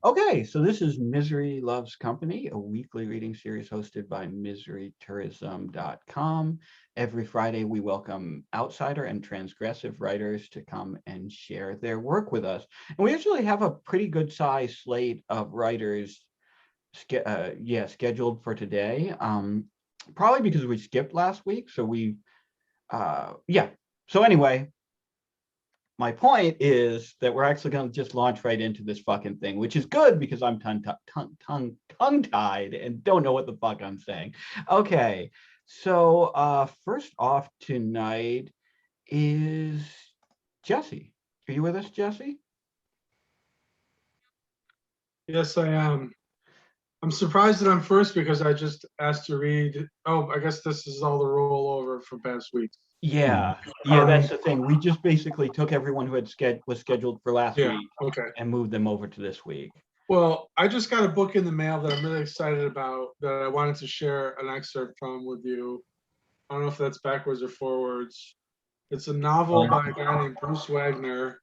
Okay, so this is Misery Loves Company, a weekly reading series hosted by miserytourism.com. Every Friday, we welcome outsider and transgressive writers to come and share their work with us. And we usually have a pretty good sized slate of writers scheduled for today. Probably because we skipped last week. Yeah. So anyway, my point is that we're actually going to just launch right into this fucking thing, which is good because I'm tongue-tied and don't know what the fuck I'm saying. Okay, so first off tonight is Jesse. Are you with us, Jesse? Yes, I am. I'm surprised that I'm first because I just asked to read. Oh, I guess this is all the rollover from past weeks. Yeah, yeah, Um, that's the thing. We just basically took everyone who was scheduled for last yeah, week okay. and moved them over to this week. Well, I just got a book in the mail that I'm really excited about that I wanted to share an excerpt from with you. I don't know if that's backwards or forwards. It's a novel by a guy named Bruce Wagner.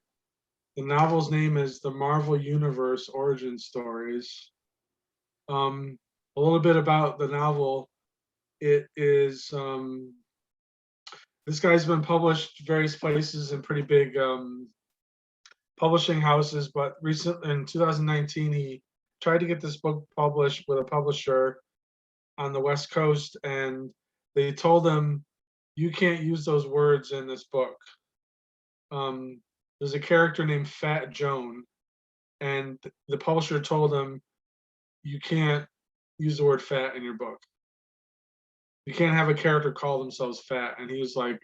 The novel's name is The Marvel Universe Origin Stories. Um, a little bit about the novel. It is This guy's been published various places in pretty big publishing houses, but recent in 2019 he tried to get this book published with a publisher on the West Coast, and they told him you can't use those words in this book. There's a character named Fat Joan, and the publisher told him you can't use the word fat in your book. You can't have a character call themselves fat. And he was like,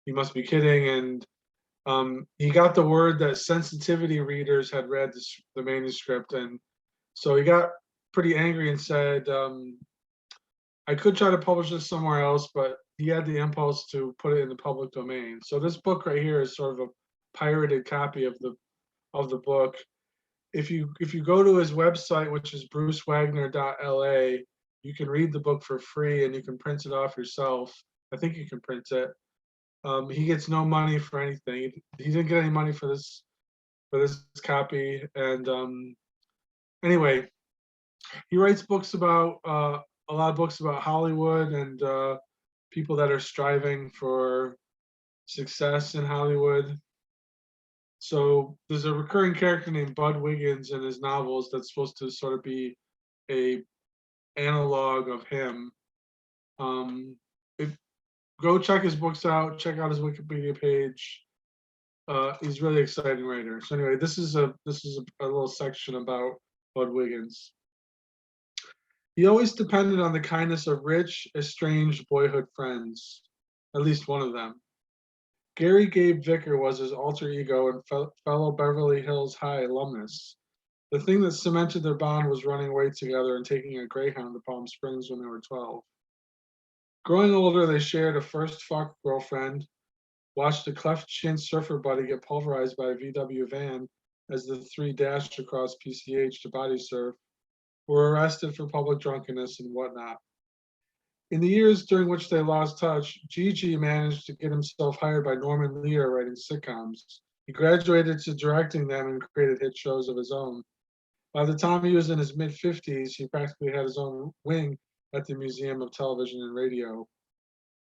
you must be kidding. And he got the word that sensitivity readers had read the manuscript, and so he got pretty angry and said, "I could try to publish this somewhere else," but he had the impulse to put it in the public domain. So this book right here is sort of a pirated copy of the book. If you go to his website, which is brucewagner.la, you can read the book for free and you can print it off yourself. I think you can print it. He gets no money for anything. He didn't get any money for this copy. And anyway, he writes books about a lot of books about Hollywood and people that are striving for success in Hollywood. So there's a recurring character named Bud Wiggins in his novels that's supposed to sort of be a analog of him. If Go check his books out, check out his Wikipedia page. He's a really exciting writer. So anyway, this is a little section about Bud Wiggins. He always depended on the kindness of rich, estranged boyhood friends, at least one of them. Gary Gabe Vicker was his alter ego and fellow Beverly Hills High alumnus. The thing that cemented their bond was running away together and taking a Greyhound to Palm Springs when they were 12. Growing older, they shared a first fuck girlfriend, watched a cleft chin surfer buddy get pulverized by a VW van as the three dashed across PCH to body surf, were arrested for public drunkenness and whatnot. In the years during which they lost touch, Gigi managed to get himself hired by Norman Lear writing sitcoms. He graduated to directing them and created hit shows of his own. By the time he was in his mid 50s, he practically had his own wing at the Museum of Television and Radio.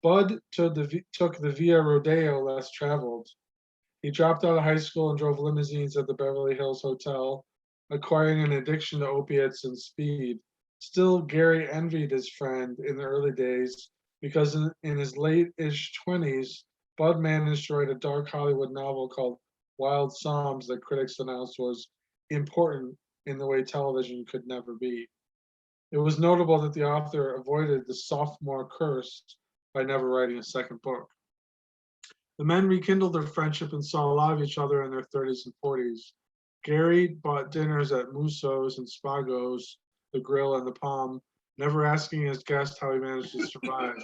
Bud took the Via Rodeo less traveled. He dropped out of high school and drove limousines at the Beverly Hills Hotel, acquiring an addiction to opiates and speed. Still, Gary envied his friend in the early days because in his late-ish 20s, Bud managed to write a dark Hollywood novel called Wild Psalms that critics announced was important in the way television could never be. It was notable that the author avoided the sophomore curse by never writing a second book. The men rekindled their friendship and saw a lot of each other in their 30s and 40s. Gary bought dinners at Musso's and Spago's, the Grill and the Palm, never asking his guest how he managed to survive.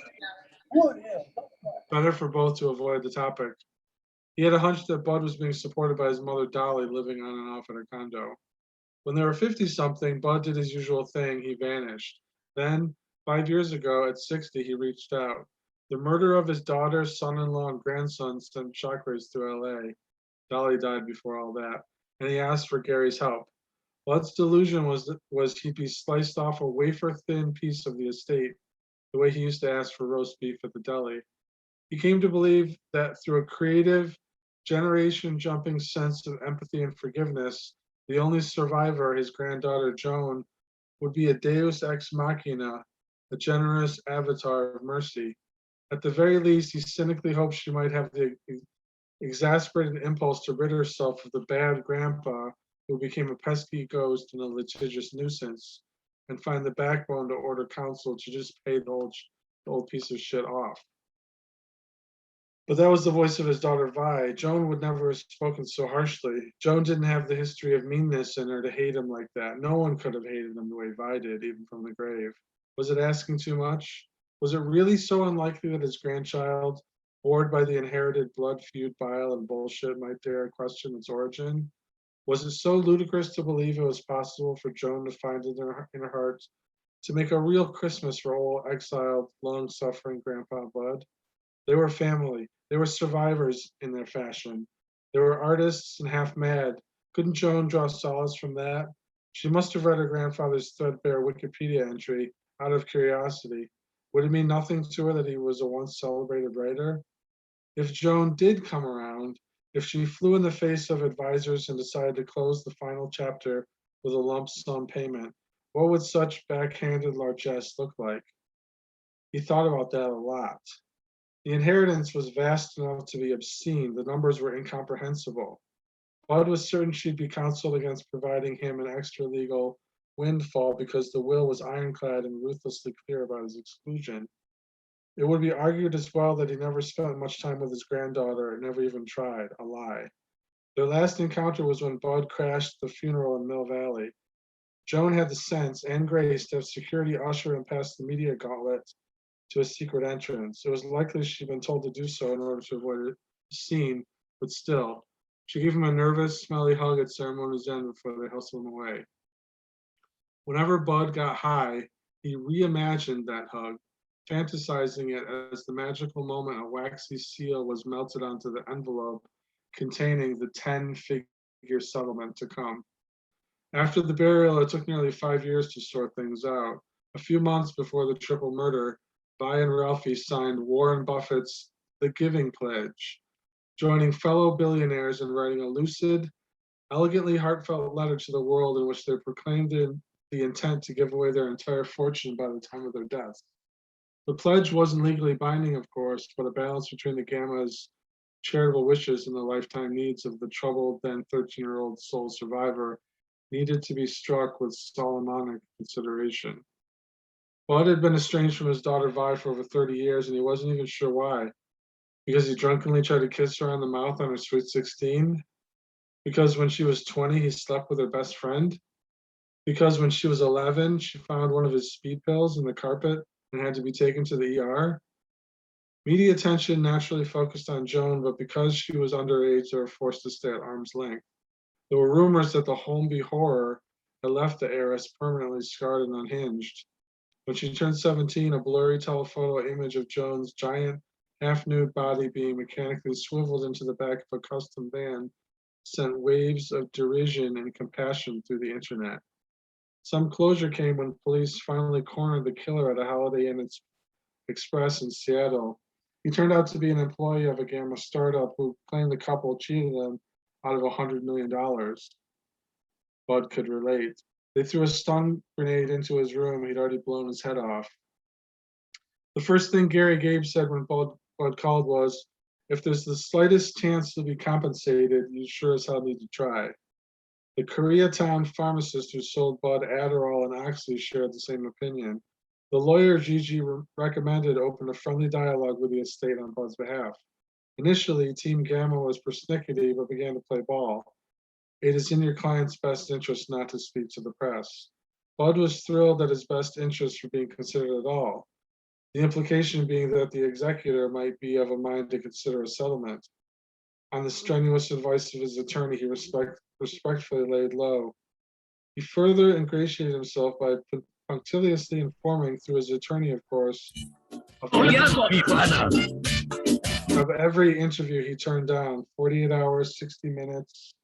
Better for both to avoid the topic. He had a hunch that Bud was being supported by his mother Dolly, living on and off at her condo. When they were 50 something, Bud did his usual thing, he vanished. Then, 5 years ago, at 60, he reached out. The murder of his daughter, son in law, and grandson sent shockwaves through LA. Dolly died before all that, and he asked for Gary's help. Bud's delusion was he'd be sliced off a wafer-thin piece of the estate, the way he used to ask for roast beef at the deli. He came to believe that through a creative, generation-jumping sense of empathy and forgiveness, the only survivor, his granddaughter Joan, would be a deus ex machina, a generous avatar of mercy. At the very least, he cynically hoped she might have the exasperated impulse to rid herself of the bad grandpa who became a pesky ghost and a litigious nuisance, and find the backbone to order counsel to just pay the old piece of shit off. But that was the voice of his daughter Vi. Joan would never have spoken so harshly. Joan didn't have the history of meanness in her to hate him like that. No one could have hated him the way Vi did, even from the grave. Was it asking too much? Was it really so unlikely that his grandchild, bored by the inherited blood feud, bile, and bullshit, might dare question its origin? Was it so ludicrous to believe it was possible for Joan to find it in her heart to make a real Christmas for old, exiled, long-suffering Grandpa Bud? They were family. They were survivors in their fashion. They were artists and half mad. Couldn't Joan draw solace from that? She must have read her grandfather's threadbare Wikipedia entry out of curiosity. Would it mean nothing to her that he was a once celebrated writer? If Joan did come around, if she flew in the face of advisors and decided to close the final chapter with a lump sum payment, what would such backhanded largesse look like? He thought about that a lot. The inheritance was vast enough to be obscene. The numbers were incomprehensible. Bud was certain she'd be counseled against providing him an extra legal windfall because the will was ironclad and ruthlessly clear about his exclusion. It would be argued as well that he never spent much time with his granddaughter and never even tried, a lie. Their last encounter was when Bud crashed the funeral in Mill Valley. Joan had the sense and grace to have security usher him past the media gauntlet to a secret entrance. It was likely she'd been told to do so in order to avoid a scene, but still, she gave him a nervous, smelly hug at ceremony's end before they hustled him away. Whenever Bud got high, he reimagined that hug, fantasizing it as the magical moment a waxy seal was melted onto the envelope containing the 10-figure settlement to come. After the burial, it took nearly 5 years to sort things out. A few months before the triple murder, Vi and Ralphie signed Warren Buffett's The Giving Pledge, joining fellow billionaires in writing a lucid, elegantly heartfelt letter to the world in which they proclaimed the intent to give away their entire fortune by the time of their deaths. The pledge wasn't legally binding, of course, but a balance between the Gamma's charitable wishes and the lifetime needs of the troubled then 13-year-old sole survivor needed to be struck with Solomonic consideration. Bud had been estranged from his daughter Vi for over 30 years, and he wasn't even sure why. Because he drunkenly tried to kiss her on the mouth on her sweet 16? Because when she was 20, he slept with her best friend? Because when she was 11, she found one of his speed pills in the carpet and had to be taken to the ER? Media attention naturally focused on Joan, but because she was underage, they were forced to stay at arm's length. There were rumors that the Holmby horror had left the heiress permanently scarred and unhinged. When she turned 17, a blurry telephoto image of Joan's giant, half-nude body being mechanically swiveled into the back of a custom van sent waves of derision and compassion through the internet. Some closure came when police finally cornered the killer at a Holiday Inn Express in Seattle. He turned out to be an employee of a Gamma startup who claimed the couple cheated them out of $100 million. Bud could relate. They threw a stun grenade into his room. He'd already blown his head off. The first thing Gary Gabe said when Bud called was, "If there's the slightest chance to be compensated, you sure as hell need to try." The Koreatown pharmacist who sold Bud Adderall and Oxy shared the same opinion. The lawyer Gigi recommended open a friendly dialogue with the estate on Bud's behalf. Initially, Team Gamma was persnickety but began to play ball. It is in your client's best interest not to speak to the press. Bud was thrilled that his best interests were being considered at all. The implication being that the executor might be of a mind to consider a settlement. On the strenuous advice of his attorney, he respectfully laid low. He further ingratiated himself by punctiliously informing, through his attorney, of course, of every interview he turned down, 48 hours, 60 minutes,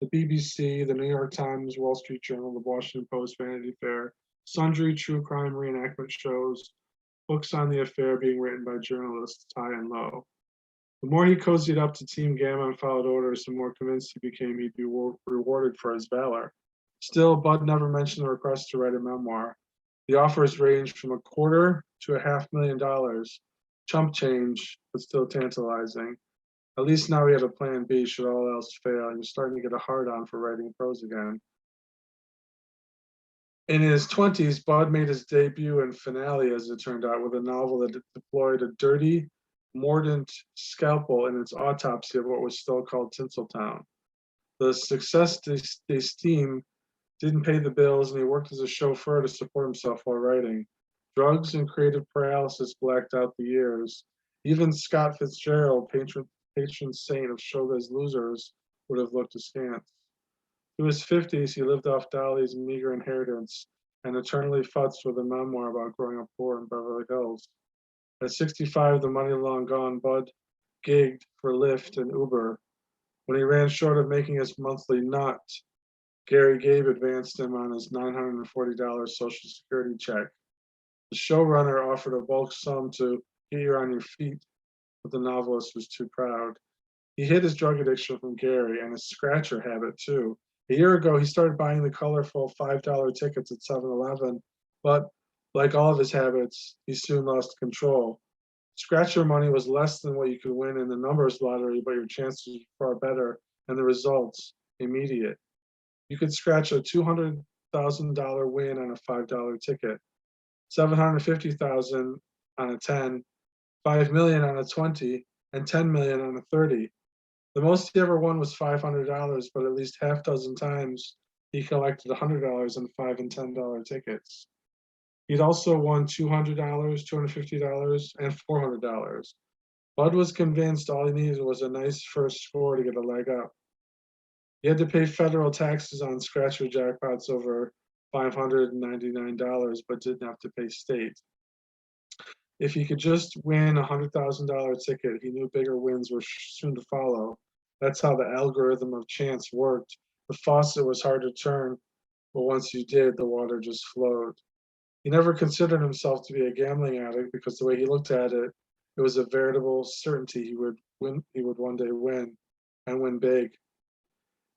the BBC, the New York Times, Wall Street Journal, the Washington Post, Vanity Fair, sundry true crime reenactment shows, books on the affair being written by journalists high and low. The more he cozied up to Team Gamma and followed orders, the more convinced he became he'd be rewarded for his valor. Still, Bud never mentioned the request to write a memoir. The offers ranged from $250,000 to $500,000. Chump change, but still tantalizing. At least now he had a plan B should all else fail. He was starting to get a hard-on for writing prose again. In his 20s, Bud made his debut and finale, as it turned out, with a novel that deployed a dirty, mordant scalpel in its autopsy of what was still called Tinseltown. The success they steam didn't pay the bills, and he worked as a chauffeur to support himself while writing. Drugs and creative paralysis blacked out the years. Even Scott Fitzgerald, patron saint of showbiz losers, would have looked askance. Through his 50s, he lived off Dolly's meager inheritance and eternally futzed with a memoir about growing up poor in Beverly Hills. At 65, the money long gone, Bud gigged for Lyft and Uber. When he ran short of making his monthly nut, Gary Gabe advanced him on his $940 Social Security check. The showrunner offered a bulk sum to get you on your feet, but the novelist was too proud. He hid his drug addiction from Gary and his scratcher habit too. A year ago, he started buying the colorful $5 tickets at 7-Eleven, but like all of his habits, he soon lost control. Scratcher money was less than what you could win in the numbers lottery, but your chances were far better, and the results immediate. You could scratch a $200,000 win on a $5 ticket, $750,000 on a 10, $5 million on a 20, and $10 million on a 30. The most he ever won was $500, but at least half dozen times he collected $100 on $5 and $10 tickets. He'd also won $200, $250, and $400. Bud was convinced all he needed was a nice first score to get a leg up. He had to pay federal taxes on scratcher jackpots over $599, but didn't have to pay state. If he could just win a $100,000 ticket, he knew bigger wins were soon to follow. That's how the algorithm of chance worked. The faucet was hard to turn, but once you did, the water just flowed. He never considered himself to be a gambling addict because the way he looked at it, it was a veritable certainty he would one day win, and win big.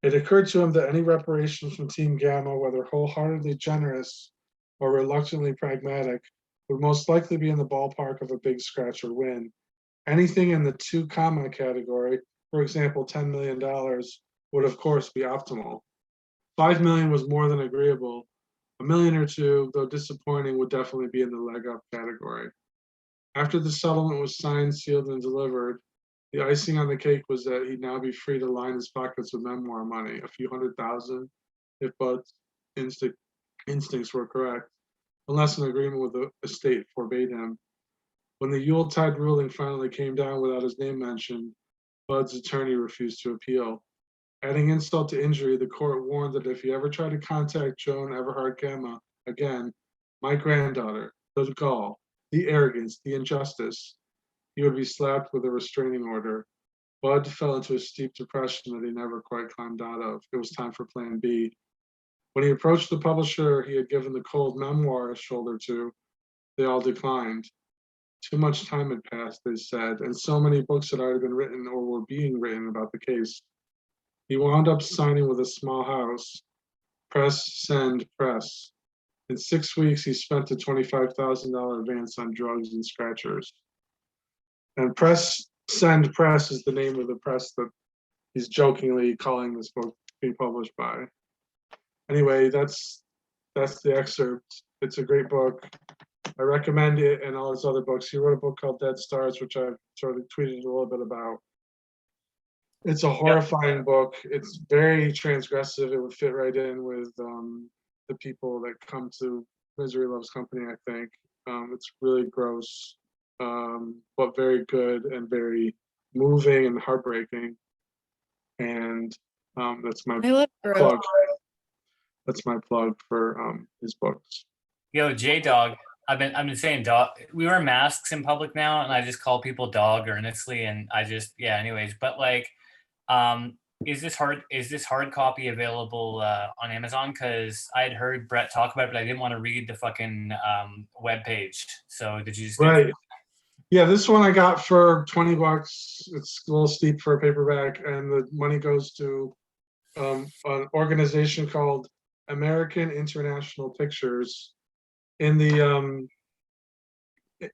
It occurred to him that any reparations from Team Gamma, whether wholeheartedly generous or reluctantly pragmatic, would most likely be in the ballpark of a big scratcher win. Anything in the 2 comma category, for example, $10 million, would of course be optimal. $5 million was more than agreeable. $1 million or $2, though disappointing, would definitely be in the leg up category. After the settlement was signed, sealed, and delivered, the icing on the cake was that he'd now be free to line his pockets with memoir money, a few $100,000, if Bud's instincts were correct, unless an agreement with the estate forbade him. When the Yuletide ruling finally came down without his name mentioned, Bud's attorney refused to appeal. Adding insult to injury, the court warned that if he ever tried to contact Joan Everhart Gamma again, my granddaughter, the gall, the arrogance, the injustice, he would be slapped with a restraining order. Bud fell into a steep depression that he never quite climbed out of. It was time for plan B. When he approached the publisher he had given the cold memoir a shoulder to, they all declined. Too much time had passed, they said, and so many books had already been written or were being written about the case. He wound up signing with a small house, Press Send Press. In 6 weeks, he spent a $25,000 advance on drugs and scratchers. And Press Send Press is the name of the press that he's jokingly calling this book being published by. Anyway, that's the excerpt. It's a great book. I recommend it and all his other books. He wrote a book called Dead Stars, which I've sort of tweeted a little bit about. It's a horrifying book. It's very transgressive. It would fit right in with the people that come to Misery Loves Company, I think. It's really gross, but very good and very moving and heartbreaking. And that's my plug. That's my plug for his books. Yo, J-Dog, I've been saying dog. We wear masks in public now, and I just call people dog earnestly, and I just anyways. But like, is this hard copy available on Amazon? Because I had heard Brett talk about it, but I didn't want to read the fucking web page. So did you just get Right. Yeah, this one I got for $20. It's a little steep for a paperback, and the money goes to an organization called American International Pictures. In the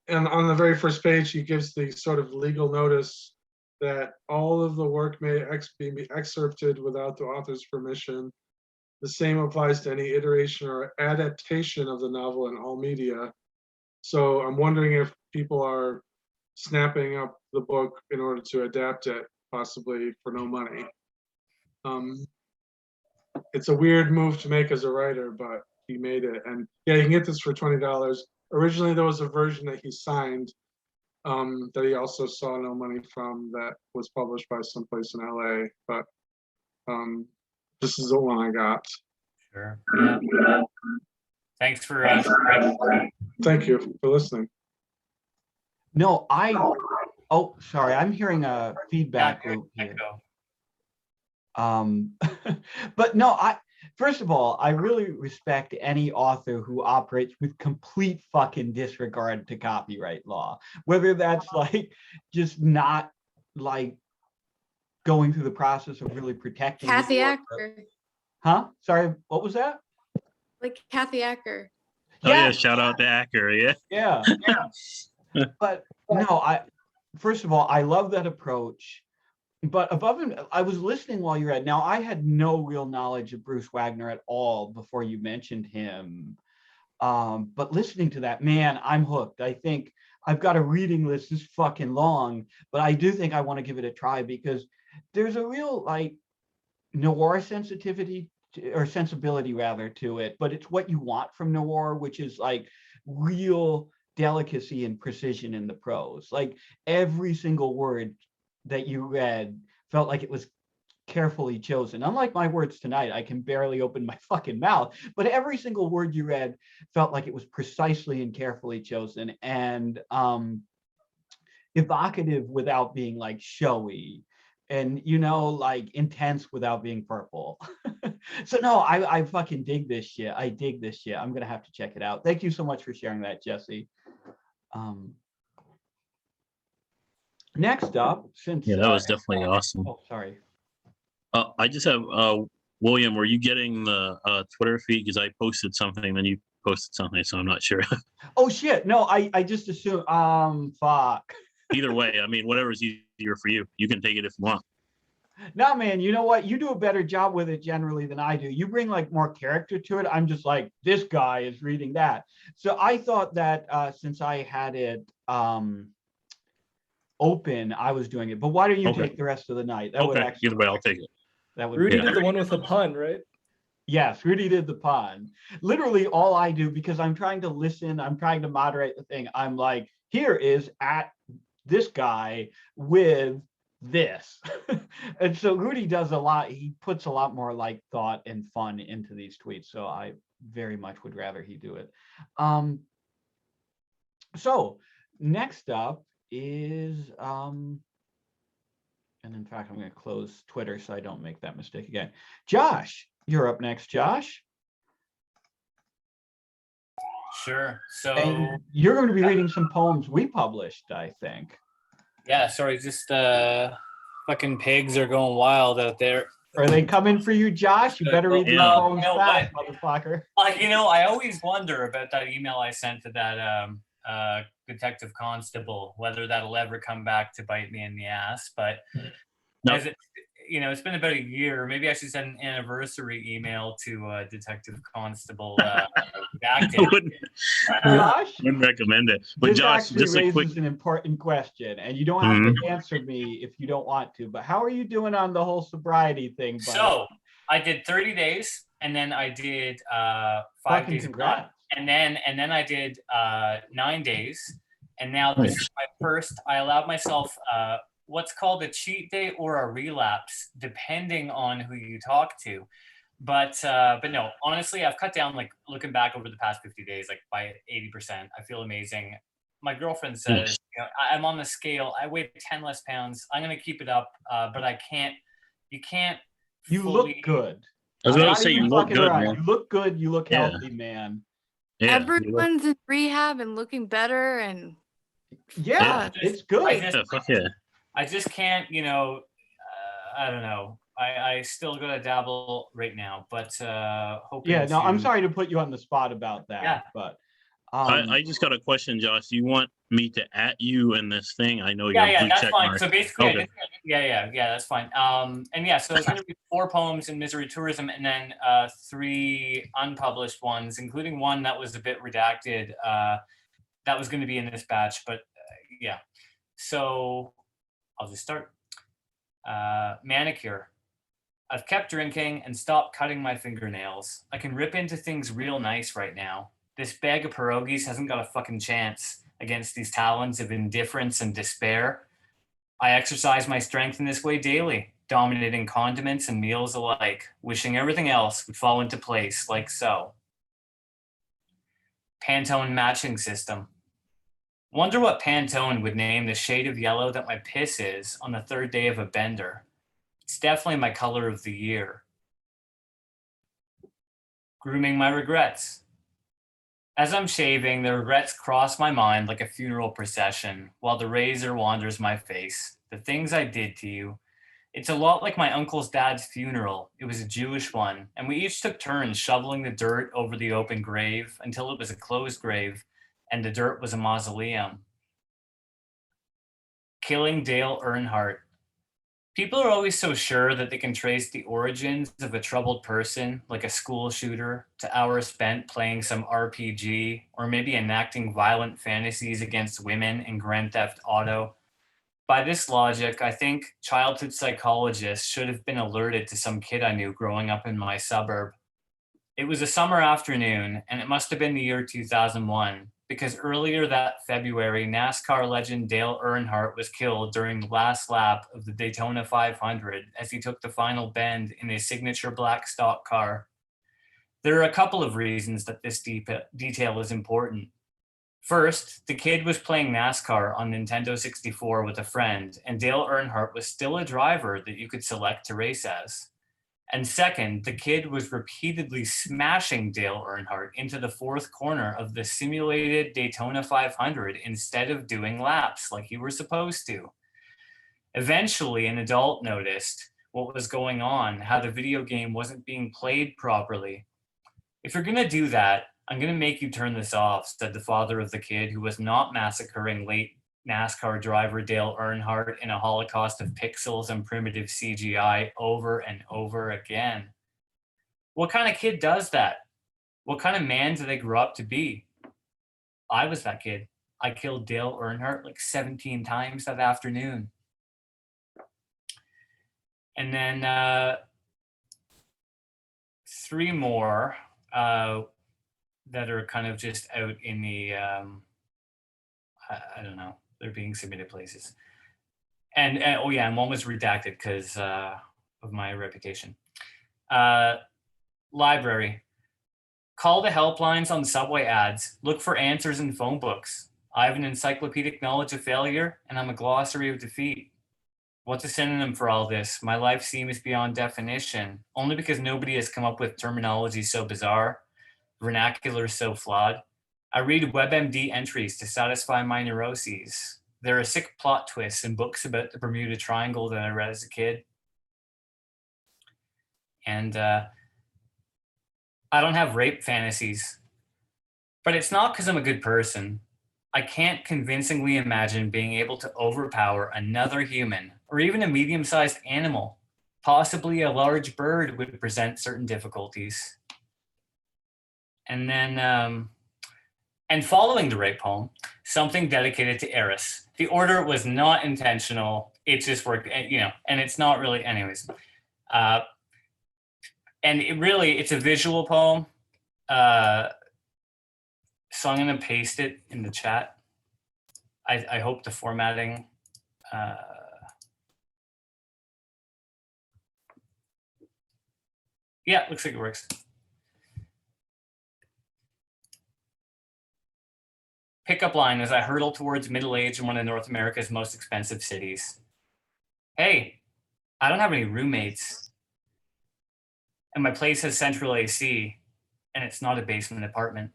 and on the very first page, he gives the sort of legal notice that all of the work may be excerpted without the author's permission. The same applies to any iteration or adaptation of the novel in all media. So I'm wondering if people are snapping up the book in order to adapt it, possibly for no money. It's a weird move to make as a writer, but he made it. And yeah, you can get this for $20. Originally, there was a version that he signed that he also saw no money from, that was published by someplace in LA. But this is the one I got. Sure. Yeah. Thanks for. Thank you for listening. No, oh, sorry, I'm hearing a feedback loop here. But no, first of all, I really respect any author who operates with complete fucking disregard to copyright law, whether that's like just not like going through the process of really protecting. Kathy Acker. Huh? Sorry, what was that? Like Kathy Acker. Oh yeah, shout out to Acker, yeah. Yeah. But no, first of all, I love that approach. But above and I was listening while you read. Now, I had no real knowledge of Bruce Wagner at all before you mentioned him. But listening to that, man, I'm hooked. I think I've got a reading list this fucking long, but I do think I want to give it a try because there's a real like noir sensitivity or sensibility rather to it, but it's what you want from noir, which is like real delicacy and precision in the prose. Like every single word that you read felt like it was carefully chosen. Unlike my words tonight, I can barely open my fucking mouth, but every single word you read felt like it was precisely and carefully chosen and evocative without being like showy and, you know, like intense without being purple. So no, I fucking dig this shit. I dig this shit. I'm going to have to check it out. Thank you so much for sharing that, Jesse. Next up, since Yeah, that was definitely awesome. Oh, sorry. I just have William, were you getting the Twitter feed? Because I posted something, then you posted something, so I'm not sure. Oh shit! No, I just assumed. Fuck. Either way, I mean, whatever's easier for you. You can take it if you want. No, man. You know what? You do a better job with it generally than I do. You bring like more character to it. I'm just like, this guy is reading that. So I thought that since I had it open, I was doing it. But why don't you take the rest of the night? That would Okay, actually either way, I'll take it. That would. Rudy Yeah. did the one with the pun, right? Yes, Rudy did the pun. Literally all I do, because I'm trying to listen, I'm trying to moderate the thing. I'm like, here is at this guy with this. And so Rudy does a lot. He puts a lot more like thought and fun into these tweets. So I very much would rather he do it. So next up is, and in fact, I'm going to close Twitter so I don't make that mistake again. Josh, you're up next, Josh. Sure. So And you're going to be reading some poems we published, I think. yeah, sorry, just fucking pigs are going wild out there. Are they coming for you, Josh? You better read these Yeah. poems No, fast, motherfucker. You know, I always wonder about that email I sent to that detective constable, whether that'll ever come back to bite me in the ass. But No. as it, you know, it's been about a year. Maybe I should send an anniversary email to Detective Constable Active. Josh, Wouldn't recommend it. But this Josh, actually just a raises quick, an important question, and you don't have to answer me if you don't want to. But how are you doing on the whole sobriety thing? Buddy? So I did 30 days, and then I did 5 Fucking days, congrats. and then I did 9 days, and now this is my first. I allowed myself what's called a cheat day or a relapse, depending on who you talk to. But no, honestly, I've cut down, like looking back over the past 50 days, like by 80%. I feel amazing. My girlfriend says, you know, I'm on the scale. I weigh 10 less pounds. I'm going to keep it up, but I can't, you can't You look fully- good. I was I'm about not to say even you look fucking good, around. man. You look good. You look Yeah. healthy, man. Yeah, you look- Everyone's in rehab and looking better, and Yeah, it's I good. just, yeah, fuck yeah. I just can't, I don't know. I still gotta dabble right now, but hoping Yeah, no, I'm to- sorry to put you on the spot about that, Yeah. but I just got a question, Josh. Do you want me to at you in this thing? I know you Yeah, have yeah, blue that's check fine. mark. So basically, Okay. yeah, that's fine. And yeah, so it's gonna be 4 poems in Misery Tourism, and then 3 unpublished ones, including one that was a bit redacted. That was gonna be in this batch, but yeah. So I'll just start. Manicure. I've kept drinking and stopped cutting my fingernails. I can rip into things real nice right now. This bag of pierogies hasn't got a fucking chance against these talons of indifference and despair. I exercise my strength in this way daily, dominating condiments and meals alike, wishing everything else would fall into place like so. Pantone matching system. Wonder what Pantone would name the shade of yellow that my piss is on the 3rd day of a bender. It's definitely my color of the year. Grooming my regrets. As I'm shaving, the regrets cross my mind like a funeral procession while the razor wanders my face. The things I did to you. It's a lot like my uncle's dad's funeral. It was a Jewish one, and we each took turns shoveling the dirt over the open grave until it was a closed grave and the dirt was a mausoleum. Killing Dale Earnhardt. People are always so sure that they can trace the origins of a troubled person, like a school shooter, to hours spent playing some RPG, or maybe enacting violent fantasies against women in Grand Theft Auto. By this logic, I think childhood psychologists should have been alerted to some kid I knew growing up in my suburb. It was a summer afternoon, and it must have been the year 2001, because earlier that February, NASCAR legend Dale Earnhardt was killed during the last lap of the Daytona 500 as he took the final bend in a signature black stock car. There are a couple of reasons that this detail is important. First, the kid was playing NASCAR on Nintendo 64 with a friend, and Dale Earnhardt was still a driver that you could select to race as. And second, the kid was repeatedly smashing Dale Earnhardt into the 4th corner of the simulated Daytona 500 instead of doing laps like you were supposed to. Eventually, an adult noticed what was going on, how the video game wasn't being played properly. If you're gonna do that, I'm gonna make you turn this off, said the father of the kid who was not massacring late NASCAR driver Dale Earnhardt in a holocaust of pixels and primitive CGI over and over again. What kind of kid does that? What kind of man do they grow up to be? I was that kid. I killed Dale Earnhardt like 17 times that afternoon. And then 3 more that are kind of just out in the, I don't know, they're being submitted places. And oh yeah, and one was redacted because of my reputation. Library. Call the helplines on subway ads. Look for answers in phone books. I have an encyclopedic knowledge of failure, and I'm a glossary of defeat. What's a synonym for all this? My life seems beyond definition, only because nobody has come up with terminology so bizarre, vernacular so flawed. I read WebMD entries to satisfy my neuroses. There are sick plot twists in books about the Bermuda Triangle that I read as a kid. And I don't have rape fantasies, but it's not because I'm a good person. I can't convincingly imagine being able to overpower another human or even a medium-sized animal. Possibly a large bird would present certain difficulties. And then, and following the rape poem, something dedicated to Eris. The order was not intentional. It just worked, and it's not really, anyways. And it's a visual poem. So I'm gonna paste it in the chat. I hope the formatting. Yeah, looks like it works. Pickup line as I hurtle towards middle age in one of North America's most expensive cities. Hey, I don't have any roommates. And my place has central AC, and it's not a basement apartment.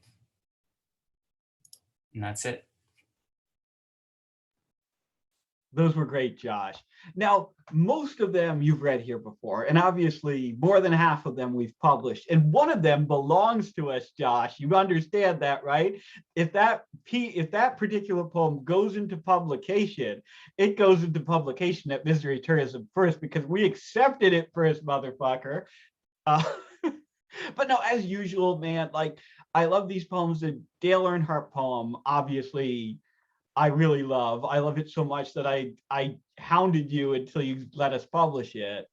And that's it. Those were great, Josh. Now, most of them you've read here before, and obviously more than half of them we've published. And one of them belongs to us, Josh. You understand that, right? If that particular poem goes into publication, it goes into publication at Misery Tourism first because we accepted it first, motherfucker. But no, as usual, man, like I love these poems. The Dale Earnhardt poem, obviously, I really love. I love it so much that I hounded you until you let us publish it.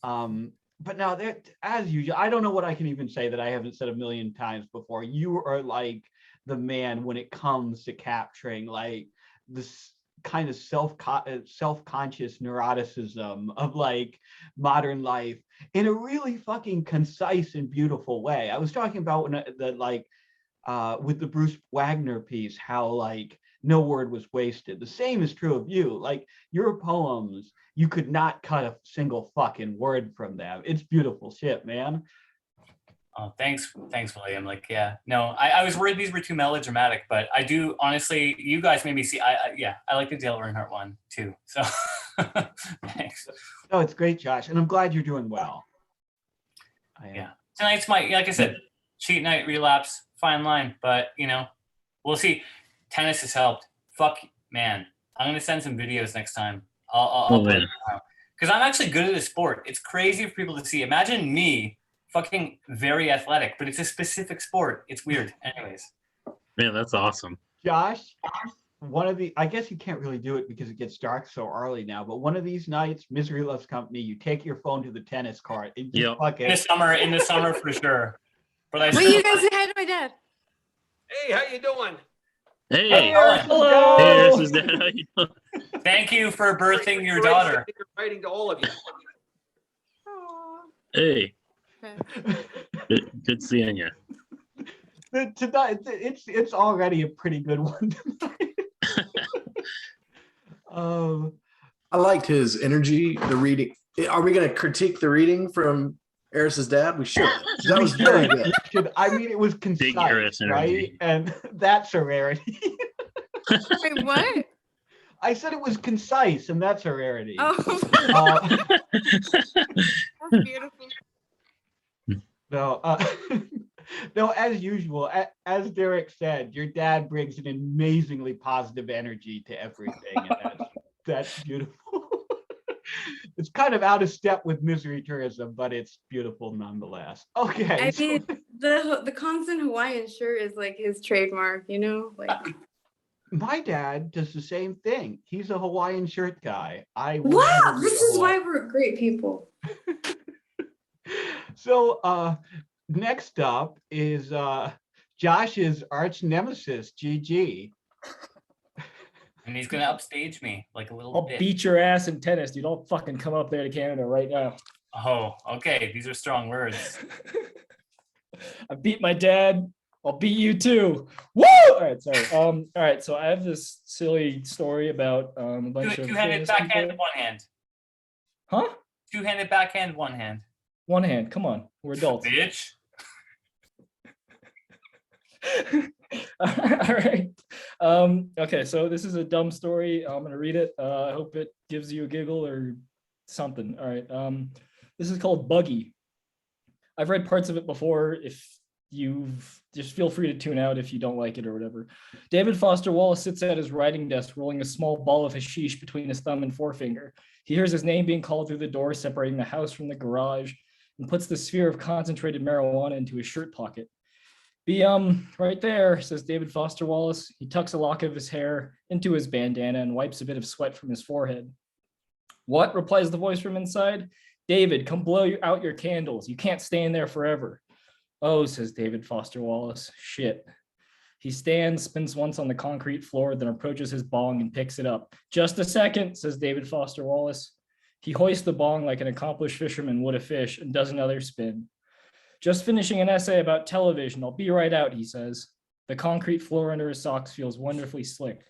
But now that, as usual, I don't know what I can even say that I haven't said a million times before. You are like the man when it comes to capturing like this kind of self-conscious neuroticism of like modern life in a really fucking concise and beautiful way. I was talking about when with the Bruce Wagner piece, how like no word was wasted. The same is true of you. Like your poems, you could not cut a single fucking word from them. It's beautiful shit, man. Oh, thanks, William. Like, yeah, no, I was worried these were too melodramatic, but I do honestly. You guys made me see. I like the Dale Earnhardt one too. So, thanks. No, it's great, Josh, and I'm glad you're doing well. Yeah, tonight's like I said, cheat night, relapse, fine line, but we'll see. Tennis has helped. Fuck, man, I'm gonna send some videos next time. I'll because I'm actually good at the sport. It's crazy for people to see. Imagine me. Fucking very athletic, but it's a specific sport. It's weird. Anyways. Man, that's awesome. Josh, I guess you can't really do it because it gets dark so early now, but one of these nights, Misery Loves Company, you take your phone to the tennis court and just fucking... In the summer for sure. But Wait, you guys say hi to my dad. Hey, how you doing? Hey, hello. hey, this is Dad. How you doing? thank you for birthing your daughter. Writing to all of you. Hey, good seeing you. Tonight, it's already a pretty good one tonight. I liked his energy, the reading. Are we going to critique the reading from Eris's dad? We should. That was very good. I mean, it was concise, Eris right? energy. And that's a rarity. Wait, what? I said it was concise, and that's a rarity. Oh, Uh, that's beautiful. No, no, as usual, as Derek said, your dad brings an amazingly positive energy to everything. And that's beautiful. It's kind of out of step with Misery Tourism, but it's beautiful nonetheless. Okay. I so- mean, the constant Hawaiian shirt is like his trademark, like. My dad does the same thing. He's a Hawaiian shirt guy. Will Wow, never be this a is why Hawaiian- we're great people. So next up is Josh's arch nemesis, GG. And he's gonna upstage me like a little I'll bit. beat your ass in tennis, dude. I'll fucking come up there to Canada right now. Oh, okay. These are strong words. I beat my dad. I'll beat you too. Woo! All right, sorry. All right, so I have this silly story about a bunch of Two-handed famous backhand, people. one hand. Huh? Two-handed backhand, one hand. One hand. Come on, we're adults. Bitch. All right. Okay, so this is a dumb story. I'm gonna read it. I hope it gives you a giggle or something. All right. This is called Buggy. I've read parts of it before. If you've just feel free to tune out if you don't like it or whatever. David Foster Wallace sits at his writing desk, rolling a small ball of hashish between his thumb and forefinger. He hears his name being called through the door, separating the house from the garage, and puts the sphere of concentrated marijuana into his shirt pocket. Be right there, says David Foster Wallace. He tucks a lock of his hair into his bandana and wipes a bit of sweat from his forehead. What? Replies the voice from inside. David, come blow out your candles. You can't stay in there forever. Oh, says David Foster Wallace. Shit. He stands, spins once on the concrete floor, then approaches his bong and picks it up. Just a second, says David Foster Wallace. He hoists the bong like an accomplished fisherman would a fish and does another spin. Just finishing an essay about television. I'll be right out, he says. The concrete floor under his socks feels wonderfully slick.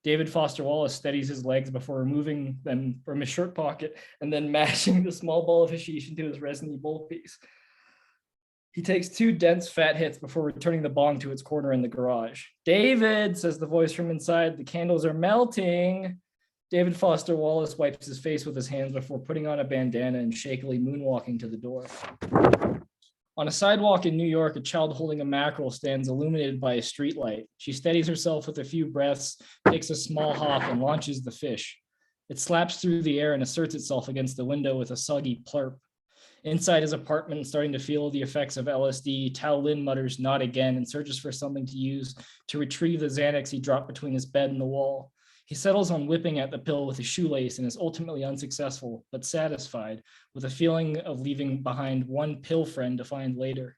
David Foster Wallace steadies his legs before removing them from his shirt pocket and then mashing the small ball of hashish into his resiny bowl piece. He takes 2 dense fat hits before returning the bong to its corner in the garage. David, says the voice from inside, the candles are melting. David Foster Wallace wipes his face with his hands before putting on a bandana and shakily moonwalking to the door. On a sidewalk in New York, a child holding a mackerel stands illuminated by a streetlight. She steadies herself with a few breaths, takes a small hop, and launches the fish. It slaps through the air and asserts itself against the window with a soggy plurp. Inside his apartment, starting to feel the effects of LSD, Tao Lin mutters "not again" and searches for something to use to retrieve the Xanax he dropped between his bed and the wall. He settles on whipping at the pill with a shoelace and is ultimately unsuccessful, but satisfied, with a feeling of leaving behind one pill friend to find later.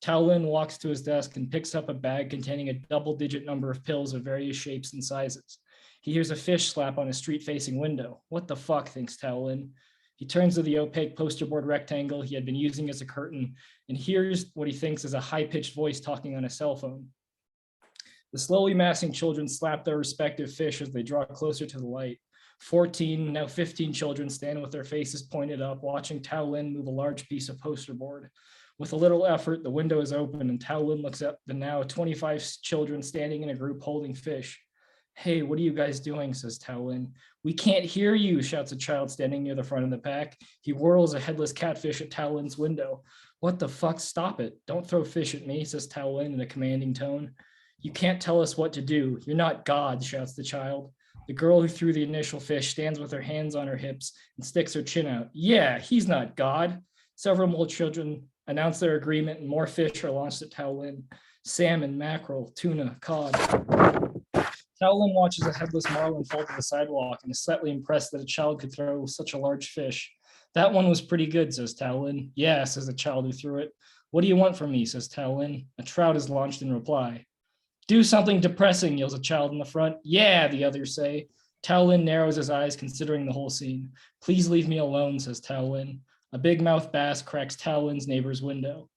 Tao Lin walks to his desk and picks up a bag containing a double-digit number of pills of various shapes and sizes. He hears a fish slap on a street-facing window. What the fuck, thinks Tao Lin. He turns to the opaque poster board rectangle he had been using as a curtain and hears what he thinks is a high-pitched voice talking on a cell phone. The slowly massing children slap their respective fish as they draw closer to the light. 14, now 15 children stand with their faces pointed up, watching Tao Lin move a large piece of poster board. With a little effort, the window is open and Tao Lin looks at the now 25 children standing in a group holding fish. Hey, what are you guys doing, says Tao Lin. We can't hear you, shouts a child standing near the front of the pack. He whirls a headless catfish at Tao Lin's window. What the fuck, stop it. Don't throw fish at me, says Tao Lin in a commanding tone. You can't tell us what to do. You're not God, shouts the child. The girl who threw the initial fish stands with her hands on her hips and sticks her chin out. Yeah, he's not God. Several more children announce their agreement and more fish are launched at Tao Lin. Salmon, mackerel, tuna, cod. Tao Lin watches a headless marlin fall to the sidewalk and is slightly impressed that a child could throw such a large fish. That one was pretty good, says Tao Lin. Yeah, says the child who threw it. What do you want from me, says Tao Lin. A trout is launched in reply. Do something depressing, yells a child in the front. Yeah, the others say. Tao Lin narrows his eyes, considering the whole scene. Please leave me alone, says Tao Lin. A big mouth bass cracks Tao Lin's neighbor's window.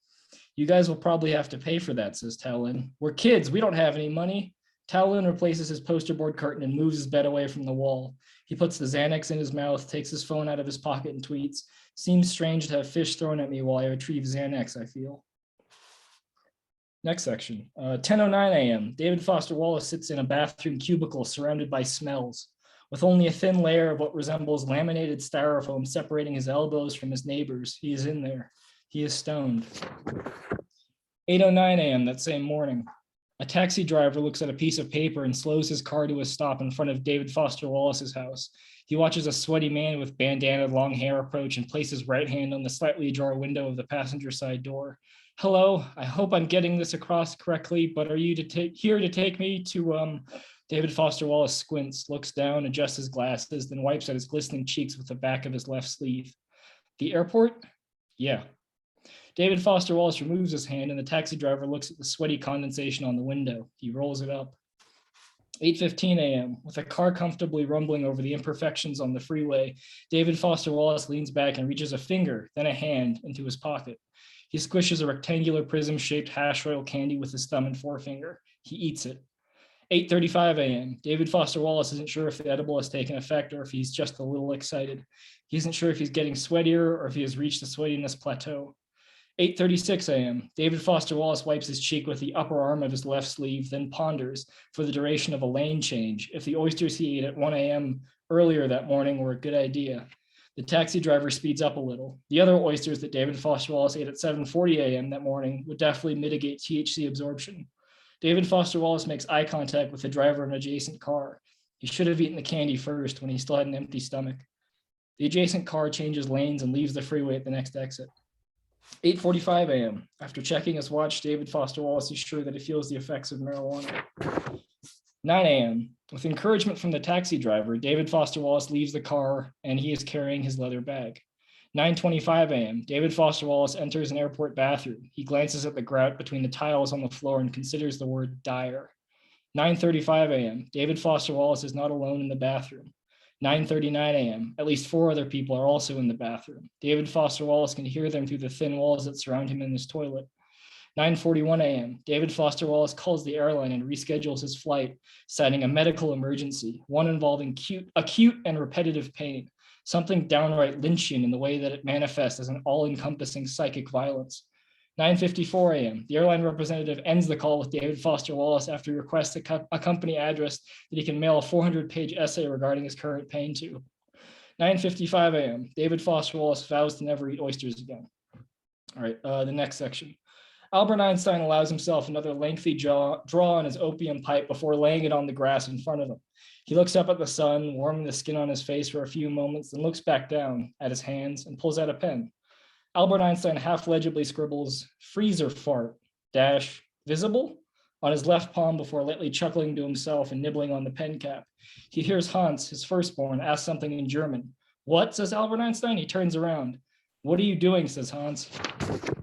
You guys will probably have to pay for that, says Tao Lin. We're kids, we don't have any money. Tao Lin replaces his poster board curtain and moves his bed away from the wall. He puts the Xanax in his mouth, takes his phone out of his pocket and tweets, "Seems strange to have fish thrown at me while I retrieve Xanax, I feel." Next section, 10:09 a.m. David Foster Wallace sits in a bathroom cubicle surrounded by smells. With only a thin layer of what resembles laminated styrofoam separating his elbows from his neighbors, he is in there. He is stoned. 8:09 a.m. that same morning. A taxi driver looks at a piece of paper and slows his car to a stop in front of David Foster Wallace's house. He watches a sweaty man with bandana long hair approach and place his right hand on the slightly ajar window of the passenger side door. Hello, I hope I'm getting this across correctly, but are you here to take me to, David Foster Wallace squints, looks down, adjusts his glasses, then wipes at his glistening cheeks with the back of his left sleeve. The airport? Yeah. David Foster Wallace removes his hand and the taxi driver looks at the sweaty condensation on the window. He rolls it up. 8:15 a.m. With a car comfortably rumbling over the imperfections on the freeway, David Foster Wallace leans back and reaches a finger, then a hand, into his pocket. He squishes a rectangular prism-shaped hash royal candy with his thumb and forefinger. He eats it. 8:35 a.m. David Foster Wallace isn't sure if the edible has taken effect or if he's just a little excited. He isn't sure if he's getting sweatier or if he has reached the sweatiness plateau. 8:36 a.m. David Foster Wallace wipes his cheek with the upper arm of his left sleeve, then ponders, for the duration of a lane change, if the oysters he ate at 1 a.m. earlier that morning were a good idea. The taxi driver speeds up a little. The other oysters that David Foster Wallace ate at 7:40 a.m. that morning would definitely mitigate THC absorption. David Foster Wallace makes eye contact with the driver of an adjacent car. He should have eaten the candy first when he still had an empty stomach. The adjacent car changes lanes and leaves the freeway at the next exit. 8:45 a.m. After checking his watch, David Foster Wallace is sure that he feels the effects of marijuana. 9 a.m. With encouragement from the taxi driver, David Foster Wallace leaves the car and he is carrying his leather bag. 9:25 a.m. David Foster Wallace enters an airport bathroom. He glances at the grout between the tiles on the floor and considers the word dire. 9:35 a.m. David Foster Wallace is not alone in the bathroom. 9:39 a.m. At least 4 other people are also in the bathroom. David Foster Wallace can hear them through the thin walls that surround him in his toilet. 9:41 a.m. David Foster Wallace calls the airline and reschedules his flight, citing a medical emergency, one involving acute and repetitive pain, something downright Lynchian in the way that it manifests as an all-encompassing psychic violence. 9:54 a.m. The airline representative ends the call with David Foster Wallace after he requests a company address that he can mail a 400-page essay regarding his current pain to. 9:55 a.m. David Foster Wallace vows to never eat oysters again. All right, the next section. Albert Einstein allows himself another lengthy draw on his opium pipe before laying it on the grass in front of him. He looks up at the sun, warming the skin on his face for a few moments, then looks back down at his hands and pulls out a pen. Albert Einstein half legibly scribbles freezer fart dash visible on his left palm before lightly chuckling to himself and nibbling on the pen cap. He hears Hans, his firstborn, ask something in German. What, says Albert Einstein. He turns around. What are you doing, says Hans.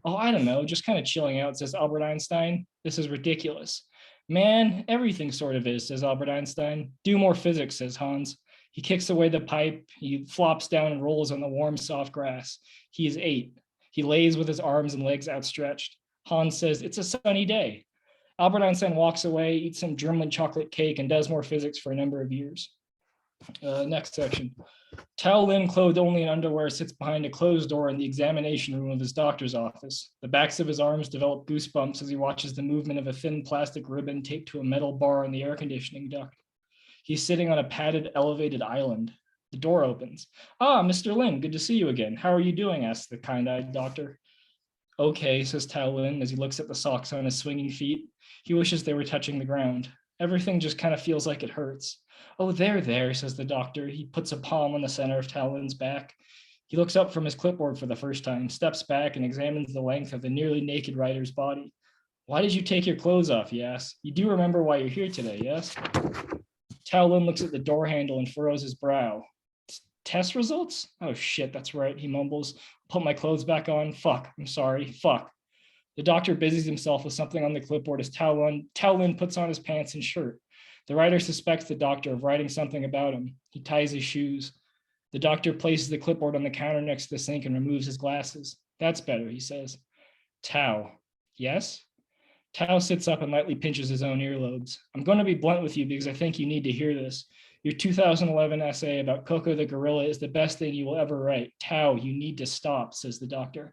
Oh, I don't know, just kind of chilling out, says Albert Einstein. This is ridiculous. Man, everything sort of is, says Albert Einstein. Do more physics, says Hans. He kicks away the pipe. He flops down and rolls on the warm, soft grass. He is 8. He lays with his arms and legs outstretched. Hans says, it's a sunny day. Albert Einstein walks away, eats some German chocolate cake, and does more physics for a number of years. Next section. Tao Lin, clothed only in underwear, sits behind a closed door in the examination room of his doctor's office. The backs of his arms develop goosebumps as he watches the movement of a thin plastic ribbon taped to a metal bar in the air conditioning duct. He's sitting on a padded, elevated island. The door opens. Ah, Mr. Lin, good to see you again. How are you doing? Asks the kind-eyed doctor. Okay, says Tao Lin as he looks at the socks on his swinging feet. He wishes they were touching the ground. Everything just kind of feels like it hurts. Oh, there, says the doctor. He puts a palm on the center of Tao Lin's back. He looks up from his clipboard for the first time, steps back, and examines the length of the nearly naked writer's body. Why did you take your clothes off, he asks. You do remember why you're here today, yes? Tao Lin looks at the door handle and furrows his brow. Test results? Oh shit, that's right, he mumbles. Put my clothes back on. Fuck, I'm sorry, fuck. The doctor busies himself with something on the clipboard as Tao Lin puts on his pants and shirt. The writer suspects the doctor of writing something about him. He ties his shoes. The doctor places the clipboard on the counter next to the sink and removes his glasses. That's better, he says. Tao, yes? Tao sits up and lightly pinches his own earlobes. I'm going to be blunt with you because I think you need to hear this. Your 2011 essay about Coco the gorilla is the best thing you will ever write. Tao, you need to stop, says the doctor.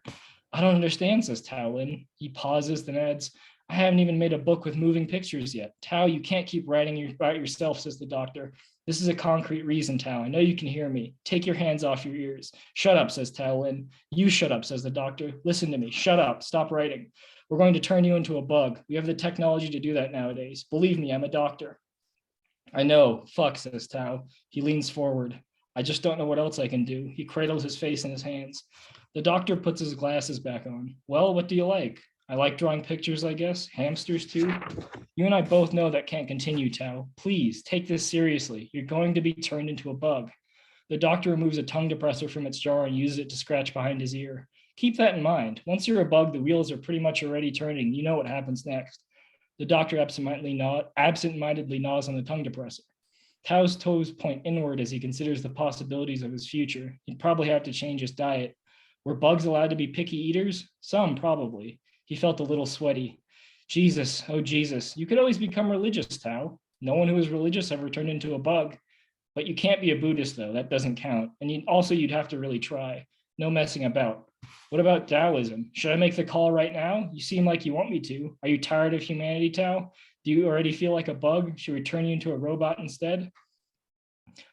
I don't understand, says Tao Lin. He pauses, then adds, I haven't even made a book with moving pictures yet. Tao, you can't keep writing about yourself, says the doctor. This is a concrete reason, Tao. I know you can hear me. Take your hands off your ears. Shut up, says Tao Lin. You shut up, says the doctor. Listen to me. Shut up. Stop writing. We're going to turn you into a bug. We have the technology to do that nowadays. Believe me, I'm a doctor. I know. Fuck, says Tao. He leans forward. I just don't know what else I can do. He cradles his face in his hands. The doctor puts his glasses back on. Well, what do you like? I like drawing pictures, I guess. Hamsters too. You and I both know that can't continue, Tao. Please, take this seriously. You're going to be turned into a bug. The doctor removes a tongue depressor from its jar and uses it to scratch behind his ear. Keep that in mind. Once you're a bug, the wheels are pretty much already turning. You know what happens next. The doctor absentmindedly gnaws on the tongue depressor. Tao's toes point inward as he considers the possibilities of his future. He'd probably have to change his diet. Were bugs allowed to be picky eaters? Some, probably. He felt a little sweaty. Jesus, oh Jesus, you could always become religious, Tao. No one who is religious ever turned into a bug. But you can't be a Buddhist, though. That doesn't count. And you'd have to really try. No messing about. What about Taoism? Should I make the call right now? You seem like you want me to. Are you tired of humanity, Tao? Do you already feel like a bug? Should we turn you into a robot instead?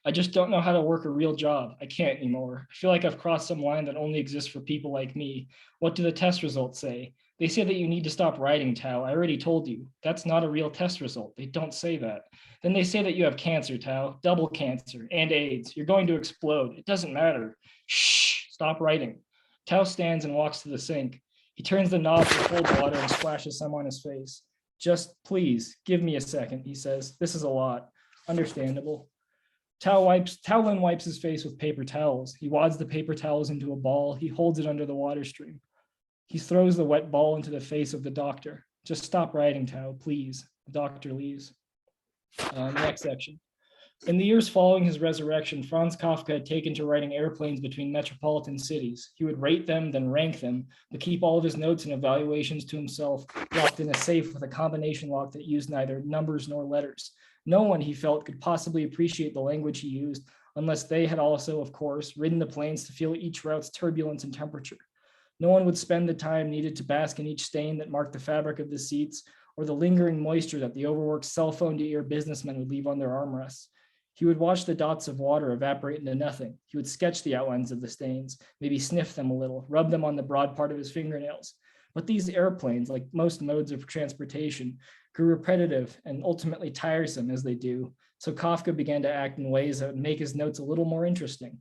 I just don't know how to work a real job. I can't anymore. I feel like I've crossed some line that only exists for people like me. What do the test results say? They say that you need to stop writing, Tao. I already told you. That's not a real test result. They don't say that. Then they say that you have cancer, Tao, double cancer, and AIDS. You're going to explode. It doesn't matter. Shh, stop writing. Tao stands and walks to the sink. He turns the knob for cold water and splashes some on his face. Just please, give me a second, he says. This is a lot. Understandable. Tao Lin wipes his face with paper towels. He wads the paper towels into a ball. He holds it under the water stream. He throws the wet ball into the face of the doctor. Just stop writing, Tao, please. The doctor leaves. Next section. In the years following his resurrection, Franz Kafka had taken to writing airplanes between metropolitan cities. He would rate them, then rank them, but keep all of his notes and evaluations to himself, locked in a safe with a combination lock that used neither numbers nor letters. No one, he felt, could possibly appreciate the language he used unless they had also, of course, ridden the planes to feel each route's turbulence and temperature. No one would spend the time needed to bask in each stain that marked the fabric of the seats, or the lingering moisture that the overworked cell phone to ear businessmen would leave on their armrests. He would watch the dots of water evaporate into nothing. He would sketch the outlines of the stains, maybe sniff them a little, rub them on the broad part of his fingernails. But these airplanes, like most modes of transportation, grew repetitive and ultimately tiresome as they do, so Kafka began to act in ways that would make his notes a little more interesting.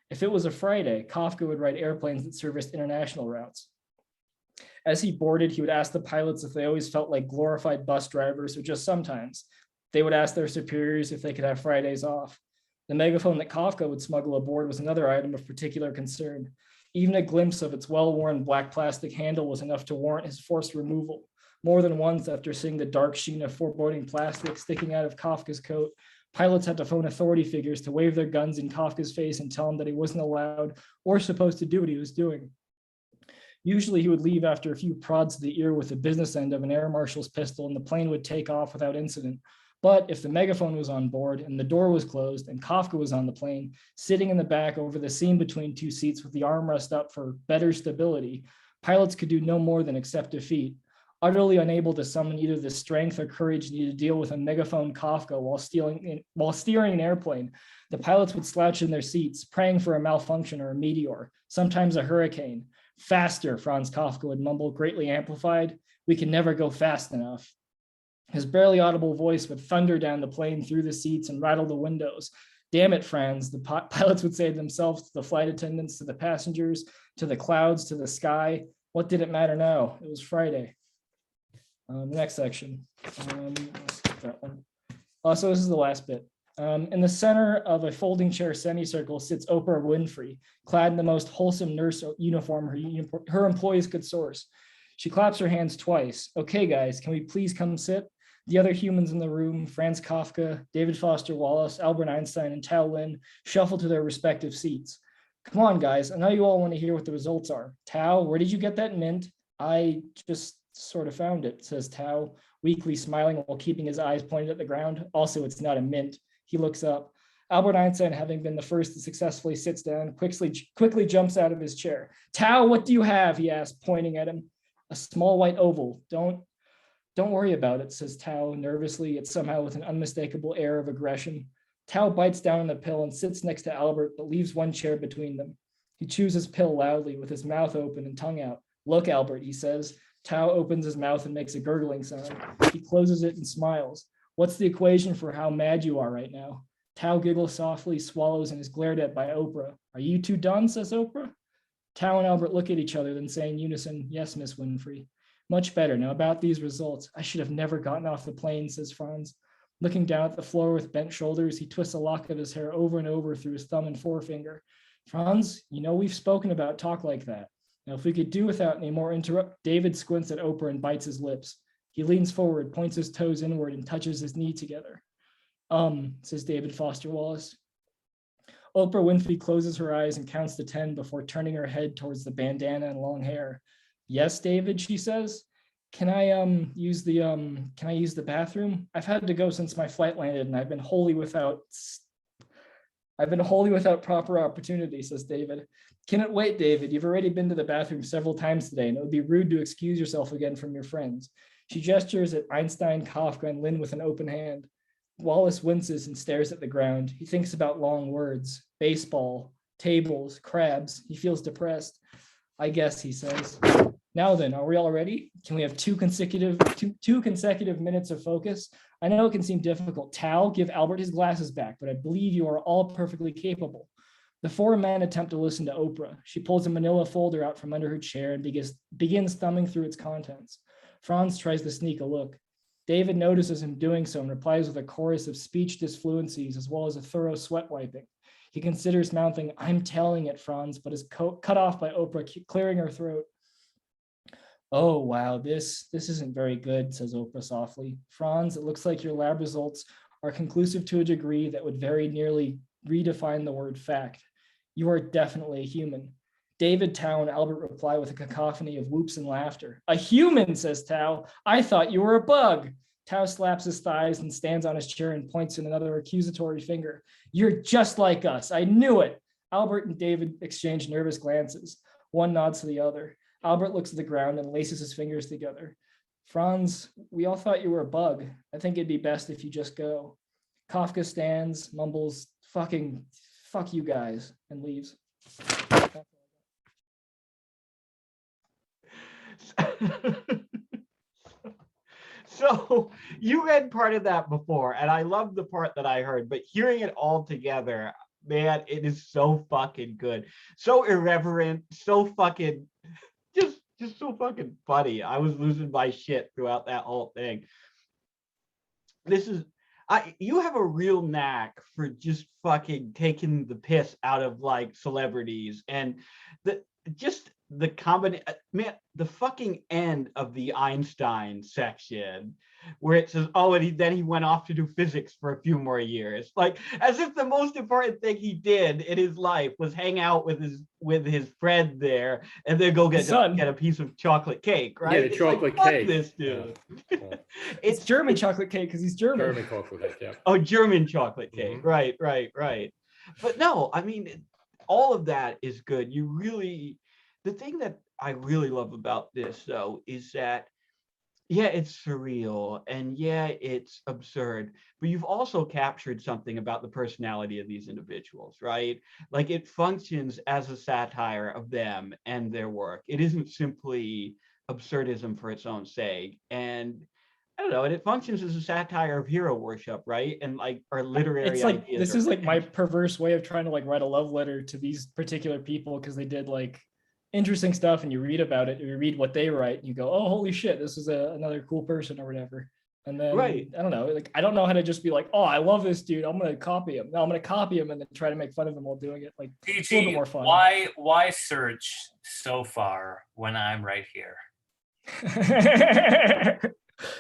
If it was a Friday, Kafka would write airplanes that serviced international routes. As he boarded, he would ask the pilots if they always felt like glorified bus drivers or just sometimes. They would ask their superiors if they could have Fridays off. The megaphone that Kafka would smuggle aboard was another item of particular concern. Even a glimpse of its well-worn black plastic handle was enough to warrant his forced removal. More than once, after seeing the dark sheen of foreboding plastic sticking out of Kafka's coat, pilots had to phone authority figures to wave their guns in Kafka's face and tell him that he wasn't allowed or supposed to do what he was doing. Usually he would leave after a few prods to the ear with the business end of an air marshal's pistol, and the plane would take off without incident. But if the megaphone was on board and the door was closed and Kafka was on the plane, sitting in the back over the seam between two seats with the armrest up for better stability, pilots could do no more than accept defeat. Utterly unable to summon either the strength or courage needed to deal with a megaphone Kafka while steering an airplane, the pilots would slouch in their seats, praying for a malfunction or a meteor, sometimes a hurricane. Faster, Franz Kafka would mumble, greatly amplified. We can never go fast enough. His barely audible voice would thunder down the plane through the seats and rattle the windows. Damn it, Franz, the pilots would say to themselves, to the flight attendants, to the passengers, to the clouds, to the sky. What did it matter now? It was Friday. The next section. Let's skip that one. So this is the last bit. In the center of a folding chair semicircle sits Oprah Winfrey, clad in the most wholesome nurse uniform her employees could source. She claps her hands twice. Okay, guys, can we please come sit? The other humans in the room, Franz Kafka, David Foster Wallace, Albert Einstein, and Tao Lin, shuffle to their respective seats. Come on, guys, I know you all want to hear what the results are. Tao, where did you get that mint? I just sort of found it, says Tao, weakly smiling while keeping his eyes pointed at the ground. Also, it's not a mint. He looks up. Albert Einstein, having been the first to successfully sits down, quickly jumps out of his chair. Tao, what do you have? He asked, pointing at him. A small white oval. Don't worry about it, says Tao nervously, yet somehow with an unmistakable air of aggression. Tao bites down on the pill and sits next to Albert, but leaves one chair between them. He chews his pill loudly with his mouth open and tongue out. Look, Albert, he says. Tao opens his mouth and makes a gurgling sound. He closes it and smiles. What's the equation for how mad you are right now? Tao giggles softly, swallows, and is glared at by Oprah. Are you two done, says Oprah. Tao and Albert look at each other, then say in unison, yes, Miss Winfrey. Much better. Now about these results. I should have never gotten off the plane, says Franz. Looking down at the floor with bent shoulders, he twists a lock of his hair over and over through his thumb and forefinger. Franz, you know we've spoken about talk like that. Now, if we could do without any more interrupt, David squints at Oprah and bites his lips. He leans forward, points his toes inward, and touches his knee together. Says David Foster Wallace. Oprah Winfrey closes her eyes and counts to 10 before turning her head towards the bandana and long hair. Yes, David, she says. Can I use the bathroom? I've had to go since my flight landed, and I've been wholly without proper opportunity, says David. Can it wait, David? You've already been to the bathroom several times today, and it would be rude to excuse yourself again from your friends. She gestures at Einstein, Kafka, and Lin with an open hand. Wallace winces and stares at the ground. He thinks about long words, baseball, tables, crabs. He feels depressed. I guess, he says. Now then, are we all ready? Can we have two consecutive minutes of focus? I know it can seem difficult. Tao, give Albert his glasses back, but I believe you are all perfectly capable. The four men attempt to listen to Oprah. She pulls a manila folder out from under her chair and begins thumbing through its contents. Franz tries to sneak a look. David notices him doing so and replies with a chorus of speech disfluencies as well as a thorough sweat wiping. He considers mouthing, I'm telling it, Franz, but is cut off by Oprah clearing her throat. Oh, wow, this isn't very good, says Oprah softly. Franz, it looks like your lab results are conclusive to a degree that would very nearly redefine the word fact. You are definitely a human. David, Tao, and Albert reply with a cacophony of whoops and laughter. A human, says Tao. I thought you were a bug. Tao slaps his thighs and stands on his chair and points in another accusatory finger. You're just like us. I knew it. Albert and David exchange nervous glances. One nods to the other. Albert looks at the ground and laces his fingers together. Franz, we all thought you were a bug. I think it'd be best if you just go. Kafka stands, mumbles, fuck you guys, and leaves. So you read part of that before, and I love the part that I heard, but hearing it all together, man, it is so fucking good. So irreverent, so fucking just so fucking funny. I was losing my shit throughout that whole thing. You have a real knack for just fucking taking the piss out of like celebrities, and the combination, man, the fucking end of the Einstein section where it says, oh, and then he went off to do physics for a few more years, like as if the most important thing he did in his life was hang out with his friend there and then go get a piece of chocolate cake, right? Yeah, the It's chocolate fuck cake. this dude. Yeah. It's German chocolate cake because he's German. German chocolate cake, yeah. Oh, German chocolate cake. Mhm. Right. But no, I mean, all of that is good. The thing that I really love about this, though, is that, yeah, it's surreal and yeah, it's absurd, but you've also captured something about the personality of these individuals, right? Like it functions as a satire of them and their work. It isn't simply absurdism for its own sake. And I don't know, and it functions as a satire of hero worship, right? And like our literary It's like ideas this are is like my potential. perverse way of trying to like write a love letter to these particular people because they did like interesting stuff, and you read about it, you read what they write, and you go, oh, holy shit, this is another cool person or whatever. And then Right. I don't know, like I don't know how to just be like, oh, I love this dude, I'm gonna copy him. No, I'm gonna copy him and then try to make fun of him while doing it. Like it's a little bit GG, more fun. why search so far when I'm right here?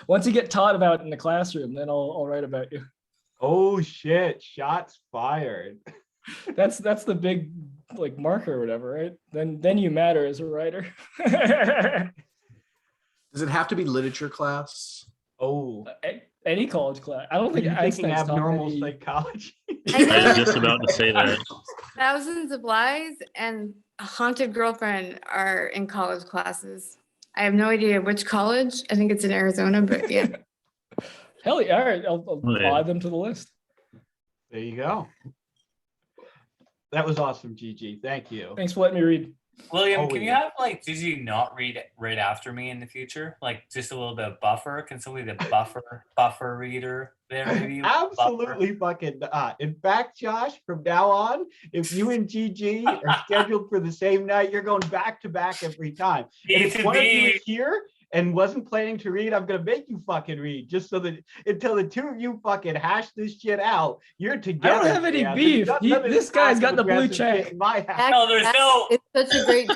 Once you get taught about it in the classroom, then I'll write about you. Oh shit, shots fired. That's the big like marker or whatever, right? Then you matter as a writer. Does it have to be literature class? Oh, Any college class. I don't were think you thinking Einstein's taught abnormal any- psychology? I was just about to say that. Thousands of Lies and Haunted Girlfriend are in college classes. I have no idea which college. I think it's in Arizona, but yeah. Hell yeah! All right, I'll Oh, yeah. add them to the list. There you go. That was awesome, Gigi. Thank you. Thanks for letting me read. William, can you Always. have like did you not read right after me in the future? Like just a little bit of buffer? Can somebody the buffer reader there maybe? Buffer? Absolutely fucking not. In fact, Josh, from now on, if you and Gigi are scheduled for the same night, you're going back to back every time. And if one of you is here and wasn't planning to read, I'm gonna make you fucking read, just so that until the two of you fucking hash this shit out, you're together. have any man. beef. There's He- none of this guy's got the blue aggressive shit check. in my house. No, there's no- It's such a great.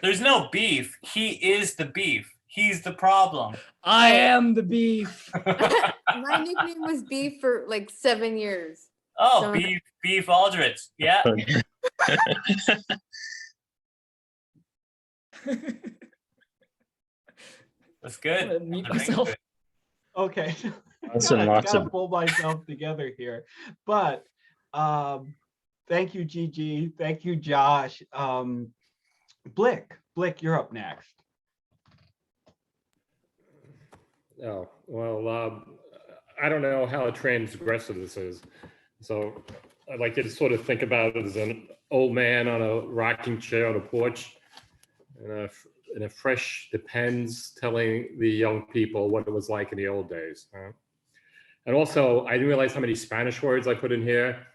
There's no beef. He is the beef. He's the problem. I am the beef. My nickname was Beef for like 7 years. Oh, So- beef Aldrich. Yeah. That's good. Let me meet That's myself. good. Okay. Lots and lots gotta of pull myself together here. But thank you, Gigi. Thank you, Josh. Blick, you're up next. Oh, well, I don't know how transgressive this is. So I'd like you to sort of think about it as an old man on a rocking chair on a porch in a fresh Depends telling the young people what it was like in the old days. And also, I didn't realize how many Spanish words I put in here.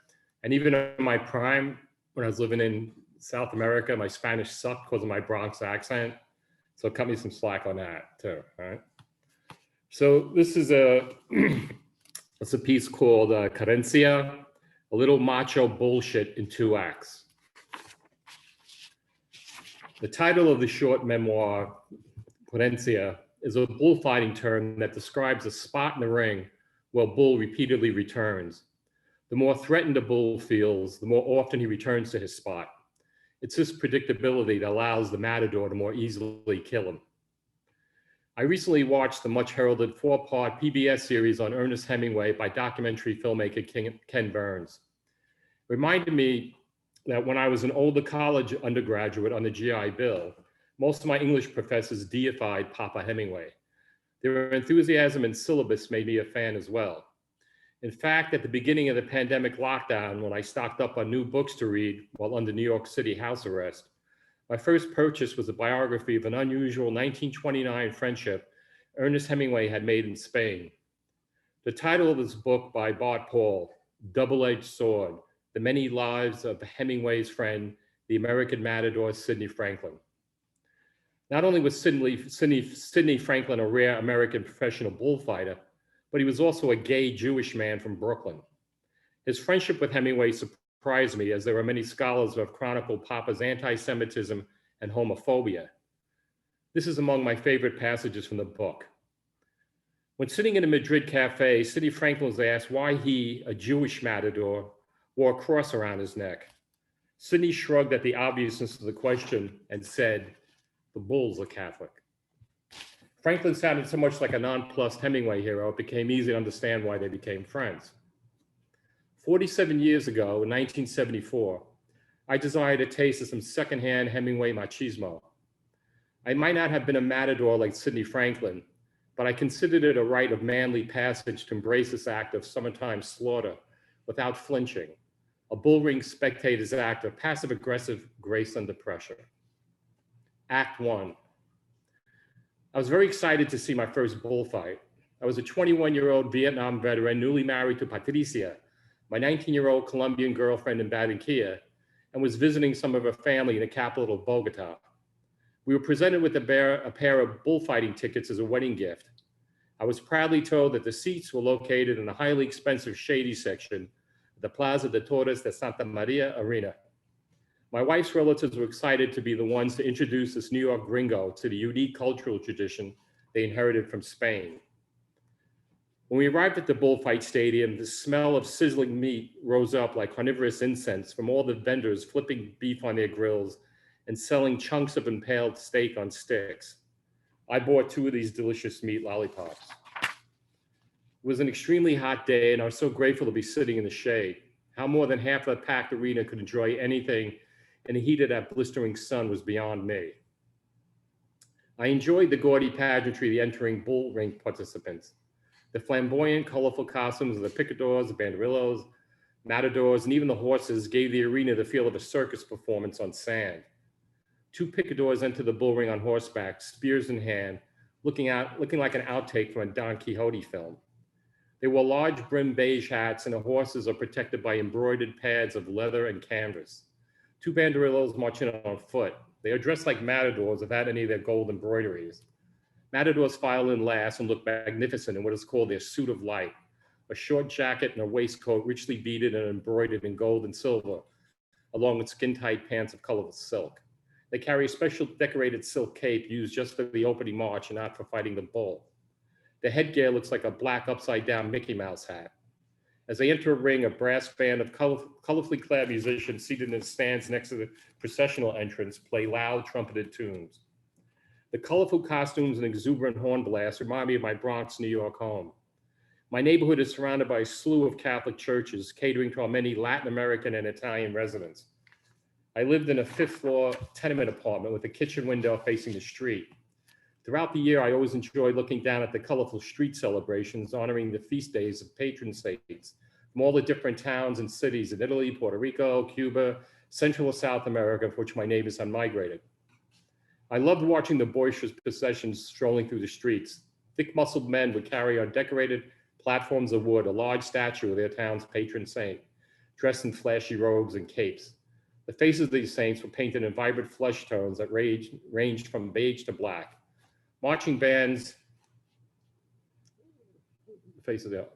And even in my prime, when I was living in South America, my Spanish sucked because of my Bronx accent. So cut me some slack on that too, all right? So this is it's a piece called Carencia, a little macho bullshit in 2 acts. The title of the short memoir, Carencia, is a bullfighting term that describes a spot in the ring where a bull repeatedly returns. The more threatened a bull feels, the more often he returns to his spot. It's this predictability that allows the matador to more easily kill him. I recently watched the much heralded 4-part PBS series on Ernest Hemingway by documentary filmmaker Ken Burns. It reminded me that when I was an older college undergraduate on the GI Bill, most of my English professors deified Papa Hemingway. Their enthusiasm and syllabus made me a fan as well. In fact, at the beginning of the pandemic lockdown, when I stocked up on new books to read while under New York City house arrest, my first purchase was a biography of an unusual 1929 friendship Ernest Hemingway had made in Spain. The title of this book by Bart Paul, Double-Edged Sword, The Many Lives of Hemingway's Friend, the American matador Sidney Franklin. Not only was Sidney Franklin a rare American professional bullfighter, but he was also a gay Jewish man from Brooklyn. His friendship with Hemingway surprised me, as there are many scholars who have chronicled Papa's anti-Semitism and homophobia. This is among my favorite passages from the book. When sitting in a Madrid cafe, Sidney Franklin was asked why he, a Jewish matador, wore a cross around his neck. Sidney shrugged at the obviousness of the question and said, "The bulls are Catholic." Franklin sounded so much like a nonplussed Hemingway hero, it became easy to understand why they became friends. 47 years ago, in 1974, I desired a taste of some secondhand Hemingway machismo. I might not have been a matador like Sidney Franklin, but I considered it a rite of manly passage to embrace this act of summertime slaughter without flinching, a bullring spectator's act of passive-aggressive grace under pressure. Act 1. I was very excited to see my first bullfight. I was a 21-year-old Vietnam veteran, newly married to Patricia, my 19-year-old Colombian girlfriend in Barranquilla, and was visiting some of her family in the capital of Bogota. We were presented with a pair of bullfighting tickets as a wedding gift. I was proudly told that the seats were located in the highly expensive shady section of the Plaza de Toros de Santa Maria Arena. My wife's relatives were excited to be the ones to introduce this New York gringo to the unique cultural tradition they inherited from Spain. When we arrived at the bullfight stadium, the smell of sizzling meat rose up like carnivorous incense from all the vendors flipping beef on their grills and selling chunks of impaled steak on sticks. I bought 2 of these delicious meat lollipops. It was an extremely hot day, and I was so grateful to be sitting in the shade. How more than half of the packed arena could enjoy anything in the heat of that blistering sun was beyond me. I enjoyed the gaudy pageantry of the entering bull ring participants. The flamboyant, colorful costumes of the picadors, the banderillos, matadors, and even the horses gave the arena the feel of a circus performance on sand. 2 picadors entered the bull ring on horseback, spears in hand, looking like an outtake from a Don Quixote film. They wore large brim beige hats, and the horses are protected by embroidered pads of leather and canvas. 2 banderillos marching on foot. They are dressed like matadors without any of their gold embroideries. Matadors file in last and look magnificent in what is called their suit of light, a short jacket and a waistcoat richly beaded and embroidered in gold and silver, along with skin-tight pants of colorful silk. They carry a special decorated silk cape used just for the opening march and not for fighting the bull. The headgear looks like a black upside-down Mickey Mouse hat. As they enter a ring, a brass band of colorfully clad musicians seated in stands next to the processional entrance play loud trumpeted tunes. The colorful costumes and exuberant horn blasts remind me of my Bronx, New York home. My neighborhood is surrounded by a slew of Catholic churches catering to our many Latin American and Italian residents. I lived in a 5th floor tenement apartment with a kitchen window facing the street. Throughout the year, I always enjoyed looking down at the colorful street celebrations honoring the feast days of patron saints from all the different towns and cities in Italy, Puerto Rico, Cuba, Central or South America, for which my neighbors had migrated. I loved watching the boisterous processions strolling through the streets. Thick-muscled men would carry on decorated platforms of wood a large statue of their town's patron saint, dressed in flashy robes and capes. The faces of these saints were painted in vibrant flesh tones that ranged from beige to black. Marching bands,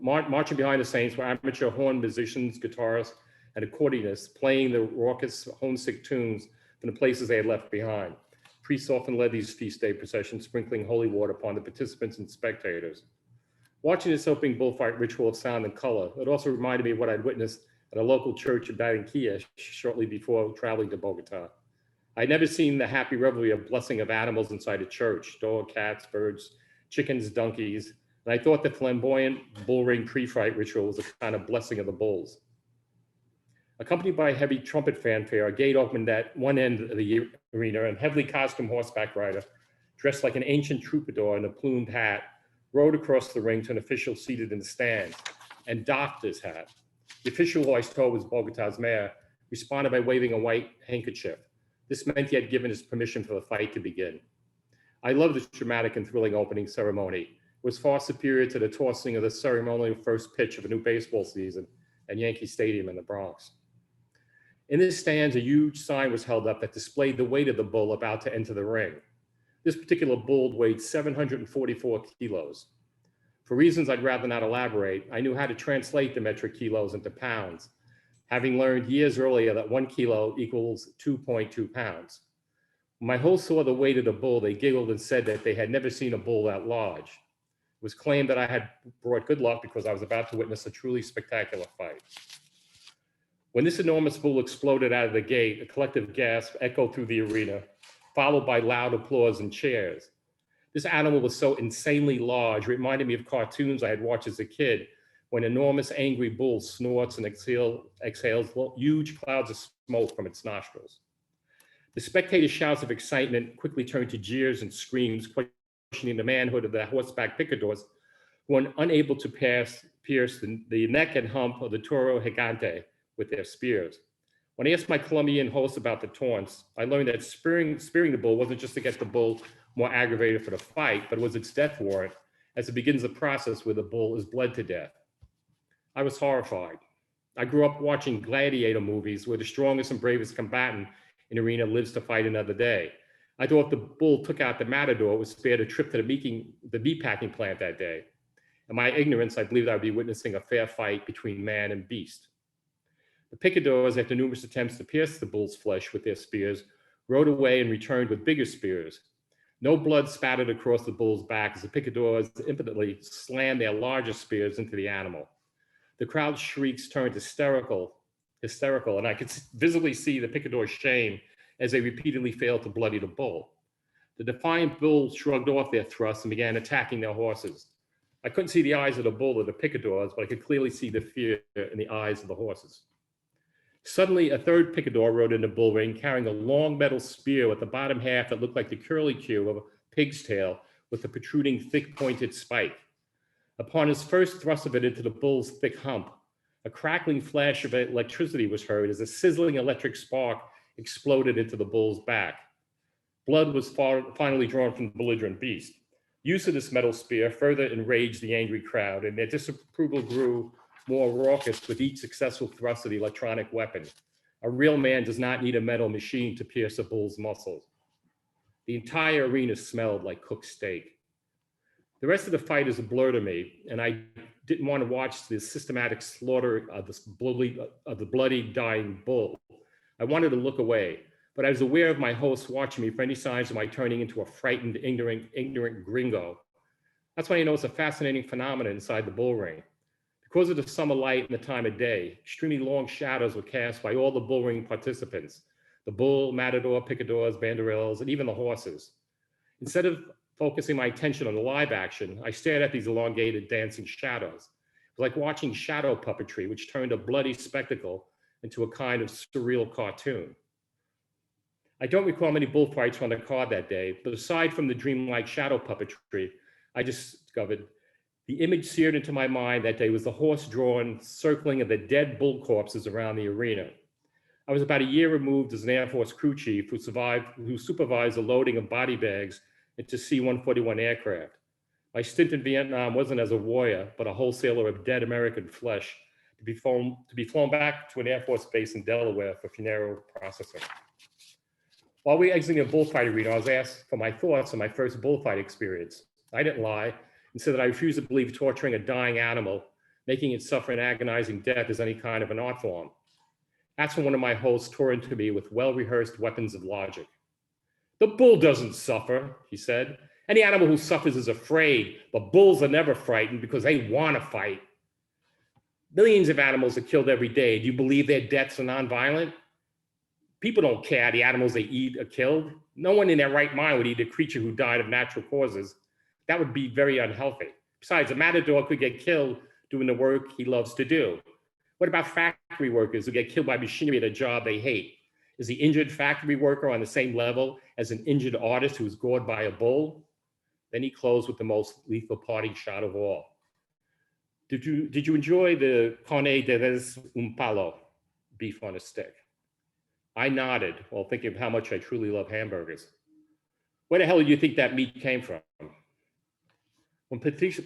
marching behind the saints were amateur horn musicians, guitarists, and accordionists playing the raucous homesick tunes from the places they had left behind. Priests often led these feast day processions, sprinkling holy water upon the participants and spectators. Watching this opening bullfight ritual of sound and color, it also reminded me of what I'd witnessed at a local church in Barranquilla shortly before traveling to Bogota. I'd never seen the happy revelry of blessing of animals inside a church, dog, cats, birds, chickens, donkeys, and I thought the flamboyant bull ring pre-fight ritual was a kind of blessing of the bulls. Accompanied by heavy trumpet fanfare, a gate opened at one end of the arena, and heavily costumed horseback rider, dressed like an ancient troubadour in a plumed hat, rode across the ring to an official seated in the stands and doffed his hat. The official, who I was told was Bogota's mayor, responded by waving a white handkerchief. This meant he had given his permission for the fight to begin. I love this dramatic and thrilling opening ceremony. It was far superior to the tossing of the ceremonial first pitch of a new baseball season at Yankee Stadium in the Bronx. In the stands, a huge sign was held up that displayed the weight of the bull about to enter the ring. This particular bull weighed 744 kilos. For reasons I'd rather not elaborate, I knew how to translate the metric kilos into pounds, having learned years earlier that 1 kilo equals 2.2 pounds. When my host saw the weight of the bull, they giggled and said that they had never seen a bull that large. It was claimed that I had brought good luck because I was about to witness a truly spectacular fight. When this enormous bull exploded out of the gate, a collective gasp echoed through the arena, followed by loud applause and cheers. This animal was so insanely large, it reminded me of cartoons I had watched as a kid, when an enormous angry bull snorts and exhales huge clouds of smoke from its nostrils. The spectators' shouts of excitement quickly turned to jeers and screams, questioning the manhood of the horseback picadors, who were unable to pierce the neck and hump of the toro gigante with their spears. When I asked my Colombian host about the taunts, I learned that spearing the bull wasn't just to get the bull more aggravated for the fight, but was its death warrant, as it begins the process where the bull is bled to death. I was horrified. I grew up watching gladiator movies where the strongest and bravest combatant in the arena lives to fight another day. I thought if the bull took out the matador, it was spared a trip to the meatpacking plant that day. In my ignorance, I believed I would be witnessing a fair fight between man and beast. The picadors, after numerous attempts to pierce the bull's flesh with their spears, rode away and returned with bigger spears. No blood spattered across the bull's back as the picadors impotently slammed their larger spears into the animal. The crowd's shrieks turned hysterical, and I could visibly see the picadors' shame as they repeatedly failed to bloody the bull. The defiant bull shrugged off their thrusts and began attacking their horses. I couldn't see the eyes of the bull or the picadors, but I could clearly see the fear in the eyes of the horses. Suddenly, a third picador rode into the bull ring carrying a long metal spear with the bottom half that looked like the curlicue of a pig's tail with a protruding thick pointed spike. Upon his first thrust of it into the bull's thick hump, a crackling flash of electricity was heard as a sizzling electric spark exploded into the bull's back. Blood was finally drawn from the belligerent beast. Use of this metal spear further enraged the angry crowd, and their disapproval grew more raucous with each successful thrust of the electronic weapon. A real man does not need a metal machine to pierce a bull's muscles. The entire arena smelled like cooked steak. The rest of the fight is a blur to me, and I didn't want to watch the systematic slaughter of the bloody, dying bull. I wanted to look away, but I was aware of my hosts watching me for any signs of my turning into a frightened, ignorant gringo. That's why I know it's a fascinating phenomenon inside the bull ring. Because of the summer light and the time of day, extremely long shadows were cast by all the bull ring participants, the bull, matador, picadors, banderilleros, and even the horses. Instead of focusing my attention on the live action, I stared at these elongated dancing shadows. It was like watching shadow puppetry, which turned a bloody spectacle into a kind of surreal cartoon. I don't recall many bullfights on the card that day, but aside from the dreamlike shadow puppetry, I discovered the image seared into my mind that day was the horse-drawn circling of the dead bull corpses around the arena. I was about a year removed as an Air Force crew chief who supervised the loading of body bags into C-141 aircraft. My stint in Vietnam wasn't as a warrior, but a wholesaler of dead American flesh to be flown back to an Air Force base in Delaware for funeral processing. While we were exiting a bullfight arena, I was asked for my thoughts on my first bullfight experience. I didn't lie and said that I refused to believe torturing a dying animal, making it suffer an agonizing death, is any kind of an art form. That's when one of my hosts tore into me with well-rehearsed weapons of logic. The bull doesn't suffer, he said. Any animal who suffers is afraid, but bulls are never frightened because they want to fight. Millions of animals are killed every day. Do you believe their deaths are nonviolent? People don't care the animals they eat are killed. No one in their right mind would eat a creature who died of natural causes. That would be very unhealthy. Besides, a matador could get killed doing the work he loves to do. What about factory workers who get killed by machinery at a job they hate? Is the injured factory worker on the same level as an injured artist who was gored by a bull? Then he closed with the most lethal parting shot of all. Did you enjoy the carne de res un palo, beef on a stick? I nodded while thinking of how much I truly love hamburgers. Where the hell do you think that meat came from? When Patricia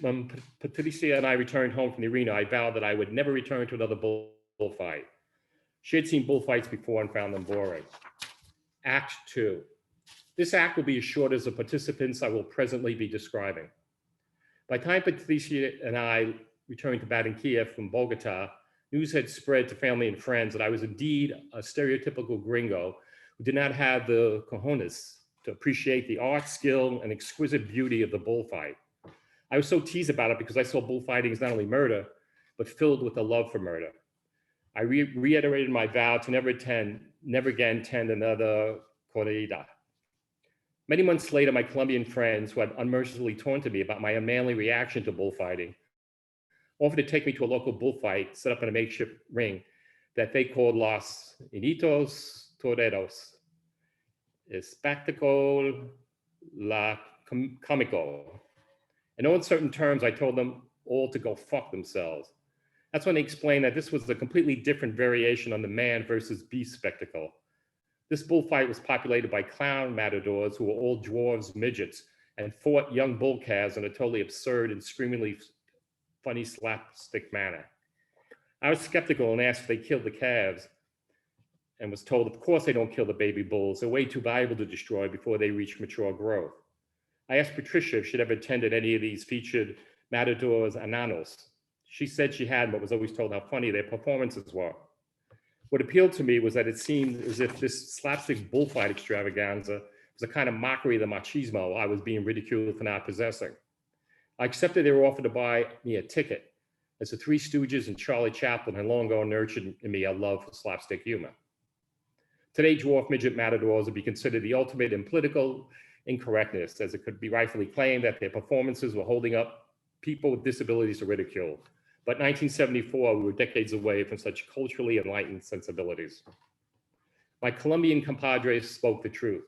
and I returned home from the arena, I vowed that I would never return to another bullfight. She had seen bullfights before and found them boring. Act 2. This act will be as short as the participants I will presently be describing. By the time Patricia and I returned to Barranquilla from Bogota, news had spread to family and friends that I was indeed a stereotypical gringo who did not have the cojones to appreciate the art, skill, and exquisite beauty of the bullfight. I was so teased about it because I saw bullfighting as not only murder, but filled with a love for murder. I reiterated my vow to never again attend another corrida. Many months later, my Colombian friends, who had unmercifully taunted me about my unmanly reaction to bullfighting, offered to take me to a local bullfight set up in a makeshift ring that they called Los Initos Toreros, Espectacle La Comico. In no uncertain terms, I told them all to go fuck themselves. That's when they explained that this was a completely different variation on the man versus beast spectacle. This bullfight was populated by clown matadors who were all dwarves, midgets, and fought young bull calves in a totally absurd and screamingly funny slapstick manner. I was skeptical and asked if they killed the calves and was told, of course they don't kill the baby bulls. They're way too valuable to destroy before they reach mature growth. I asked Patricia if she'd ever attended any of these featured matadors ananos. She said she had, but was always told how funny their performances were. What appealed to me was that it seemed as if this slapstick bullfight extravaganza was a kind of mockery of the machismo I was being ridiculed for not possessing. I accepted they were offered to buy me a ticket, as the Three Stooges and Charlie Chaplin had long ago nurtured in me a love for slapstick humor. Today, dwarf midget matadors would be considered the ultimate in political incorrectness, as it could be rightfully claimed that their performances were holding up people with disabilities to ridicule. But 1974, we were decades away from such culturally enlightened sensibilities. My Colombian compadres spoke the truth.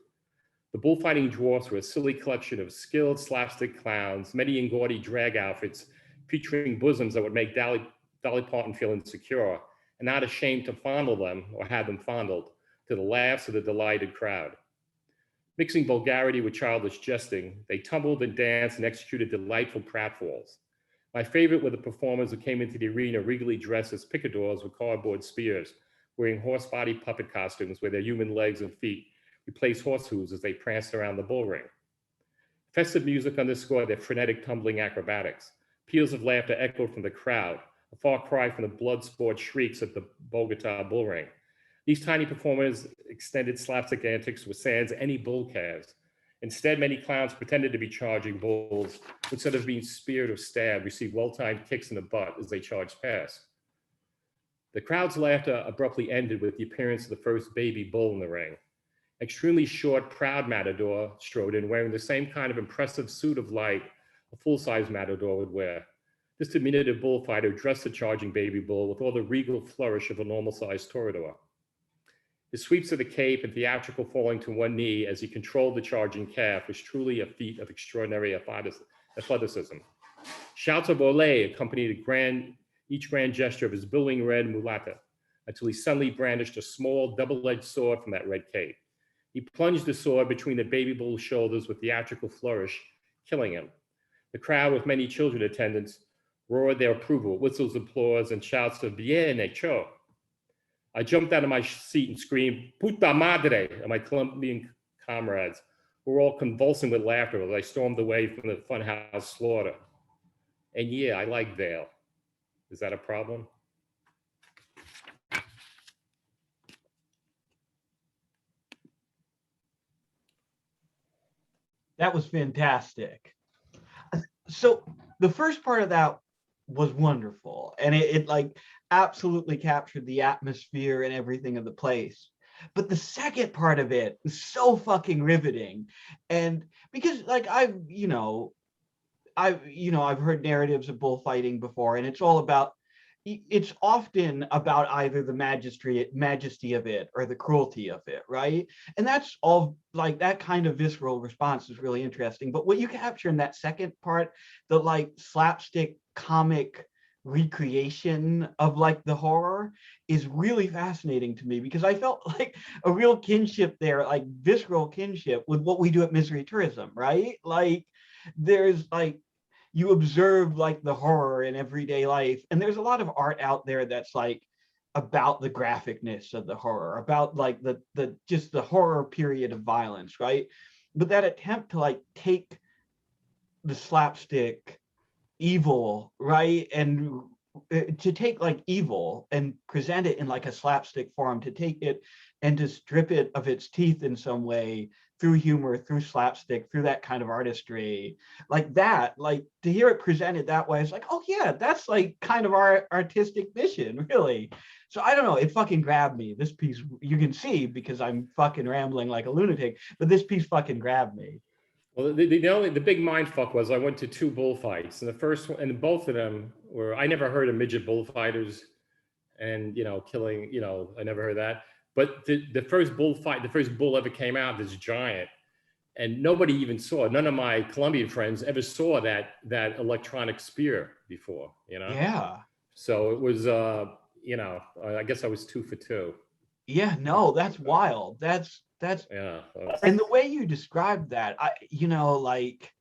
The bullfighting dwarfs were a silly collection of skilled slapstick clowns, many in gaudy drag outfits, featuring bosoms that would make Dolly Parton feel insecure, and not ashamed to fondle them or have them fondled, to the laughs of the delighted crowd. Mixing vulgarity with childish jesting, they tumbled and danced and executed delightful pratfalls. My favorite were the performers who came into the arena regally dressed as picadors with cardboard spears, wearing horse body puppet costumes where their human legs and feet replaced horse hooves as they pranced around the bull ring. Festive music underscored their frenetic tumbling acrobatics. Peals of laughter echoed from the crowd, a far cry from the blood sport shrieks at the Bogota bull ring. These tiny performers extended slapstick antics with sans any bull calves. Instead, many clowns pretended to be charging bulls, instead of being speared or stabbed, received well-timed kicks in the butt as they charged past. The crowd's laughter abruptly ended with the appearance of the first baby bull in the ring. Extremely short, proud matador strode in wearing the same kind of impressive suit of light a full-size matador would wear. This diminutive bullfighter dressed the charging baby bull with all the regal flourish of a normal-sized toreador. His sweeps of the cape and theatrical falling to one knee as he controlled the charging calf was truly a feat of extraordinary athleticism. Shouts of "Olé" accompanied each grand gesture of his billowing red mulata until he suddenly brandished a small double-edged sword from that red cape. He plunged the sword between the baby bull's shoulders with theatrical flourish, killing him. The crowd, with many children attendants, roared their approval, whistles, applause, and shouts of "Bien hecho." I jumped out of my seat and screamed, "Puta madre," at my Colombian comrades, who were all convulsing with laughter as I stormed away from the funhouse slaughter. And yeah, I like Vale. Is that a problem? That was fantastic. So the first part of that was wonderful, and it like absolutely captured the atmosphere and everything of the place. But the second part of it was so fucking riveting, and because like I've heard narratives of bullfighting before, and it's all about it's often about either the majesty of it or the cruelty of it, right? And that's all, like, that kind of visceral response is really interesting. But what you capture in that second part, the like slapstick comic recreation of like the horror, is really fascinating to me, because I felt like a real kinship there, like visceral kinship with what we do at Misery Tourism, right? Like there's like, you observe like the horror in everyday life, and there's a lot of art out there that's like about the graphicness of the horror, about like the just the horror period of violence, right? But that attempt to like take the slapstick evil, right, and to take like evil and present it in like a slapstick form, to take it and to strip it of its teeth in some way, through humor, through slapstick, through that kind of artistry, like that, like to hear it presented that way, it's like, oh yeah, that's like kind of our artistic mission, really. So I don't know, it fucking grabbed me. This piece, you can see because I'm fucking rambling like a lunatic, but this piece fucking grabbed me. Well, the big mind fuck was I went to 2 bullfights, and the first one, and both of them were, I never heard of midget bullfighters and, killing, I never heard that. But the first bullfight, the first bull ever came out, this giant, and nobody even saw it. None of my Colombian friends ever saw that electronic spear before, Yeah. So it was, I guess I was 2 for 2. Yeah, no, that's wild. That's Yeah. and the way you described that, like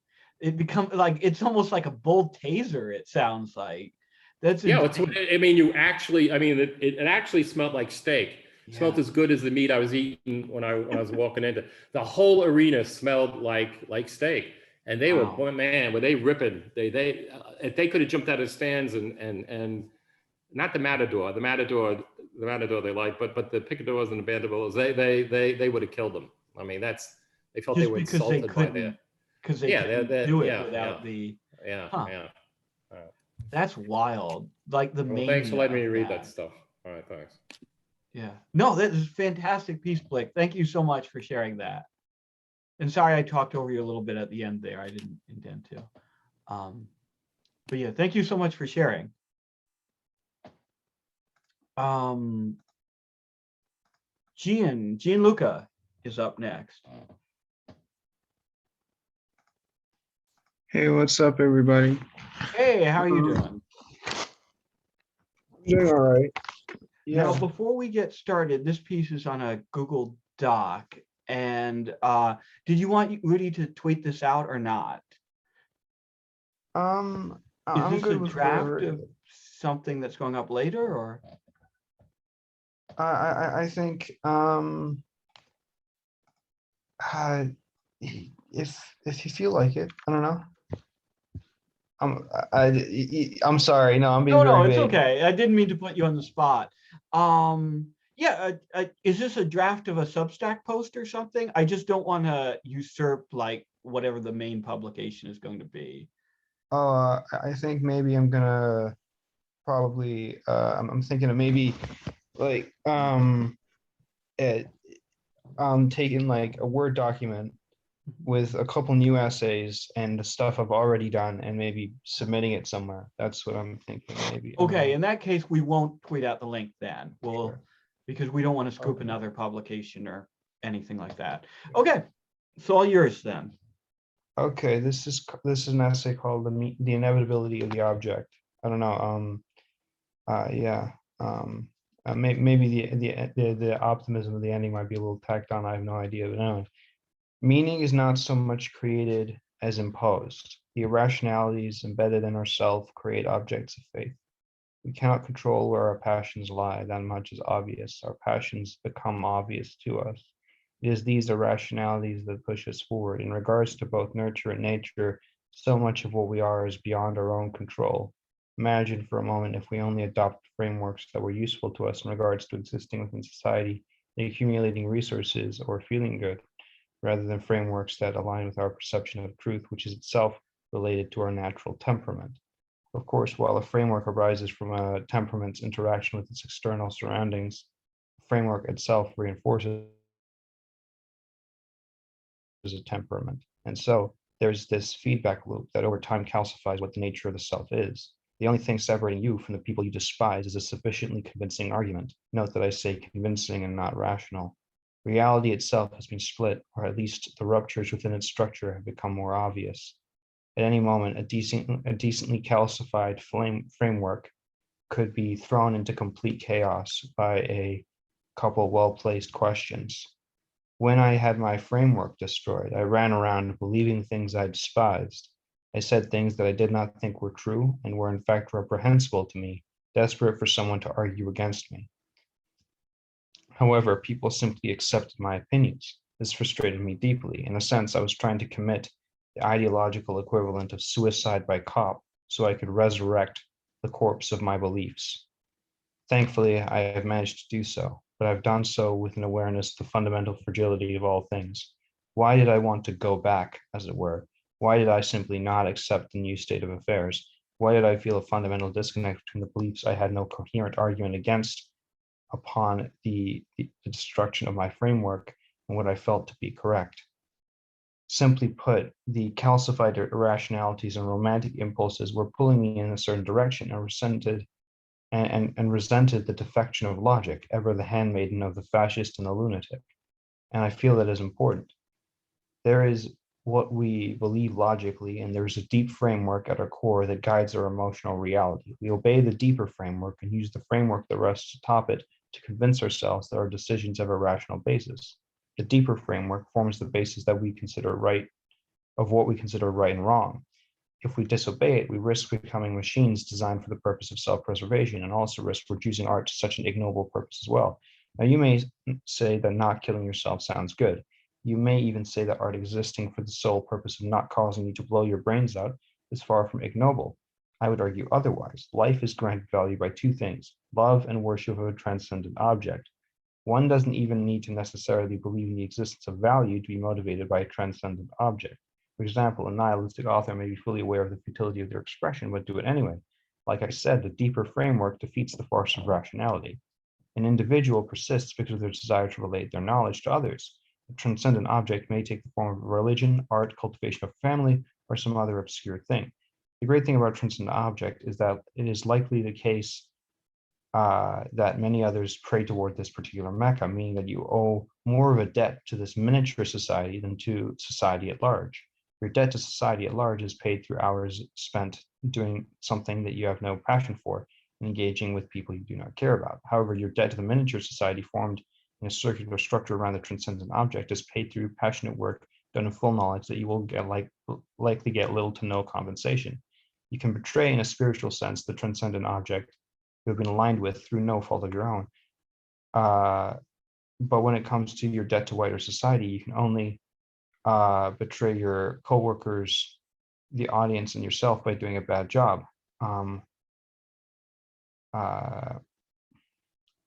it becomes like, it's almost like a bull taser, it sounds like. That's Yeah, insane. it actually smelled like steak. Yeah. Smelled as good as the meat I was eating when I was walking into. The whole arena smelled like steak, and they Wow. were, man, were they ripping? They if they could have jumped out of the stands and not the matador they like, but the picadors and the banderolers, they would have killed them. I mean, they felt they Just were because they insulted by their. couldn't, because they Yeah, couldn't do it yeah, without yeah. the, Yeah, Huh. yeah. that's wild. Like the Well, thanks for letting me mania of read that stuff. All right, thanks. Yeah. No, that is a fantastic piece, Blake. Thank you so much for sharing that. And sorry I talked over you a little bit at the end there. I didn't intend to. But yeah, thank you so much for sharing. Gianluca is up next. Hey, what's up, everybody? Hey, how are you doing? Doing all right. Now, Yeah. before we get started, this piece is on a Google Doc. And did you want Rudy to tweet this out or not? Is I'm this a good with draft whatever. of something that's going up later, or? I think if you feel like it, I don't know. I'm sorry. No, I'm being No, very it's vague. okay. I didn't mean to put you on the spot. Yeah, is this a draft of a Substack post or something? I just don't want to usurp like whatever the main publication is going to be. I think maybe I'm gonna probably I'm thinking of maybe like taking like a Word document with a couple new essays and the stuff I've already done and maybe submitting it somewhere. That's what I'm thinking maybe. I don't Okay, know. in that case, we won't tweet out the link then. We'll, Sure. because we don't want to scoop Okay. another publication or anything like that. Okay, it's all yours then. Okay, this is an essay called the inevitability of the object. I don't know. Yeah. Maybe the optimism of the ending might be a little tacked on. I have no idea, but anyway. Meaning is not so much created as imposed. The irrationalities embedded in ourself create objects of faith. We cannot control where our passions lie. That much is obvious. Our passions become obvious to us. It is these irrationalities that push us forward. In regards to both nurture and nature, so much of what we are is beyond our own control. Imagine for a moment if we only adopt frameworks that were useful to us in regards to existing within society, accumulating resources, or feeling good, rather than frameworks that align with our perception of truth, which is itself related to our natural temperament. Of course, while a framework arises from a temperament's interaction with its external surroundings, the framework itself reinforces a temperament. And so there's this feedback loop that over time calcifies what the nature of the self is. The only thing separating you from the people you despise is a sufficiently convincing argument. Note that I say convincing and not rational. Reality itself has been split, or at least the ruptures within its structure have become more obvious. At any moment, a decently calcified framework could be thrown into complete chaos by a couple well-placed questions. When I had my framework destroyed, I ran around believing things I despised. I said things that I did not think were true and were in fact reprehensible to me, desperate for someone to argue against me. However, people simply accepted my opinions. This frustrated me deeply. In a sense, I was trying to commit the ideological equivalent of suicide by cop so I could resurrect the corpse of my beliefs. Thankfully, I have managed to do so, but I've done so with an awareness of the fundamental fragility of all things. Why did I want to go back, as it were? Why did I simply not accept the new state of affairs? Why did I feel a fundamental disconnect between the beliefs I had no coherent argument against upon the destruction of my framework and what I felt to be correct? Simply put, the calcified irrationalities and romantic impulses were pulling me in a certain direction and resented the defection of logic, ever the handmaiden of the fascist and the lunatic. And I feel that is important. There is what we believe logically, and there's a deep framework at our core that guides our emotional reality. We obey the deeper framework and use the framework that rests atop it to convince ourselves that our decisions have a rational basis. The deeper framework forms the basis that we consider right, of what we consider right and wrong. If we disobey it, we risk becoming machines designed for the purpose of self-preservation, and also risk reducing art to such an ignoble purpose as well. Now, you may say that not killing yourself sounds good. You may even say that art existing for the sole purpose of not causing you to blow your brains out is far from ignoble. I would argue otherwise. Life is granted value by two things: love and worship of a transcendent object. One doesn't even need to necessarily believe in the existence of value to be motivated by a transcendent object. For example, a nihilistic author may be fully aware of the futility of their expression, but do it anyway. Like I said, the deeper framework defeats the farce of rationality. An individual persists because of their desire to relate their knowledge to others. A transcendent object may take the form of religion, art, cultivation of family, or some other obscure thing. The great thing about a transcendent object is that it is likely the case that many others pray toward this particular Mecca, meaning that you owe more of a debt to this miniature society than to society at large. Your debt to society at large is paid through hours spent doing something that you have no passion for, and engaging with people you do not care about. However, your debt to the miniature society formed in a circular structure around the transcendent object is paid through passionate work done in full knowledge that you will likely get little to no compensation. You can betray, in a spiritual sense, the transcendent object you have been aligned with through no fault of your own. But when it comes to your debt to wider society, you can only betray your coworkers, the audience, and yourself by doing a bad job.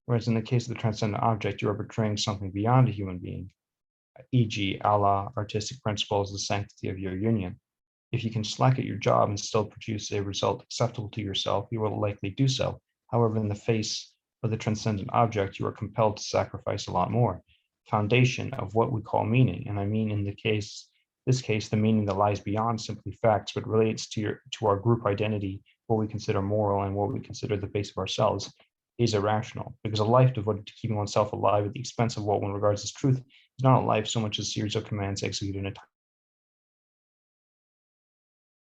Whereas in the case of the transcendent object, you are betraying something beyond a human being, e.g., Allah, artistic principles, the sanctity of your union. If you can slack at your job and still produce a result acceptable to yourself, you will likely do so. However, in the face of the transcendent object, you are compelled to sacrifice a lot more. Foundation of what we call meaning, and I mean in this case, the meaning that lies beyond simply facts, but relates to our group identity, what we consider moral and what we consider the base of ourselves, is irrational. Because a life devoted to keeping oneself alive at the expense of what one regards as truth is not a life so much as a series of commands executed in a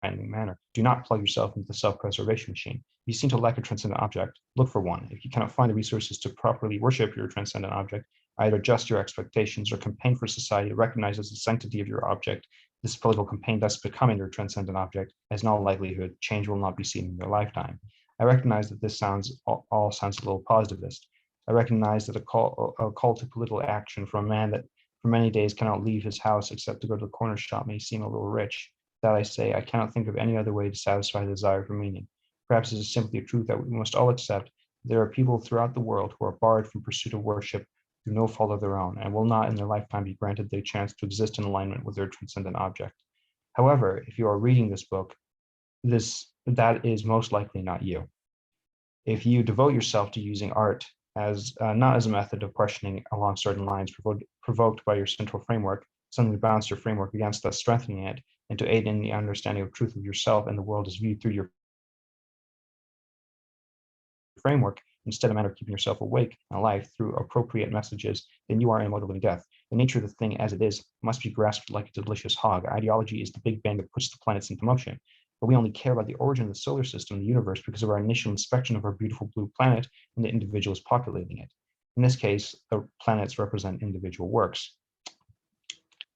timely manner. Do not plug yourself into the self-preservation machine. If you seem to lack a transcendent object, look for one. If you cannot find the resources to properly worship your transcendent object, either adjust your expectations or campaign for society that recognizes the sanctity of your object. This political campaign thus becoming your transcendent object has no likelihood change will not be seen in your lifetime. I recognize that this all sounds a little positivist. I recognize that a call to political action from a man that for many days cannot leave his house except to go to the corner shop may seem a little rich. That I say, I cannot think of any other way to satisfy the desire for meaning. Perhaps it is simply a truth that we must all accept. There are people throughout the world who are barred from pursuit of worship through no fault of their own, and will not in their lifetime be granted the chance to exist in alignment with their transcendent object. However, if you are reading this book, that is most likely not you. If you devote yourself to using art as not as a method of questioning along certain lines provoked by your central framework, something to balance your framework against, thus strengthening it, and to aid in the understanding of truth of yourself and the world is viewed through your framework, instead a matter of keeping yourself awake and alive through appropriate messages, then you are in a mode of living death. The nature of the thing as it is must be grasped like a delicious hog. Ideology is the big bang that puts the planets into motion. But we only care about the origin of the solar system, the universe, because of our initial inspection of our beautiful blue planet and the individuals populating it. In this case, the planets represent individual works.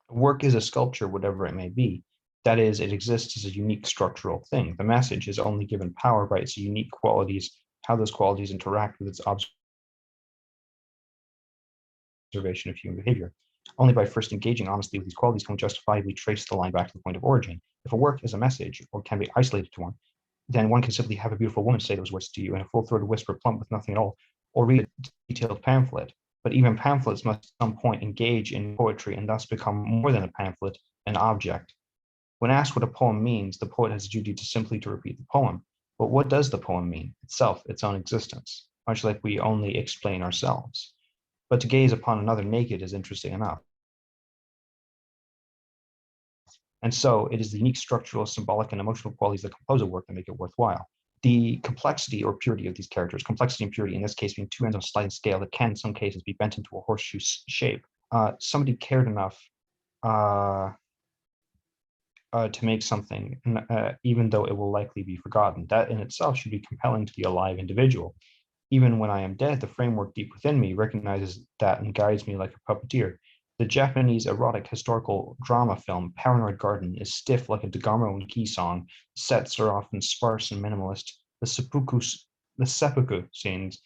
Work is a sculpture, whatever it may be. That is, it exists as a unique structural thing. The message is only given power by its unique qualities, how those qualities interact with its observation of human behavior. Only by first engaging honestly with these qualities can we justifiably trace the line back to the point of origin. If a work is a message, or can be isolated to one, then one can simply have a beautiful woman say those words to you in a full-throated whisper plump with nothing at all, or read a detailed pamphlet. But even pamphlets must at some point engage in poetry and thus become more than a pamphlet, an object. When asked what a poem means, the poet has a duty to simply to repeat the poem. But what does the poem mean? Itself, its own existence, much like we only explain ourselves. But to gaze upon another naked is interesting enough. And so it is the unique structural, symbolic, and emotional qualities that compose a work that make it worthwhile. The complexity or purity of these characters, complexity and purity in this case being two ends of a sliding scale that can in some cases be bent into a horseshoe shape. Somebody cared enough to make something, even though it will likely be forgotten. That in itself should be compelling to the alive individual. Even when I am dead, the framework deep within me recognizes that and guides me like a puppeteer. The Japanese erotic historical drama film Paranoid Garden is stiff like a Dagamo and Key song. Sets are often sparse and minimalist. The seppuku scenes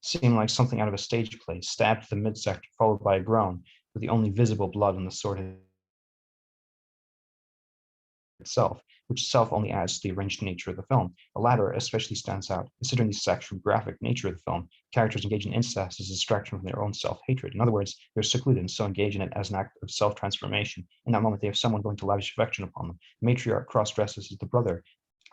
seem like something out of a stage play, stabbed to the midsection, followed by a groan, with the only visible blood on the sword itself, which itself only adds to the arranged nature of the film. The latter especially stands out, considering the sexual graphic nature of the film. Characters engage in incest as a distraction from their own self-hatred. In other words, they're secluded and so engage in it as an act of self-transformation. In that moment, they have someone willing to lavish affection upon them. The matriarch cross-dresses as the brother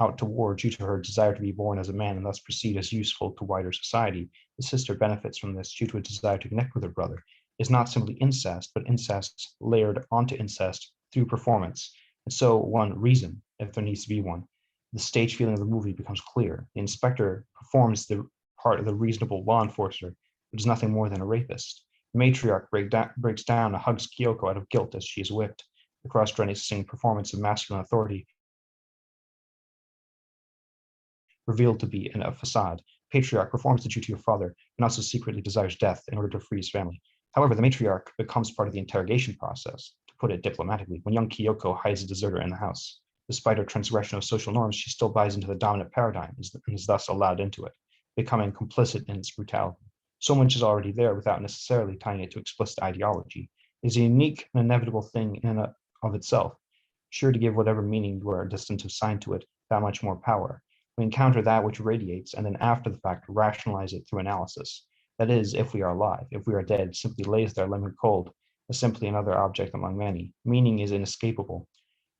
out to war due to her desire to be born as a man and thus proceed as useful to wider society. The sister benefits from this due to a desire to connect with her brother. It's not simply incest, but incest layered onto incest through performance. And so one reason, if there needs to be one, the stage feeling of the movie becomes clear. The inspector performs the part of the reasonable law enforcer, which is nothing more than a rapist. The matriarch breaks down and hugs Kyoko out of guilt as she is whipped. The cross-dressing performance of masculine authority revealed to be a facade. Patriarch performs the duty of father and also secretly desires death in order to free his family. However, the matriarch becomes part of the interrogation process, to put it diplomatically, when young Kyoko hides a deserter in the house. Despite her transgression of social norms, she still buys into the dominant paradigm and is thus allowed into it, becoming complicit in its brutality. So much is already there without necessarily tying it to explicit ideology. It is a unique and inevitable thing in and of itself, sure to give whatever meaning you are destined to assign to it that much more power. We encounter that which radiates and then after the fact rationalize it through analysis. That is, if we are alive. If we are dead, simply lays there lemon cold, as simply another object among many. Meaning is inescapable.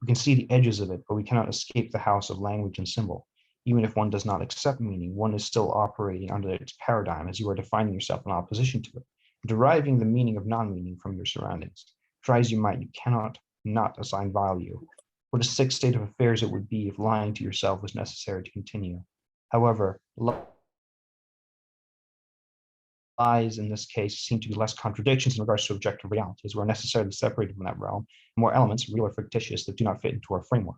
We can see the edges of it, but we cannot escape the house of language and symbol. Even if one does not accept meaning, one is still operating under its paradigm as you are defining yourself in opposition to it, deriving the meaning of non-meaning from your surroundings. Try as you might, you cannot not assign value. What a sick state of affairs it would be if lying to yourself was necessary to continue. However, lies in this case seem to be less contradictions in regards to objective reality, as we're necessarily separated from that realm, more elements, real or fictitious, that do not fit into our framework.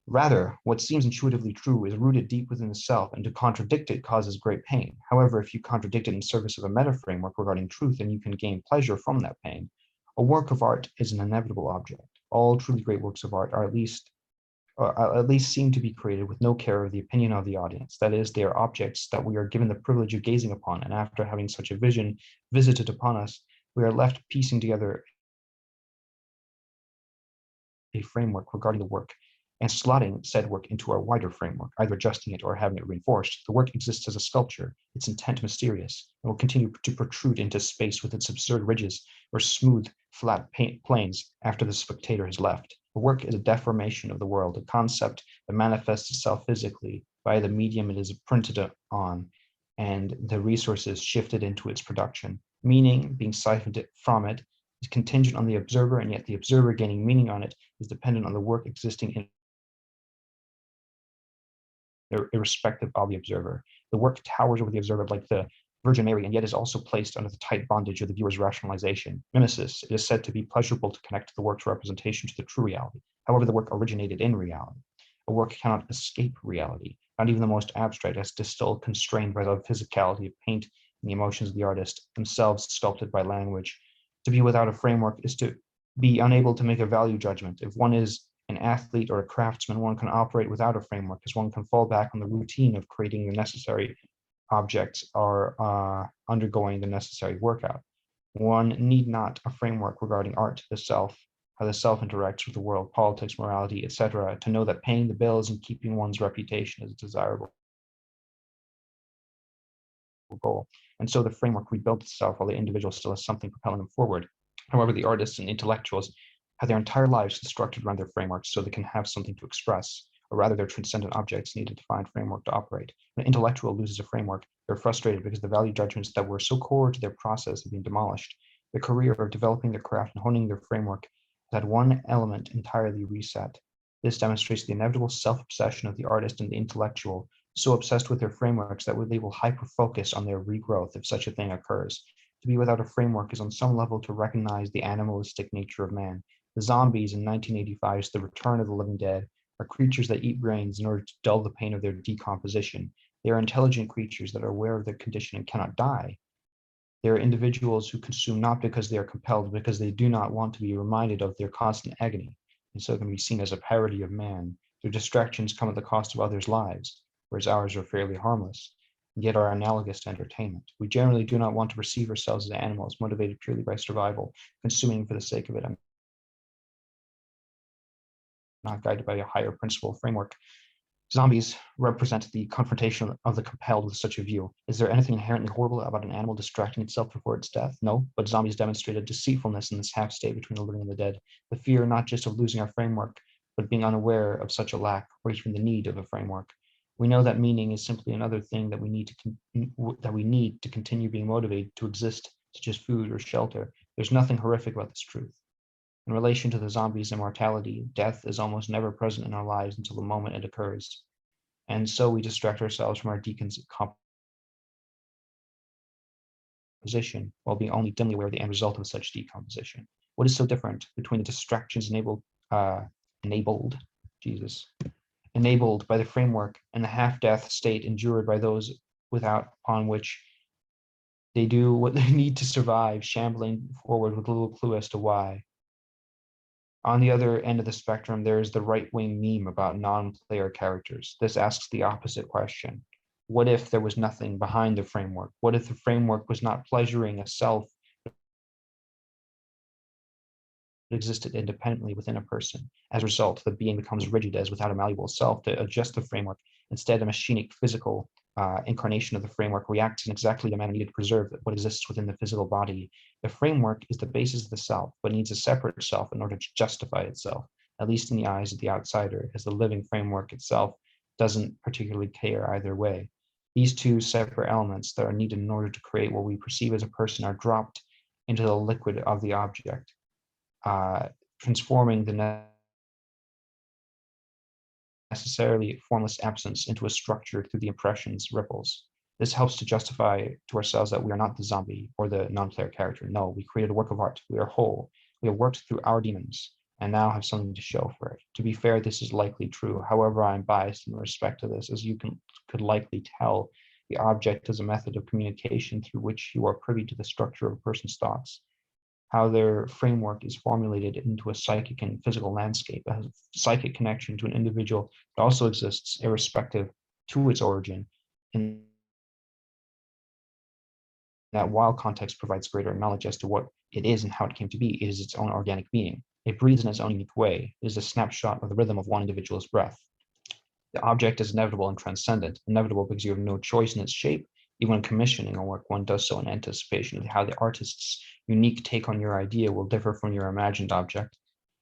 Rather, what seems intuitively true is rooted deep within the self, and to contradict it causes great pain. However, if you contradict it in service of a meta framework regarding truth, then you can gain pleasure from that pain. A work of art is an inevitable object. All truly great works of art are at least seem to be created with no care of the opinion of the audience. That is, they are objects that we are given the privilege of gazing upon, and after having such a vision visited upon us, we are left piecing together a framework regarding the work and slotting said work into our wider framework, either adjusting it or having it reinforced. The work exists as a sculpture, its intent mysterious, and will continue to protrude into space with its absurd ridges or smooth, flat planes after the spectator has left. The work is a deformation of the world, a concept that manifests itself physically by the medium it is printed on and the resources shifted into its production. Meaning, being siphoned from it, is contingent on the observer, and yet the observer gaining meaning on it is dependent on the work existing in irrespective of the observer. The work towers over the observer like the Virgin Mary, and yet is also placed under the tight bondage of the viewer's rationalization. Mimesis, it is said to be pleasurable to connect the work's representation to the true reality. However, the work originated in reality. A work cannot escape reality. Not even the most abstract is still constrained by the physicality of paint and the emotions of the artist, themselves sculpted by language. To be without a framework is to be unable to make a value judgment. If one is an athlete or a craftsman, one can operate without a framework, as one can fall back on the routine of creating the necessary objects or undergoing the necessary workout. One need not a framework regarding art, the self, how the self interacts with the world, politics, morality, etc., to know that paying the bills and keeping one's reputation is a desirable goal. And so the framework rebuilds itself while the individual still has something propelling them forward. However, the artists and intellectuals have their entire lives constructed around their frameworks so they can have something to express, or rather their transcendent objects need a defined framework to operate. When an intellectual loses a framework, they're frustrated because the value judgments that were so core to their process have been demolished. The career of developing their craft and honing their framework has had one element entirely reset. This demonstrates the inevitable self-obsession of the artist and the intellectual, so obsessed with their frameworks that they will hyper-focus on their regrowth if such a thing occurs. To be without a framework is on some level to recognize the animalistic nature of man. The zombies in 1985's The Return of the Living Dead are creatures that eat brains in order to dull the pain of their decomposition. They are intelligent creatures that are aware of their condition and cannot die. They are individuals who consume not because they are compelled, but because they do not want to be reminded of their constant agony, and so can be seen as a parody of man. Their distractions come at the cost of others' lives, whereas ours are fairly harmless, and yet are analogous to entertainment. We generally do not want to perceive ourselves as animals motivated purely by survival, consuming for the sake of it, and not guided by a higher principle framework. Zombies represent the confrontation of the compelled with such a view. Is there anything inherently horrible about an animal distracting itself before its death? No, but zombies demonstrate a deceitfulness in this half state between the living and the dead. The fear not just of losing our framework, but being unaware of such a lack, or even the need of a framework. We know that meaning is simply another thing that we need to continue being motivated to exist, such as food or shelter. There's nothing horrific about this truth. In relation to the zombie's immortality, death is almost never present in our lives until the moment it occurs. And so we distract ourselves from our decomposition while being only dimly aware of the end result of such decomposition. What is so different between the distractions enabled by the framework and the half-death state endured by those without upon which they do what they need to survive, shambling forward with little clue as to why? On the other end of the spectrum, there is the right-wing meme about non-player characters. This asks the opposite question. What if there was nothing behind the framework? What if the framework was not pleasuring a self that existed independently within a person? As a result, the being becomes rigid as without a malleable self to adjust the framework. Instead, a machinic physical incarnation of the framework reacts in exactly the manner needed to preserve what exists within the physical body. The framework is the basis of the self, but needs a separate self in order to justify itself, at least in the eyes of the outsider, as the living framework itself doesn't particularly care either way. These two separate elements that are needed in order to create what we perceive as a person are dropped into the liquid of the object, transforming the necessarily formless absence into a structure through the impression's ripples. This helps to justify to ourselves that we are not the zombie or the non-player character. No, we created a work of art. We are whole. We have worked through our demons and now have something to show for it. To be fair, this is likely true. However, I'm biased in respect to this, as you could likely tell, the object is a method of communication through which you are privy to the structure of a person's thoughts, how their framework is formulated into a psychic and physical landscape, a psychic connection to an individual that also exists irrespective to its origin, and that while context provides greater knowledge as to what it is and how it came to be, it is its own organic being. It breathes in its own unique way. It is a snapshot of the rhythm of one individual's breath. The object is inevitable and transcendent, inevitable because you have no choice in its shape. Even when commissioning a work, one does so in anticipation of how the artist's unique take on your idea will differ from your imagined object,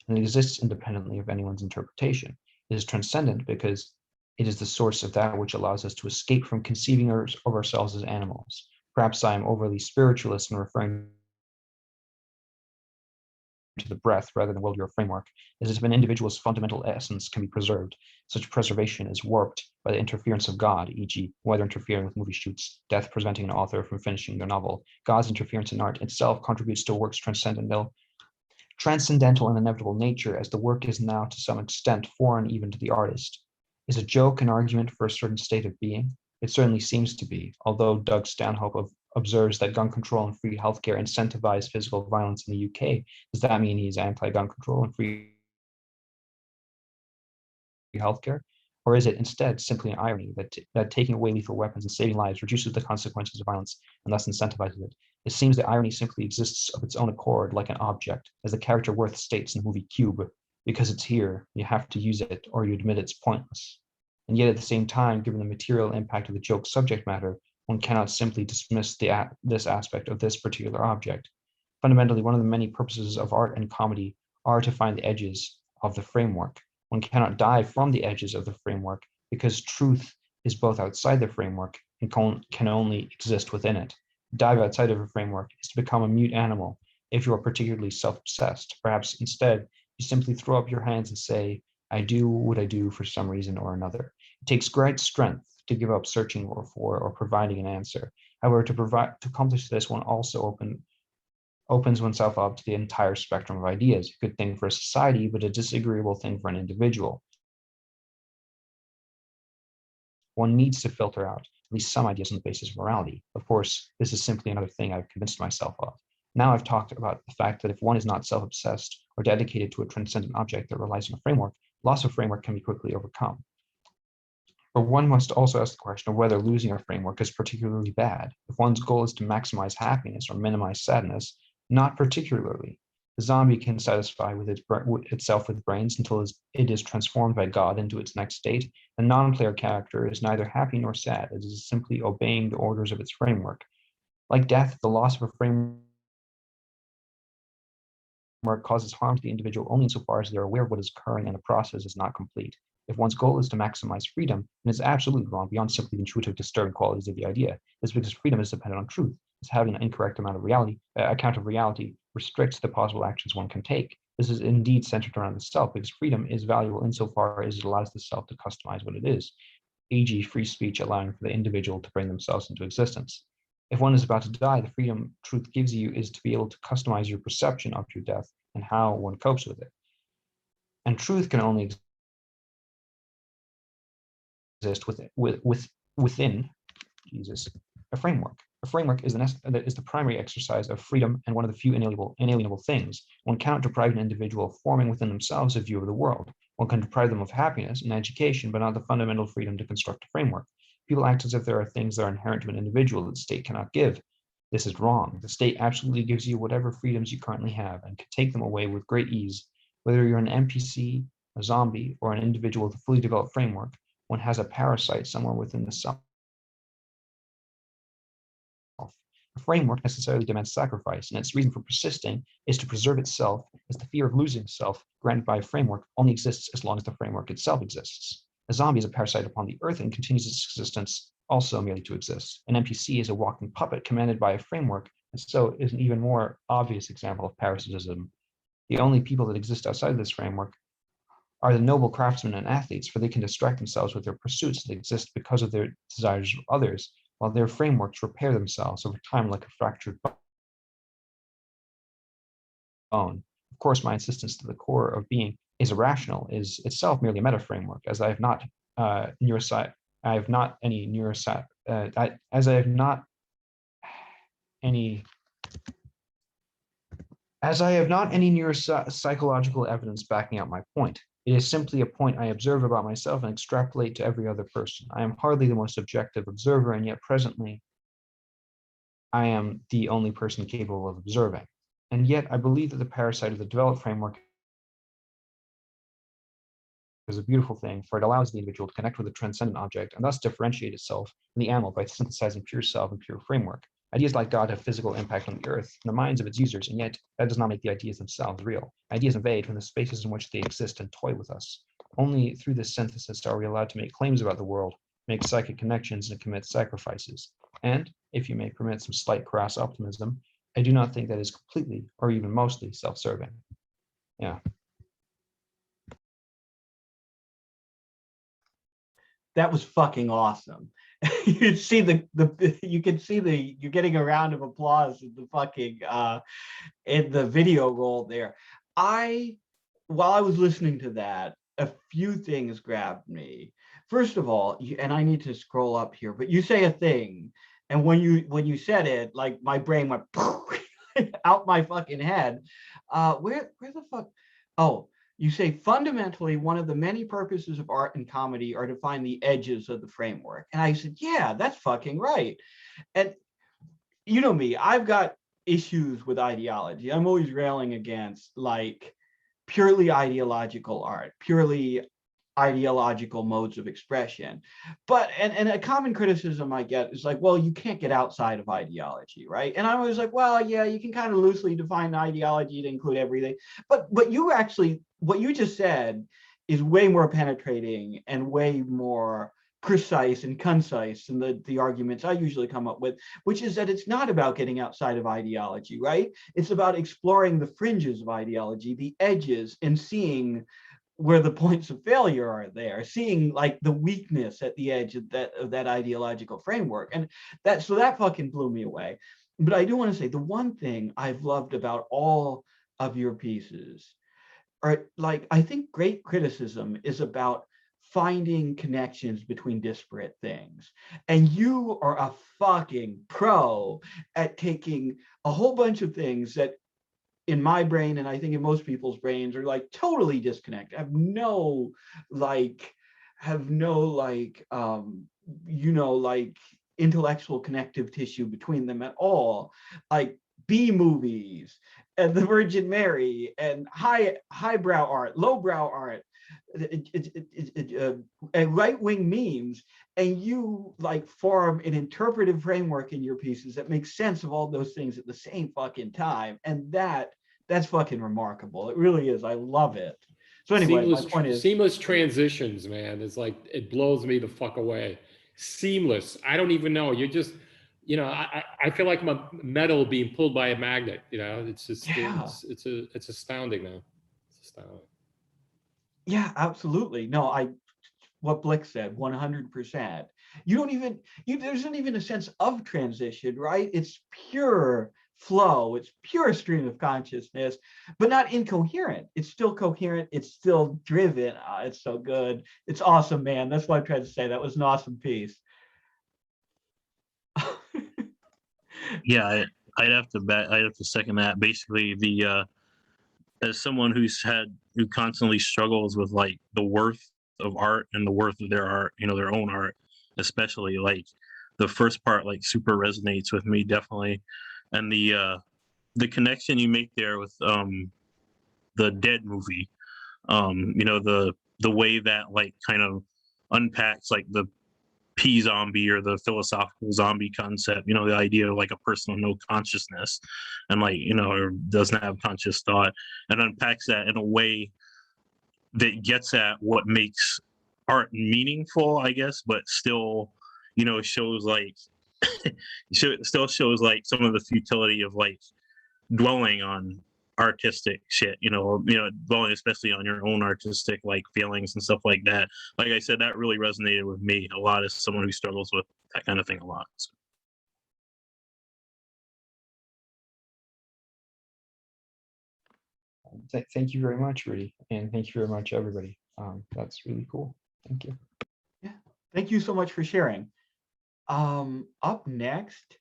and it exists independently of anyone's interpretation. It is transcendent because it is the source of that which allows us to escape from conceiving of ourselves as animals. Perhaps I am overly spiritualist in referring to the breath rather than willed to a framework is as if an individual's fundamental essence can be preserved. Such preservation is warped by the interference of God, e.g., weather interfering with movie shoots, death preventing an author from finishing their novel. God's interference in art itself contributes to a work's transcendental and inevitable nature, as the work is now to some extent foreign even to the artist. Is a joke an argument for a certain state of being? It certainly seems to be, although Doug Stanhope observes that gun control and free healthcare incentivize physical violence in the UK. Does that mean he's anti-gun control and free healthcare? Or is it instead simply an irony that taking away lethal weapons and saving lives reduces the consequences of violence and thus incentivizes it? It seems the irony simply exists of its own accord like an object, as the character Worth states in the movie Cube. Because it's here, you have to use it or you admit it's pointless. And yet at the same time, given the material impact of the joke's subject matter, one cannot simply dismiss this aspect of this particular object. Fundamentally, one of the many purposes of art and comedy are to find the edges of the framework. One cannot dive from the edges of the framework because truth is both outside the framework and can only exist within it. Dive outside of a framework is to become a mute animal if you are particularly self-obsessed. Perhaps instead, you simply throw up your hands and say, I do what I do for some reason or another. It takes great strength to give up searching or providing an answer. However, to accomplish this, one also opens oneself up to the entire spectrum of ideas. A good thing for a society, but a disagreeable thing for an individual. One needs to filter out at least some ideas on the basis of morality. Of course, this is simply another thing I've convinced myself of. Now I've talked about the fact that if one is not self-obsessed or dedicated to a transcendent object that relies on a framework, loss of framework can be quickly overcome. But one must also ask the question of whether losing a framework is particularly bad. If one's goal is to maximize happiness or minimize sadness, not particularly. The zombie can satisfy with itself with brains until it is transformed by God into its next state. The non-player character is neither happy nor sad. It is simply obeying the orders of its framework. Like death, the loss of a framework causes harm to the individual only insofar as they're aware of what is occurring and the process is not complete. If one's goal is to maximize freedom, then it's absolutely wrong beyond simply the intuitive disturbing qualities of the idea. It's because freedom is dependent on truth. It's having an incorrect account of reality restricts the possible actions one can take. This is indeed centered around the self because freedom is valuable insofar as it allows the self to customize what it is, e.g. free speech allowing for the individual to bring themselves into existence. If one is about to die, the freedom truth gives you is to be able to customize your perception of your death and how one copes with it. And truth can only exist within a framework. A framework is the primary exercise of freedom and one of the few inalienable things. One cannot deprive an individual of forming within themselves a view of the world. One can deprive them of happiness and education, but not the fundamental freedom to construct a framework. People act as if there are things that are inherent to an individual that the state cannot give. This is wrong. The state absolutely gives you whatever freedoms you currently have and can take them away with great ease. Whether you're an NPC, a zombie, or an individual with a fully developed framework, one has a parasite somewhere within the self. A framework necessarily demands sacrifice, and its reason for persisting is to preserve itself, as the fear of losing self granted by a framework only exists as long as the framework itself exists. A zombie is a parasite upon the earth and continues its existence also merely to exist. An NPC is a walking puppet commanded by a framework, and so is an even more obvious example of parasitism. The only people that exist outside of this framework are the noble craftsmen and athletes, for they can distract themselves with their pursuits that exist because of their desires of others, while their frameworks repair themselves over time like a fractured bone. Of course, my insistence to the core of being is irrational is itself merely a meta framework, as I have not any neuropsychological evidence backing up my point. It is simply a point I observe about myself and extrapolate to every other person. I am hardly the most objective observer, and yet presently I am the only person capable of observing. And yet I believe that the parasite of the developed framework is a beautiful thing, for it allows the individual to connect with a transcendent object and thus differentiate itself from the animal by synthesizing pure self and pure framework. Ideas like God have physical impact on the earth and the minds of its users, and yet that does not make the ideas themselves real. Ideas invade from the spaces in which they exist and toy with us. Only through this synthesis are we allowed to make claims about the world, make psychic connections, and commit sacrifices. And, if you may permit some slight crass optimism, I do not think that is completely or even mostly self-serving. Yeah. That was fucking awesome. You can see you're getting a round of applause in the fucking in the video roll there. While I was listening to that, a few things grabbed me. First of all, and I need to scroll up here, but you say a thing, and when you said it, like my brain went out my fucking head. Where the fuck? Oh, you say fundamentally one of the many purposes of art and comedy are to find the edges of the framework. And I said, yeah, that's fucking right. And you know me, I've got issues with ideology. I'm always railing against like purely ideological art, purely ideological modes of expression. But and a common criticism I get is like, well, you can't get outside of ideology, right? And I was like, well, yeah, you can kind of loosely define ideology to include everything. But you actually, what you just said is way more penetrating and way more precise and concise than the arguments I usually come up with, which is that it's not about getting outside of ideology, right? It's about exploring the fringes of ideology, the edges, and seeing where the points of failure are there, seeing like the weakness at the edge of that ideological framework. And that fucking blew me away. But I do want to say the one thing I've loved about all of your pieces are like, I think great criticism is about finding connections between disparate things. And you are a fucking pro at taking a whole bunch of things that in my brain, and I think in most people's brains, are like totally disconnected, have no intellectual connective tissue between them at all, like B movies and the Virgin Mary and highbrow art, lowbrow art, right-wing memes, and you like form an interpretive framework in your pieces that makes sense of all those things at the same fucking time. And that's fucking remarkable. It really is. I love it. So anyway, my point is seamless transitions, man. It's like, it blows me the fuck away. Seamless. I don't even know. You're just, I feel like I'm a metal being pulled by a magnet. It's just, Yeah. it's astounding now. It's astounding. Yeah, absolutely. No, what Blick said, 100%. There isn't even a sense of transition, right? It's pure flow. It's pure stream of consciousness, but not incoherent. It's still coherent. It's still driven. It's so good. It's awesome, man. That's what I'm trying to say. That was an awesome piece. Yeah, I'd have to second that. Basically, as someone who constantly struggles with like the worth of art and the worth of their art, their own art, especially, like the first part like super resonates with me, definitely. And the connection you make there with the Dead movie, the way that like kind of unpacks like the P-zombie or the philosophical zombie concept, the idea of like a person with no consciousness and like, or doesn't have conscious thought, and unpacks that in a way that gets at what makes art meaningful, I guess, but still, shows like, still shows like some of the futility of like dwelling on artistic shit, dwelling especially on your own artistic like feelings and stuff like that. Like I said, that really resonated with me a lot as someone who struggles with that kind of thing a lot. So. Thank you very much, Rudy, and thank you very much, everybody. That's really cool. Thank you. Yeah, thank you so much for sharing. Up next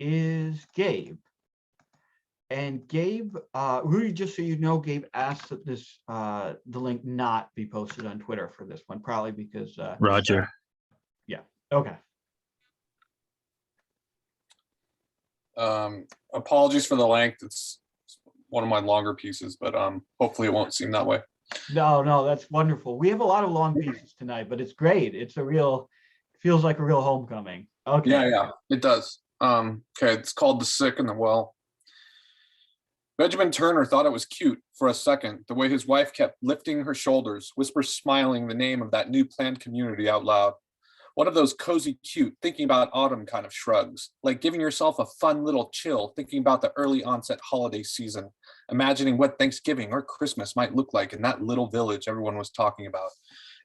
is Gabe. And Gabe, Rudy, just so you know, Gabe asked that the link not be posted on Twitter for this one, probably because Roger. Yeah. Okay. Apologies for the length. It's one of my longer pieces, but hopefully it won't seem that way. No, that's wonderful. We have a lot of long pieces tonight, but it's great. Feels like a real homecoming. Okay. Yeah, it does. Okay, it's called The Sick and the Well. Benjamin Turner thought it was cute for a second, the way his wife kept lifting her shoulders, whisper smiling the name of that new planned community out loud. One of those cozy, cute, thinking about autumn kind of shrugs, like giving yourself a fun little chill, thinking about the early onset holiday season, imagining what Thanksgiving or Christmas might look like in that little village everyone was talking about.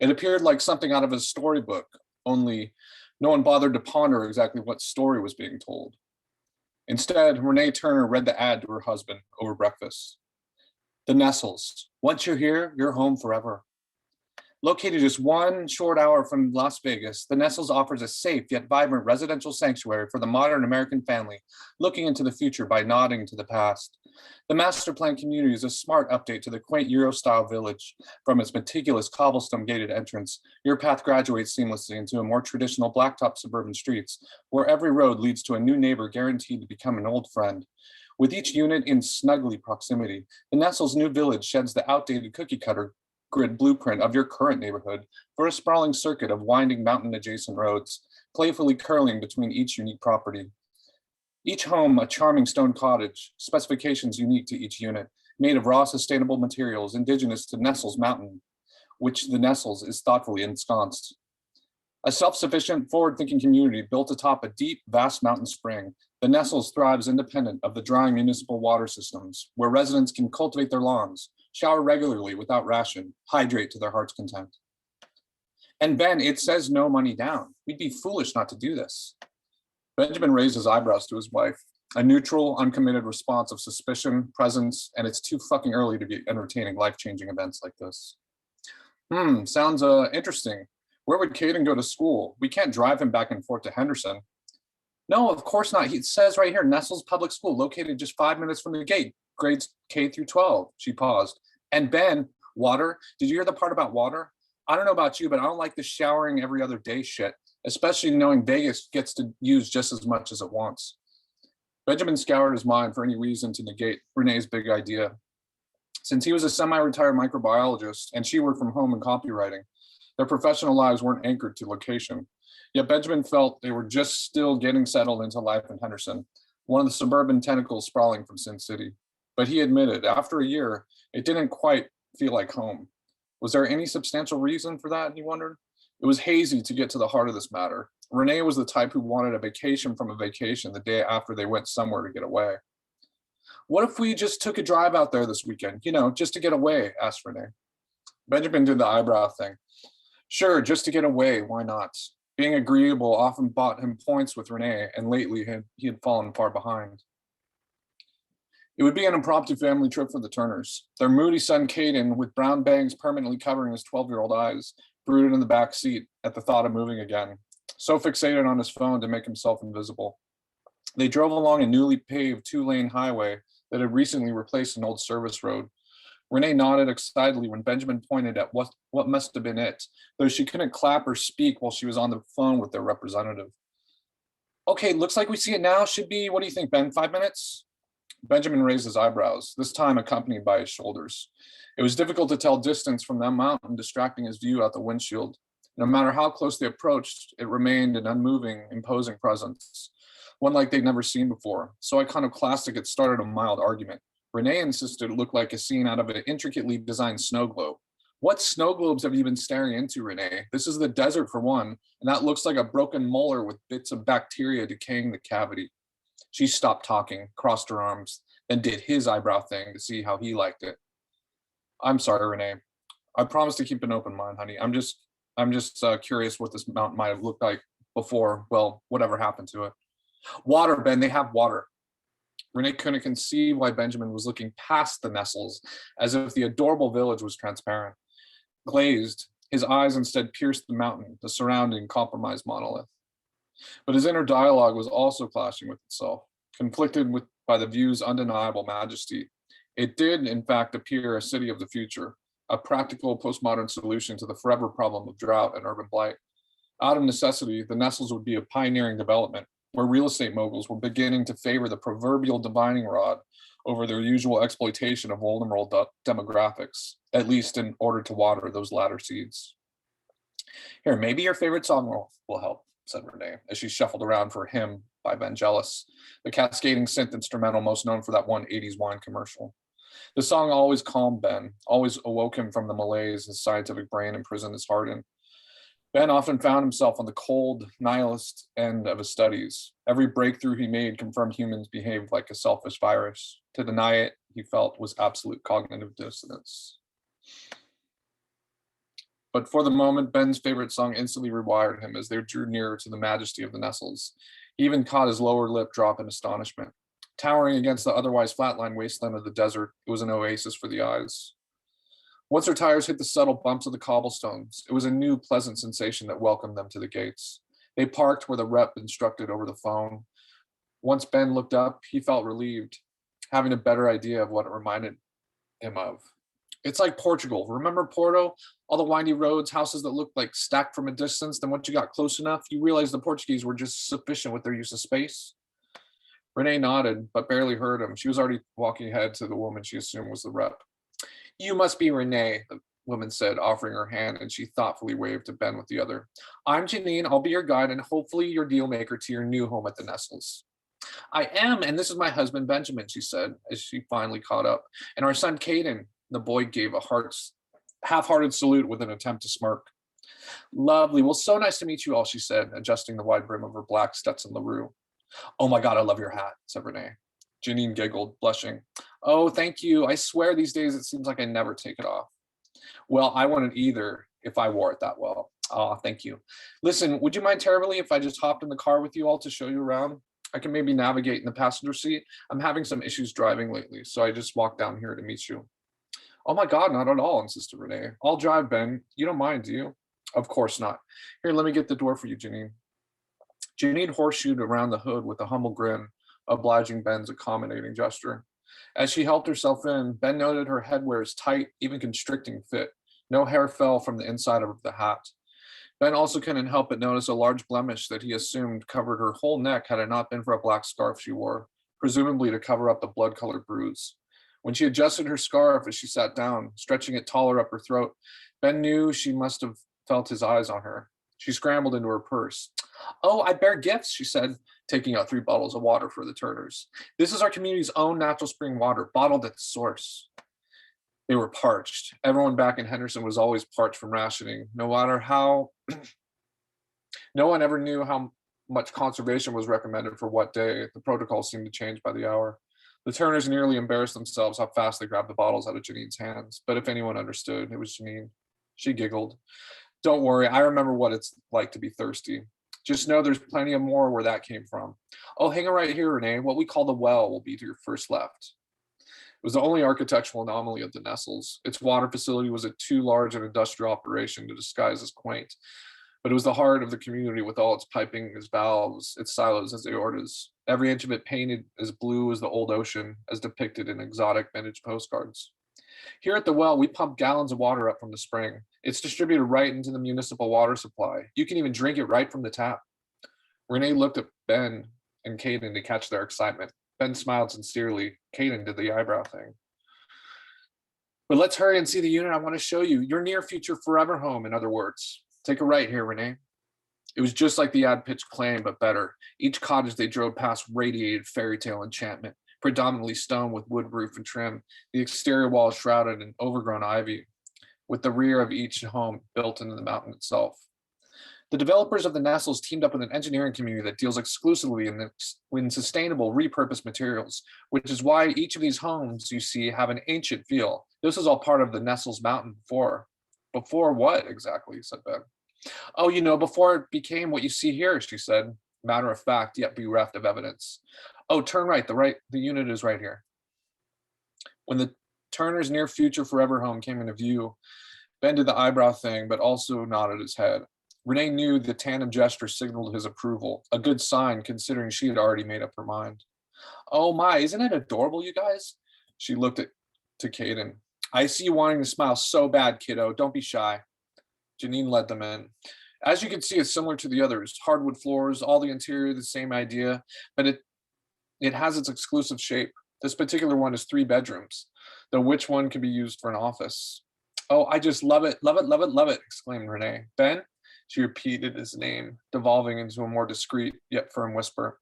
It appeared like something out of a storybook, only no one bothered to ponder exactly what story was being told. Instead, Renee Turner read the ad to her husband over breakfast. The Nestles. Once you're here, you're home forever. Located just 1 short hour from Las Vegas, the Nestles offers a safe yet vibrant residential sanctuary for the modern American family, looking into the future by nodding to the past. The master plan community is a smart update to the quaint Euro-style village. From its meticulous cobblestone gated entrance, your path graduates seamlessly into a more traditional blacktop suburban streets, where every road leads to a new neighbor guaranteed to become an old friend. With each unit in snuggly proximity, the Nestles' new village sheds the outdated cookie cutter grid blueprint of your current neighborhood for a sprawling circuit of winding mountain-adjacent roads, playfully curling between each unique property. Each home a charming stone cottage, specifications unique to each unit, made of raw sustainable materials indigenous to Nestles Mountain, which the Nestles is thoughtfully ensconced. A self-sufficient, forward-thinking community built atop a deep, vast mountain spring, the Nestles thrives independent of the drying municipal water systems, where residents can cultivate their lawns, shower regularly without ration, hydrate to their heart's content. And Ben, it says no money down. We'd be foolish not to do this. Benjamin raised his eyebrows to his wife, a neutral, uncommitted response of suspicion, presence, and it's too fucking early to be entertaining life-changing events like this. Sounds interesting. Where would Caden go to school? We can't drive him back and forth to Henderson. No, of course not. It says right here, Nestles Public School, located just 5 minutes from the gate, grades K through 12. She paused. And Ben, water? Did you hear the part about water? I don't know about you, but I don't like the showering every other day shit, especially knowing Vegas gets to use just as much as it wants. Benjamin scoured his mind for any reason to negate Renee's big idea. Since he was a semi-retired microbiologist and she worked from home in copywriting, their professional lives weren't anchored to location. Yet Benjamin felt they were just still getting settled into life in Henderson, one of the suburban tentacles sprawling from Sin City. But he admitted, after a year, it didn't quite feel like home. Was there any substantial reason for that, he wondered? It was hazy to get to the heart of this matter. Renee was the type who wanted a vacation from a vacation the day after they went somewhere to get away. What if we just took a drive out there this weekend, just to get away, asked Renee. Benjamin did the eyebrow thing. Sure, just to get away, why not? Being agreeable often bought him points with Renee, and lately he had fallen far behind. It would be an impromptu family trip for the Turners. Their moody son, Caden, with brown bangs permanently covering his 12-year-old eyes, brooded in the back seat at the thought of moving again, so fixated on his phone to make himself invisible. They drove along a newly paved 2-lane highway that had recently replaced an old service road. Renee nodded excitedly when Benjamin pointed at what must have been it, though she couldn't clap or speak while she was on the phone with their representative. Okay, looks like we see it now. Should be, what do you think, Ben, 5 minutes? Benjamin raised his eyebrows, this time accompanied by his shoulders. It was difficult to tell distance from that mountain distracting his view out the windshield. No matter how close they approached, it remained an unmoving, imposing presence, one like they'd never seen before. So iconoclastic it started a mild argument. Renee insisted it looked like a scene out of an intricately designed snow globe. What snow globes have you been staring into, Renee? This is the desert for one, and that looks like a broken molar with bits of bacteria decaying the cavity. She stopped talking, crossed her arms, then did his eyebrow thing to see how he liked it. I'm sorry, Renee. I promise to keep an open mind, honey. I'm just curious what this mountain might have looked like before, well, whatever happened to it. Water, Ben, they have water. Renee couldn't conceive why Benjamin was looking past the Nestles, as if the adorable village was transparent. Glazed, his eyes instead pierced the mountain, the surrounding compromised monolith. But his inner dialogue was also clashing with itself, conflicted by the view's undeniable majesty. It did, in fact, appear a city of the future, a practical postmodern solution to the forever problem of drought and urban blight. Out of necessity, the Nestles would be a pioneering development, where real estate moguls were beginning to favor the proverbial divining rod over their usual exploitation of vulnerable demographics, at least in order to water those latter seeds. Here, maybe your favorite song will help, said Renee, as she shuffled around for Hymn by Vangelis, the cascading synth instrumental most known for that one 80s wine commercial. The song always calmed Ben, always awoke him from the malaise his scientific brain imprisoned his heart in. Ben often found himself on the cold, nihilist end of his studies. Every breakthrough he made confirmed humans behaved like a selfish virus. To deny it, he felt, was absolute cognitive dissonance. But for the moment, Ben's favorite song instantly rewired him as they drew nearer to the majesty of the Nestles. He even caught his lower lip drop in astonishment. Towering against the otherwise flatline wasteland of the desert, it was an oasis for the eyes. Once their tires hit the subtle bumps of the cobblestones, it was a new pleasant sensation that welcomed them to the gates. They parked where the rep instructed over the phone. Once Ben looked up, he felt relieved, having a better idea of what it reminded him of. It's like Portugal. Remember Porto? All the windy roads, houses that looked like stacked from a distance. Then once you got close enough, you realized the Portuguese were just sufficient with their use of space. Renee nodded, but barely heard him. She was already walking ahead to the woman she assumed was the rep. You must be Renee, the woman said, offering her hand, and she thoughtfully waved to Ben with the other. I'm Janine. I'll be your guide and hopefully your deal maker to your new home at the Nestles. I am, and this is my husband, Benjamin, she said, as she finally caught up. And our son, Caden. The boy gave a half-hearted salute with an attempt to smirk. Lovely. Well, so nice to meet you all, she said, adjusting the wide brim of her black Stetson LaRue. Oh my God, I love your hat, said Renee. Janine giggled, blushing. Oh, thank you. I swear these days it seems like I never take it off. Well, I wouldn't either if I wore it that well. Ah, thank you. Listen, would you mind terribly if I just hopped in the car with you all to show you around? I can maybe navigate in the passenger seat. I'm having some issues driving lately, so I just walked down here to meet you. Oh my God, not at all, insisted Renee. I'll drive, Ben. You don't mind, do you? Of course not. Here, let me get the door for you, Janine. Janine horseshoed around the hood with a humble grin, obliging Ben's accommodating gesture. As she helped herself in, Ben noted her headwear's tight, even constricting fit. No hair fell from the inside of the hat. Ben also couldn't help but notice a large blemish that he assumed covered her whole neck had it not been for a black scarf she wore, presumably to cover up the blood-colored bruise. When she adjusted her scarf as she sat down, stretching it taller up her throat, Ben knew she must have felt his eyes on her. She scrambled into her purse. Oh, I bear gifts, she said, taking out 3 bottles of water for the Turners. This is our community's own natural spring water, bottled at the source. They were parched. Everyone back in Henderson was always parched from rationing, no matter how. No one ever knew how much conservation was recommended for what day. The protocol seemed to change by the hour. The Turners nearly embarrassed themselves how fast they grabbed the bottles out of Janine's hands. But if anyone understood, it was Janine. She giggled. Don't worry, I remember what it's like to be thirsty. Just know there's plenty of more where that came from. Oh, hang on right here, Renee. What we call the well will be to your first left. It was the only architectural anomaly of the Nestles. Its water facility was too large an industrial operation to disguise as quaint. But it was the heart of the community with all its piping, its valves, its silos, its aortas. Every inch of it painted as blue as the old ocean, as depicted in exotic vintage postcards. Here at the well, we pump gallons of water up from the spring. It's distributed right into the municipal water supply. You can even drink it right from the tap. Renee looked at Ben and Caden to catch their excitement. Ben smiled sincerely. Caden did the eyebrow thing. But let's hurry and see the unit I want to show you. Your near future forever home, in other words. Take a right here, Renee. It was just like the ad pitch claimed, but better. Each cottage they drove past radiated fairy tale enchantment, predominantly stone with wood roof and trim, the exterior wall shrouded in overgrown ivy, with the rear of each home built into the mountain itself. The developers of the Nestles teamed up with an engineering community that deals exclusively in sustainable repurposed materials, which is why each of these homes you see have an ancient feel. This is all part of the Nestles mountain before. Before what exactly, said Ben. Oh, you know, before it became what you see here, she said. Matter of fact, yet bereft of evidence. Oh, turn right, the unit is right here. When the Turner's near future forever home came into view, Ben did the eyebrow thing, but also nodded his head. Renee knew the tandem gesture signaled his approval, a good sign considering she had already made up her mind. Oh my, isn't it adorable, you guys? She looked to Caden. I see you wanting to smile so bad, kiddo. Don't be shy. Janine led them in. As you can see, it's similar to the others. Hardwood floors, all the interior, the same idea, but it has its exclusive shape. This particular one is 3 bedrooms, though which one can be used for an office? Oh, I just love it, love it, love it, love it, exclaimed Renee. Ben? She repeated his name, devolving into a more discreet yet firm whisper.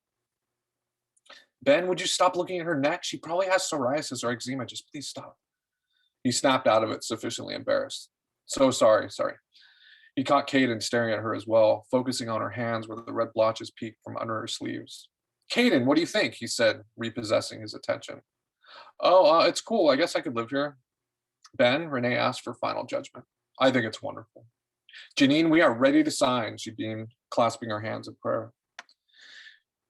Ben, would you stop looking at her neck? She probably has psoriasis or eczema. Just please stop. He snapped out of it, sufficiently embarrassed. So sorry. He caught Caden staring at her as well, focusing on her hands where the red blotches peeked from under her sleeves. Caden, what do you think? He said, repossessing his attention. Oh, it's cool. I guess I could live here. Ben, Renee asked for final judgment. I think it's wonderful. Janine, we are ready to sign, she beamed, clasping her hands in prayer.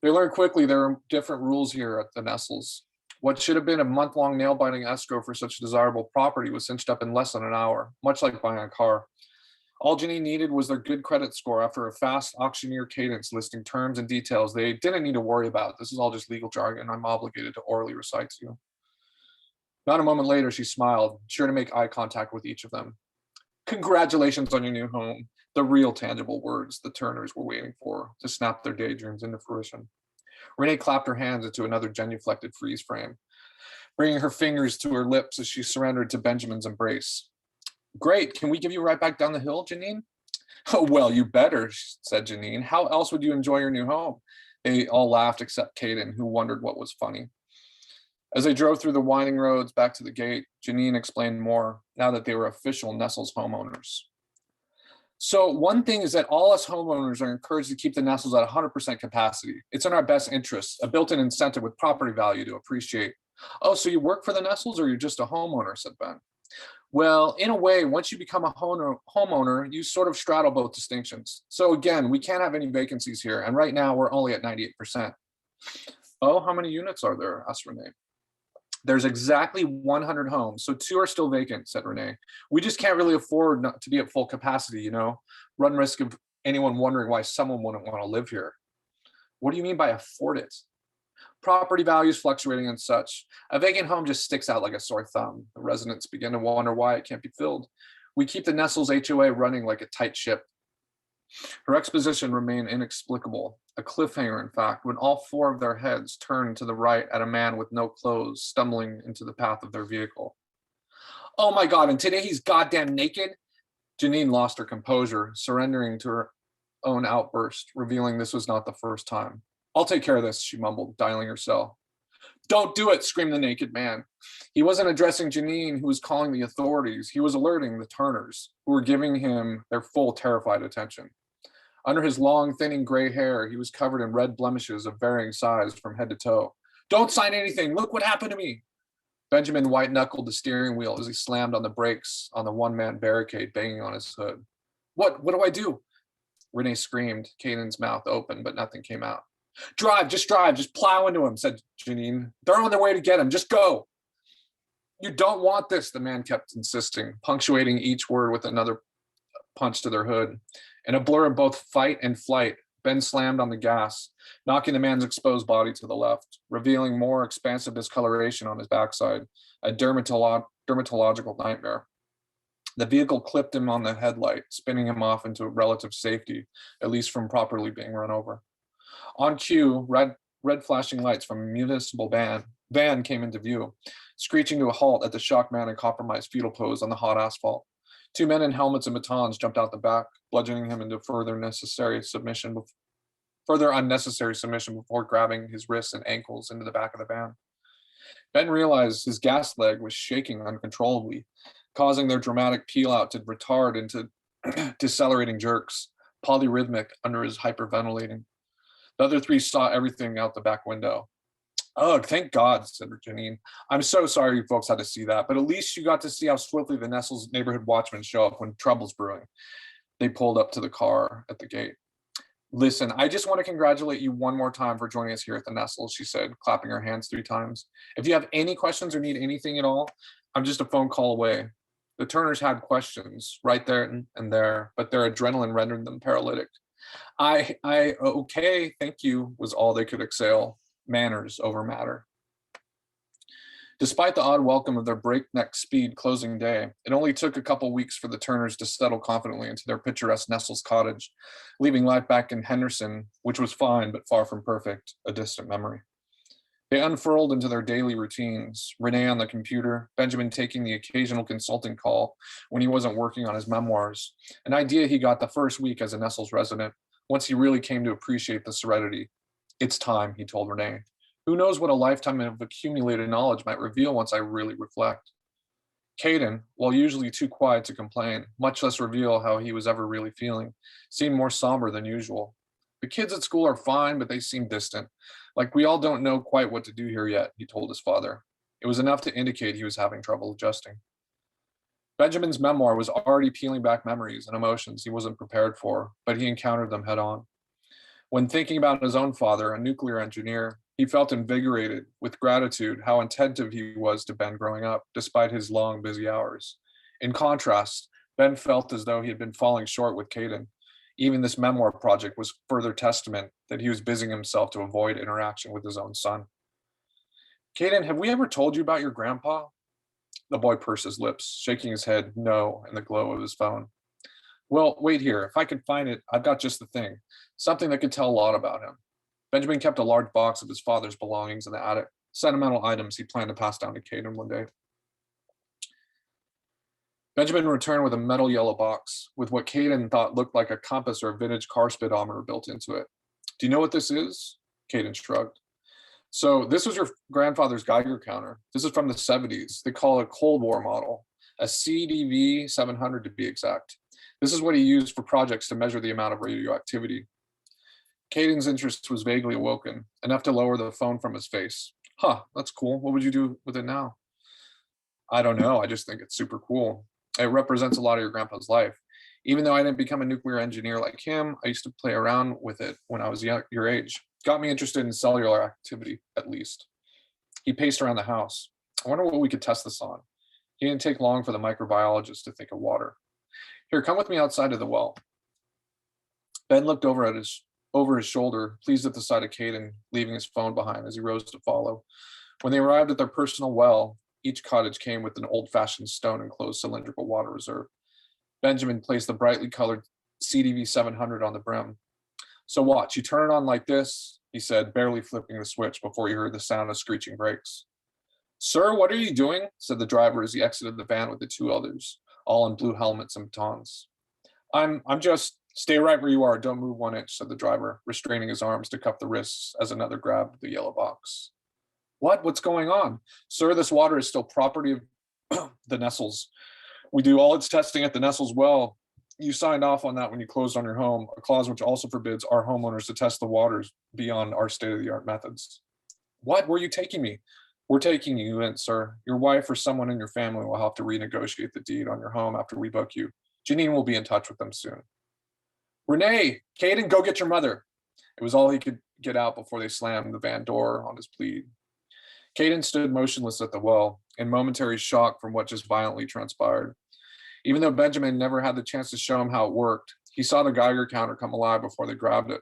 They learned quickly there are different rules here at the Nestles. What should have been a month-long nail-biting escrow for such desirable property was cinched up in less than an hour, much like buying a car. All Janine needed was their good credit score after a fast auctioneer cadence listing terms and details they didn't need to worry about. This is all just legal jargon I'm obligated to orally recite to you. Not a moment later, she smiled, sure to make eye contact with each of them. Congratulations on your new home. The real tangible words the Turners were waiting for to snap their daydreams into fruition. Renee clapped her hands into another genuflected freeze frame, bringing her fingers to her lips as she surrendered to Benjamin's embrace. Great, can we give you a ride back down the hill, Janine? Oh, well, you better, said Janine. How else would you enjoy your new home? They all laughed except Caden, who wondered what was funny. As they drove through the winding roads back to the gate, Janine explained more, now that they were official Nestles homeowners. So one thing is that all us homeowners are encouraged to keep the Nestles at 100% capacity. It's in our best interest, a built-in incentive with property value to appreciate. Oh, so you work for the Nestles or you're just a homeowner, said Ben. Well, in a way, once you become a homeowner, you sort of straddle both distinctions. So again, we can't have any vacancies here, and right now we're only at 98%. Oh, how many units are there? Asked Renee. There's exactly 100 homes, so 2 are still vacant, said Renee. We just can't really afford not to be at full capacity, run risk of anyone wondering why someone wouldn't want to live here. What do you mean by afford it? Property values fluctuating and such. A vacant home just sticks out like a sore thumb. The residents begin to wonder why it can't be filled. We keep the Nestles HOA running like a tight ship. Her exposition remained inexplicable, a cliffhanger, in fact, when all 4 of their heads turned to the right at a man with no clothes stumbling into the path of their vehicle. Oh my God, and today he's goddamn naked? Janine lost her composure, surrendering to her own outburst, revealing this was not the first time. I'll take care of this, she mumbled, dialing her cell. Don't do it, screamed the naked man. He wasn't addressing Janine, who was calling the authorities. He was alerting the Turners, who were giving him their full terrified attention. Under his long, thinning gray hair, he was covered in red blemishes of varying size from head to toe. Don't sign anything. Look what happened to me. Benjamin white-knuckled the steering wheel as he slammed on the brakes on the one-man barricade banging on his hood. What do I do? Renee screamed, Caden's mouth open, but nothing came out. Drive, just plow into him, said Janine. They're on their way to get him. Just go. You don't want this, the man kept insisting, punctuating each word with another punch to their hood. In a blur of both fight and flight, Ben slammed on the gas, knocking the man's exposed body to the left, revealing more expansive discoloration on his backside, a dermatological nightmare. The vehicle clipped him on the headlight, spinning him off into relative safety, at least from properly being run over. On cue, red flashing lights from a municipal van came into view, screeching to a halt at the shocked man in compromised fetal pose on the hot asphalt. 2 men in helmets and batons jumped out the back, bludgeoning him into further unnecessary submission before grabbing his wrists and ankles into the back of the van. Ben realized his gas leg was shaking uncontrollably, causing their dramatic peel out to retard into decelerating jerks, polyrhythmic under his hyperventilating. The other 3 saw everything out the back window. Ugh, thank God, said Janine. I'm so sorry you folks had to see that, but at least you got to see how swiftly the Nestles neighborhood watchmen show up when trouble's brewing. They pulled up to the car at the gate. Listen, I just want to congratulate you one more time for joining us here at the Nestles, she said, clapping her hands 3 times. If you have any questions or need anything at all, I'm just a phone call away. The Turners had questions right there and there, but their adrenaline rendered them paralytic. Okay, thank you, was all they could exhale. Manners over matter. Despite the odd welcome of their breakneck speed closing day, it only took a couple weeks for the Turners to settle confidently into their picturesque Nestles cottage, leaving life back in Henderson, which was fine but far from perfect, a distant memory. They unfurled into their daily routines, Renee on the computer, Benjamin taking the occasional consulting call when he wasn't working on his memoirs, an idea he got the first week as a Nestles resident, once he really came to appreciate the serenity. It's time, he told Renee. Who knows what a lifetime of accumulated knowledge might reveal once I really reflect. Caden, while usually too quiet to complain, much less reveal how he was ever really feeling, seemed more somber than usual. The kids at school are fine, but they seem distant. Like we all don't know quite what to do here yet, he told his father. It was enough to indicate he was having trouble adjusting. Benjamin's memoir was already peeling back memories and emotions he wasn't prepared for, but he encountered them head on. When thinking about his own father, a nuclear engineer, he felt invigorated with gratitude how attentive he was to Ben growing up, despite his long, busy hours. In contrast, Ben felt as though he had been falling short with Caden. Even this memoir project was further testament that he was busying himself to avoid interaction with his own son. Caden, have we ever told you about your grandpa? The boy pursed his lips, shaking his head no in the glow of his phone. Well, wait here. If I can find it, I've got just the thing. Something that could tell a lot about him. Benjamin kept a large box of his father's belongings in the attic, sentimental items he planned to pass down to Caden one day. Benjamin returned with a metal yellow box with what Caden thought looked like a compass or a vintage car speedometer built into it. Do you know what this is? Caden shrugged. So this was your grandfather's Geiger counter. This is from the 70s. They call it a Cold War model, a CDV 700 to be exact. This is what he used for projects to measure the amount of radioactivity. Caden's interest was vaguely awoken, enough to lower the phone from his face. Huh, that's cool. What would you do with it now? I don't know. I just think it's super cool. It represents a lot of your grandpa's life. Even though I didn't become a nuclear engineer like him, I used to play around with it when I was your age. Got me interested in cellular activity, at least. He paced around the house. I wonder what we could test this on. He didn't take long for the microbiologist to think of water. Here, come with me outside of the well. Ben looked over his shoulder, pleased at the sight of Caden leaving his phone behind as he rose to follow. When they arrived at their personal well, each cottage came with an old-fashioned stone-enclosed cylindrical water reserve. Benjamin placed the brightly colored CDV 700 on the brim. So watch, you turn it on like this, he said, barely flipping the switch before he heard the sound of screeching brakes. Sir, what are you doing? Said the driver as he exited the van with the two others, all in blue helmets and batons. I'm just, stay right where you are, don't move 1 inch, said the driver, restraining his arms to cuff the wrists as another grabbed the yellow box. What's going on? Sir, this water is still property of the Nestles. We do all its testing at the Nestles well. You signed off on that when you closed on your home, a clause which also forbids our homeowners to test the waters beyond our state-of-the-art methods. What? Where are you taking me? We're taking you in, sir. Your wife or someone in your family will have to renegotiate the deed on your home after we book you. Janine will be in touch with them soon. Renee, Caden, go get your mother. It was all he could get out before they slammed the van door on his plead. Caden stood motionless at the well, in momentary shock from what just violently transpired. Even though Benjamin never had the chance to show him how it worked, he saw the Geiger counter come alive before they grabbed it.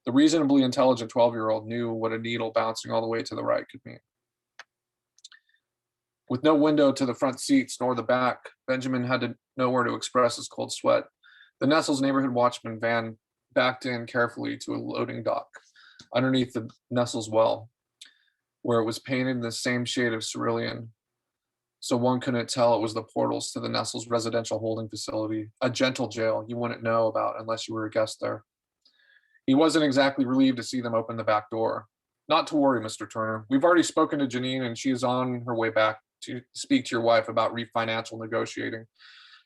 The reasonably intelligent 12-year-old knew what a needle bouncing all the way to the right could mean. With no window to the front seats nor the back, Benjamin had nowhere to express his cold sweat. The Nestles neighborhood watchman van backed in carefully to a loading dock underneath the Nestles well, where it was painted in the same shade of cerulean, so one couldn't tell it was the portals to the Nestles residential holding facility, a gentle jail you wouldn't know about unless you were a guest there. He wasn't exactly relieved to see them open the back door. Not to worry, Mr. Turner. We've already spoken to Janine and she is on her way back to speak to your wife about refinancial negotiating.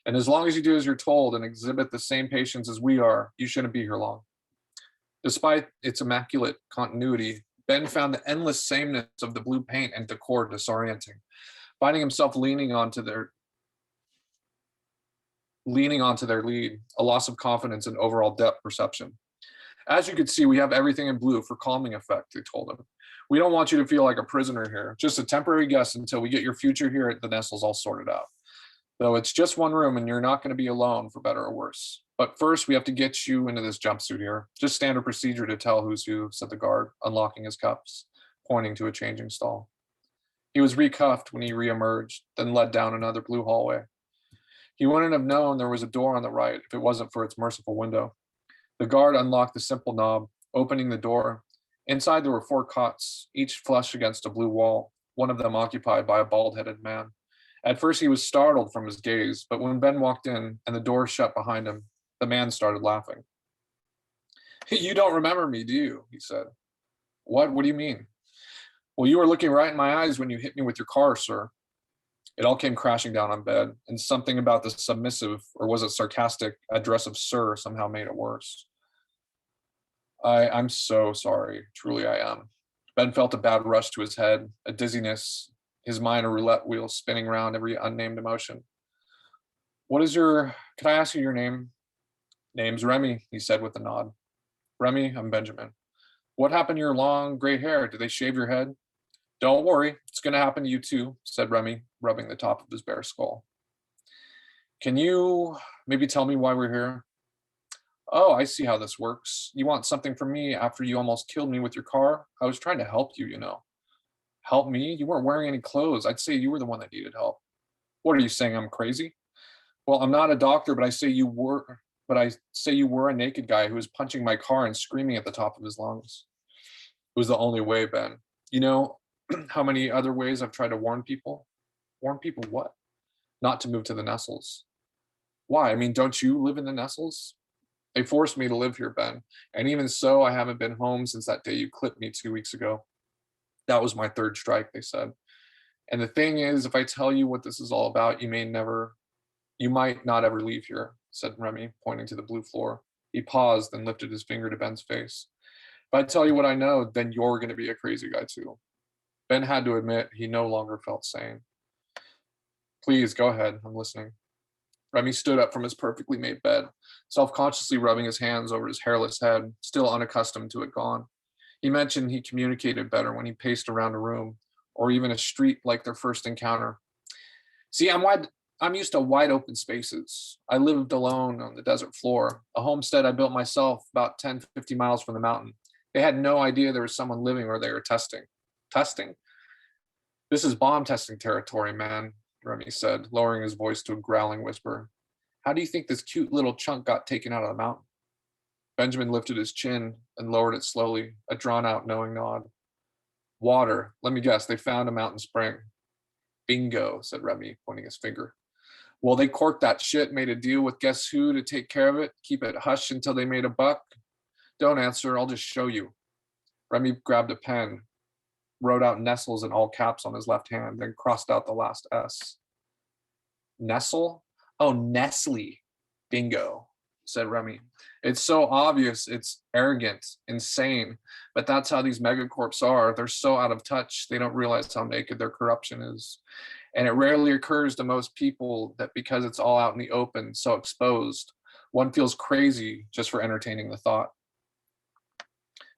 And as long as you do as you're told and exhibit the same patience as we are, you shouldn't be here long. Despite its immaculate continuity, Ben found the endless sameness of the blue paint and decor disorienting, finding himself leaning onto their lead, a loss of confidence and overall depth perception. As you could see, we have everything in blue for calming effect, they told him. We don't want you to feel like a prisoner here, just a temporary guest until we get your future here at the Nestles all sorted out. Though it's just one room and you're not going to be alone for better or worse. But first we have to get you into this jumpsuit here. Just standard procedure to tell who's who, said the guard, unlocking his cuffs, pointing to a changing stall. He was recuffed when he reemerged, then led down another blue hallway. He wouldn't have known there was a door on the right if it wasn't for its merciful window. The guard unlocked the simple knob, opening the door. Inside there were 4 cots, each flush against a blue wall, one of them occupied by a bald-headed man. At first he was startled from his gaze, but when Ben walked in and the door shut behind him, the man started laughing. You don't remember me, do you? He said. What do you mean? Well, you were looking right in my eyes when you hit me with your car, sir. It all came crashing down on bed, and something about the submissive, or was it sarcastic, address of sir somehow made it worse. I'm so sorry. Truly I am. Ben felt a bad rush to his head, a dizziness, his mind a roulette wheel spinning around every unnamed emotion. Could I ask you your name? Name's Remy, he said with a nod. Remy, I'm Benjamin. What happened to your long gray hair? Did they shave your head? Don't worry, it's going to happen to you too, said Remy, rubbing the top of his bare skull. Can you maybe tell me why we're here? Oh, I see how this works. You want something from me after you almost killed me with your car? I was trying to help you, you know. Help me? You weren't wearing any clothes. I'd say you were the one that needed help. What are you saying? I'm crazy? Well, I'm not a doctor, but I say you were a naked guy who was punching my car and screaming at the top of his lungs. It was the only way, Ben. You know how many other ways I've tried to warn people? Warn people what? Not to move to the Nestles. Why? I mean, don't you live in the Nestles? They forced me to live here, Ben. And even so, I haven't been home since that day you clipped me 2 weeks ago. That was my third strike, they said. And the thing is, if I tell you what this is all about, you might not ever leave here, said Remy, pointing to the blue floor. He paused and lifted his finger to Ben's face. If I tell you what I know, then you're going to be a crazy guy too. Ben had to admit he no longer felt sane. Please, go ahead. I'm listening. Remy stood up from his perfectly made bed, self-consciously rubbing his hands over his hairless head, still unaccustomed to it gone. He mentioned he communicated better when he paced around a room, or even a street like their first encounter. See, I'm used to wide open spaces. I lived alone on the desert floor, a homestead I built myself about 10, 50 miles from the mountain. They had no idea there was someone living where they were testing. Testing? This is bomb testing territory, man, Remy said, lowering his voice to a growling whisper. How do you think this cute little chunk got taken out of the mountain? Benjamin lifted his chin and lowered it slowly, a drawn-out knowing nod. Water. Let me guess, they found a mountain spring. Bingo, said Remy, pointing his finger. Well, they corked that shit, made a deal with guess who to take care of it, keep it hush until they made a buck. Don't answer, I'll just show you. Remy grabbed a pen, wrote out Nestles in all caps on his left hand, then crossed out the last S. Nestle? Oh, Nestle. Bingo, said Remy. It's so obvious, it's arrogant, insane, but that's how these megacorps are. They're so out of touch, they don't realize how naked their corruption is. And it rarely occurs to most people that because it's all out in the open, so exposed, one feels crazy just for entertaining the thought.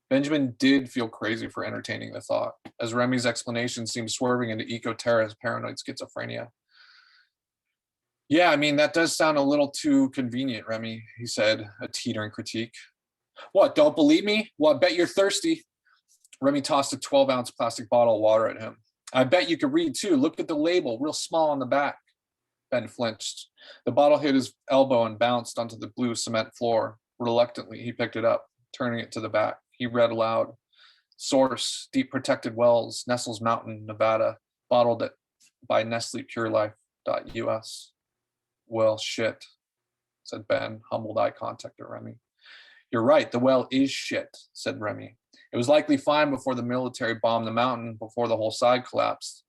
Benjamin did feel crazy for entertaining the thought, as Remy's explanation seemed swerving into eco-terrorist paranoid schizophrenia. Yeah, I mean, that does sound a little too convenient, Remy, he said, a teetering critique. What, don't believe me? Well, I bet you're thirsty. Remy tossed a 12-ounce plastic bottle of water at him. I bet you could read too. Look at the label, real small on the back. Ben flinched. The bottle hit his elbow and bounced onto the blue cement floor. Reluctantly, he picked it up, turning it to the back. He read aloud. Source, Deep Protected Wells, Nestles Mountain, Nevada, bottled it by Nestle Pure Life.us. Well, shit, said Ben, humbled eye contact at Remy. You're right, the well is shit, said Remy. It was likely fine before the military bombed the mountain, before the whole side collapsed.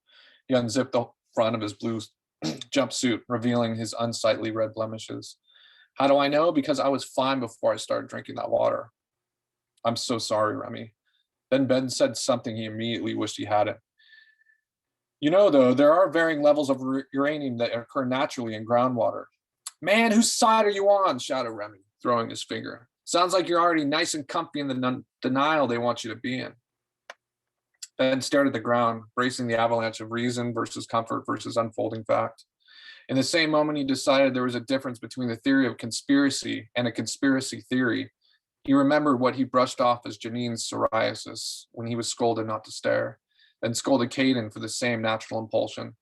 He unzipped the front of his blue jumpsuit, revealing his unsightly red blemishes. How do I know? Because I was fine before I started drinking that water. I'm so sorry, Remy. Then Ben said something he immediately wished he hadn't. You know, though, there are varying levels of uranium that occur naturally in groundwater. Man, whose side are you on? Shouted Remy, throwing his finger. Sounds like you're already nice and comfy in the denial they want you to be in. Ben stared at the ground, bracing the avalanche of reason versus comfort versus unfolding fact. In the same moment, he decided there was a difference between the theory of conspiracy and a conspiracy theory. He remembered what he brushed off as Janine's psoriasis when he was scolded not to stare, then scolded Caden for the same natural impulsion.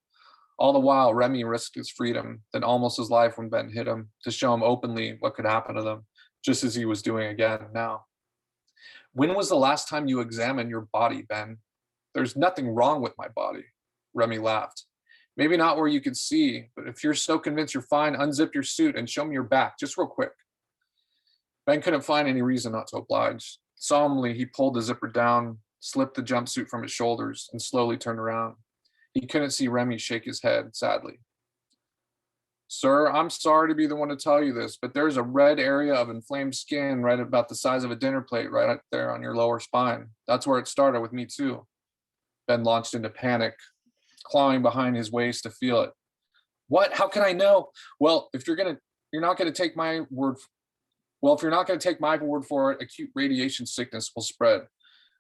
All the while, Remy risked his freedom, then almost his life when Ben hit him, to show him openly what could happen to them, just as he was doing again now. When was the last time you examined your body, Ben? There's nothing wrong with my body, Remy laughed. Maybe not where you could see, but if you're so convinced you're fine, unzip your suit and show me your back, just real quick. Ben couldn't find any reason not to oblige. Solemnly, he pulled the zipper down, slipped the jumpsuit from his shoulders, and slowly turned around. He couldn't see Remy shake his head sadly. Sir, I'm sorry to be the one to tell you this, but there's a red area of inflamed skin right about the size of a dinner plate right up there on your lower spine. That's where it started with me too. Ben launched into panic, clawing behind his waist to feel it. What? How can I know? Well, if you're not gonna take my word. Well, if you're not gonna take my word for it, acute radiation sickness will spread.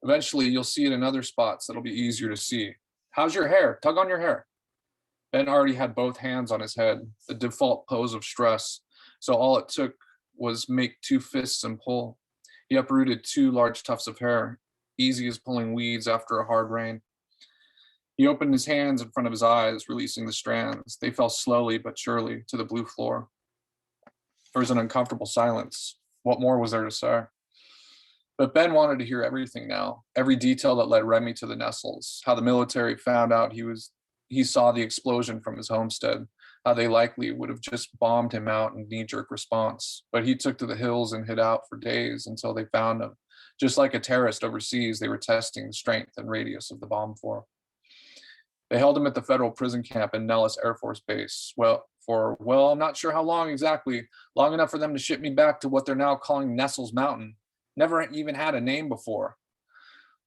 Eventually, you'll see it in other spots that'll be easier to see. How's your hair? Tug on your hair. Ben already had both hands on his head, the default pose of stress. So all it took was make two fists and pull. He uprooted 2 large tufts of hair, easy as pulling weeds after a hard rain. He opened his hands in front of his eyes, releasing the strands. They fell slowly but surely to the blue floor. There was an uncomfortable silence. What more was there to say? But Ben wanted to hear everything now, every detail that led Remy to the Nestles, how the military found out he saw the explosion from his homestead, how they likely would have just bombed him out in knee-jerk response. But he took to the hills and hid out for days until they found him. Just like a terrorist overseas, they were testing the strength and radius of the bomb for. They held him at the federal prison camp in Nellis Air Force Base. Well, I'm not sure how long exactly, long enough for them to ship me back to what they're now calling Nestles Mountain. Never even had a name before.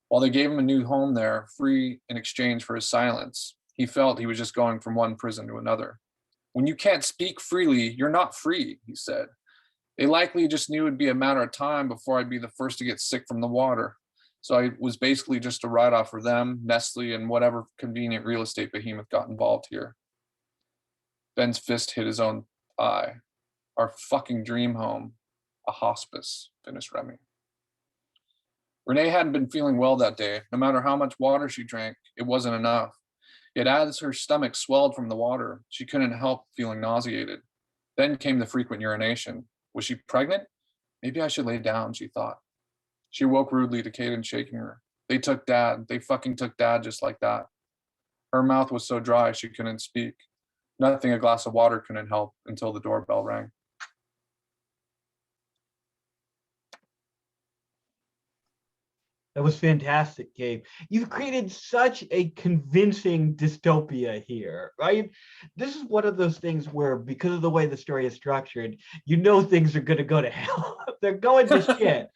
While they gave him a new home there, free in exchange for his silence, he felt he was just going from one prison to another. When you can't speak freely, you're not free, he said. They likely just knew it'd be a matter of time before I'd be the first to get sick from the water. So I was basically just a write-off for them, Nestle, and whatever convenient real estate behemoth got involved here. Ben's fist hit his own thigh. Our fucking dream home, a hospice, finished Remy. Renee hadn't been feeling well that day. No matter how much water she drank, it wasn't enough. Yet as her stomach swelled from the water, she couldn't help feeling nauseated. Then came the frequent urination. Was she pregnant? Maybe I should lay down, she thought. She woke rudely to Caden shaking her. They took Dad. They fucking took Dad just like that. Her mouth was so dry she couldn't speak. Nothing a glass of water couldn't help until the doorbell rang. That was fantastic, Gabe. You've created such a convincing dystopia here, right? This is one of those things where, because of the way the story is structured, you know things are going to go to hell. They're going to shit.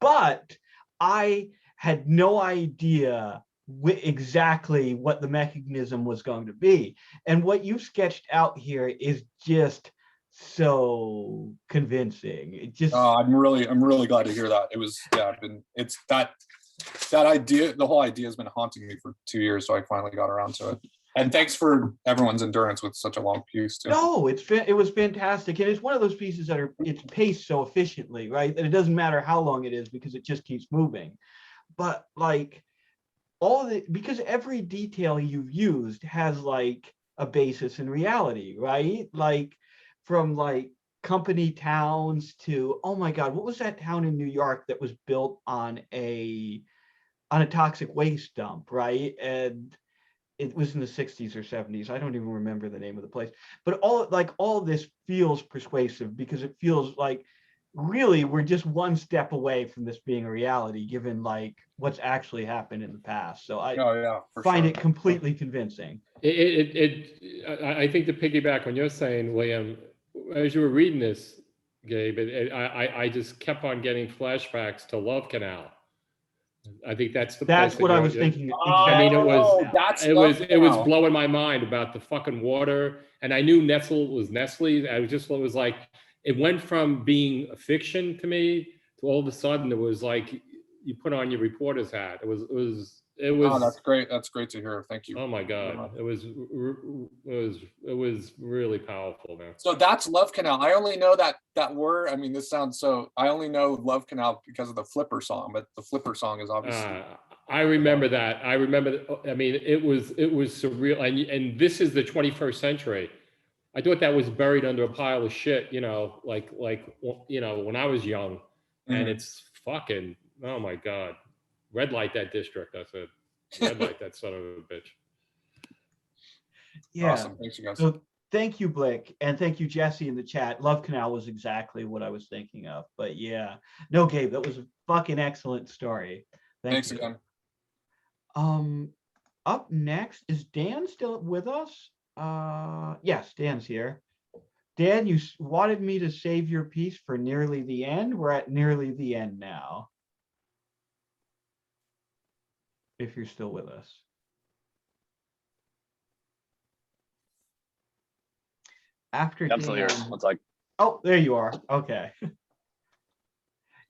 But I had no idea exactly what the mechanism was going to be. And what you sketched out here is just so convincing. It just I'm really glad to hear that. It was, yeah, it's that idea, the whole idea has been haunting me for 2 years, so I finally got around to it. And thanks for everyone's endurance with such a long piece too. No, it was fantastic, and it's one of those pieces that it's paced so efficiently, right? That it doesn't matter how long it is because it just keeps moving. But like because every detail you've used has like a basis in reality, right? Like from like company towns to, oh my God, what was that town in New York that was built on a toxic waste dump, right? And it was in the 60s or 70s. I don't even remember the name of the place. But all this feels persuasive because it feels like really we're just one step away from this being a reality, given like what's actually happened in the past. So I find it completely convincing. I think to piggyback on you're saying, William, as you were reading this, Gabe, I just kept on getting flashbacks to Love Canal. I think that's what I was thinking. I mean, it was blowing my mind about the fucking water, and I knew Nestle was Nestle. It was like it went from being a fiction to me to all of a sudden it was like you put on your reporter's hat. It was. Oh, that's great. That's great to hear. Thank you. Oh my God, it was really powerful, man. So that's Love Canal. I only know that word. I mean, this sounds so. I only know Love Canal because of the Flipper song, but the Flipper song is obviously. I remember that. I mean, it was surreal, and this is the 21st century. I thought that was buried under a pile of shit, like when I was young, and it's fucking. Oh my God. Red light that district, I said. Red light that son of a bitch. Yeah. Awesome. Thanks, you guys. So thank you, Blake, and thank you, Jesse, in the chat. Love Canal was exactly what I was thinking of. But yeah, no, Gabe, that was a fucking excellent story. Thanks you. again. Up next, is Dan still with us? Yes, Dan's here. Dan, you wanted me to save your piece for nearly the end. We're at nearly the end now. If you're still with us. After I'm still here. Dan, One sec. oh, there you are. Okay.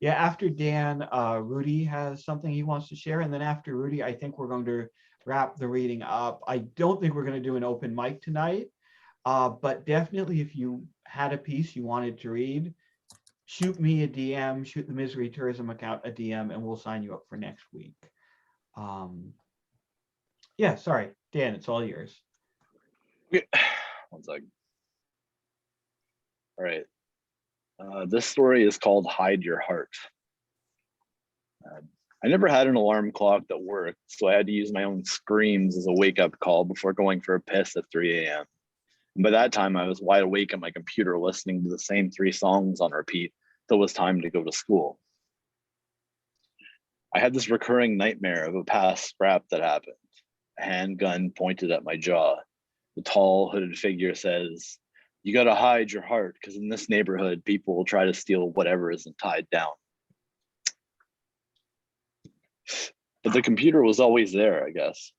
Yeah, after Dan, Rudy has something he wants to share. And then after Rudy, I think we're going to wrap the reading up. I don't think we're going to do an open mic tonight. But definitely if you had a piece you wanted to read, shoot me a DM, shoot the Misery Tourism account a DM, and we'll sign you up for next week. Yeah, sorry, Dan, it's all yours. One sec. All right. This story is called Hide Your Heart. I never had an alarm clock that worked, so I had to use my own screams as a wake-up call before going for a piss at 3 a.m. And by that time, I was wide awake at my computer listening to the same 3 songs on repeat till it was time to go to school. I had this recurring nightmare of a past scrap that happened. A handgun pointed at my jaw. The tall, hooded figure says, "You gotta hide your heart, because in this neighborhood, people will try to steal whatever isn't tied down." But the computer was always there, I guess.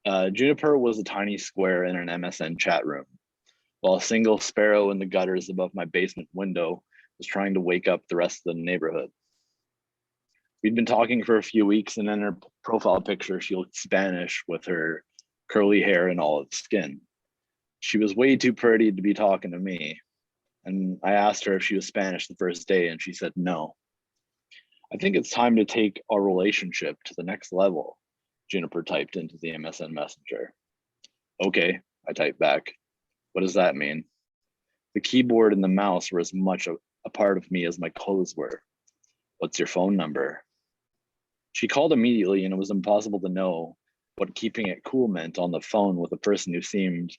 Juniper was a tiny square in an MSN chat room, while a single sparrow in the gutters above my basement window was trying to wake up the rest of the neighborhood. We'd been talking for a few weeks, and in her profile picture, she looked Spanish with her curly hair and olive skin. She was way too pretty to be talking to me, and I asked her if she was Spanish the first day, and she said no. "I think it's time to take our relationship to the next level," Juniper typed into the MSN Messenger. "Okay," I typed back. "What does that mean?" The keyboard and the mouse were as much a part of me as my clothes were. "What's your phone number?" She called immediately, and it was impossible to know what keeping it cool meant on the phone with a person who seemed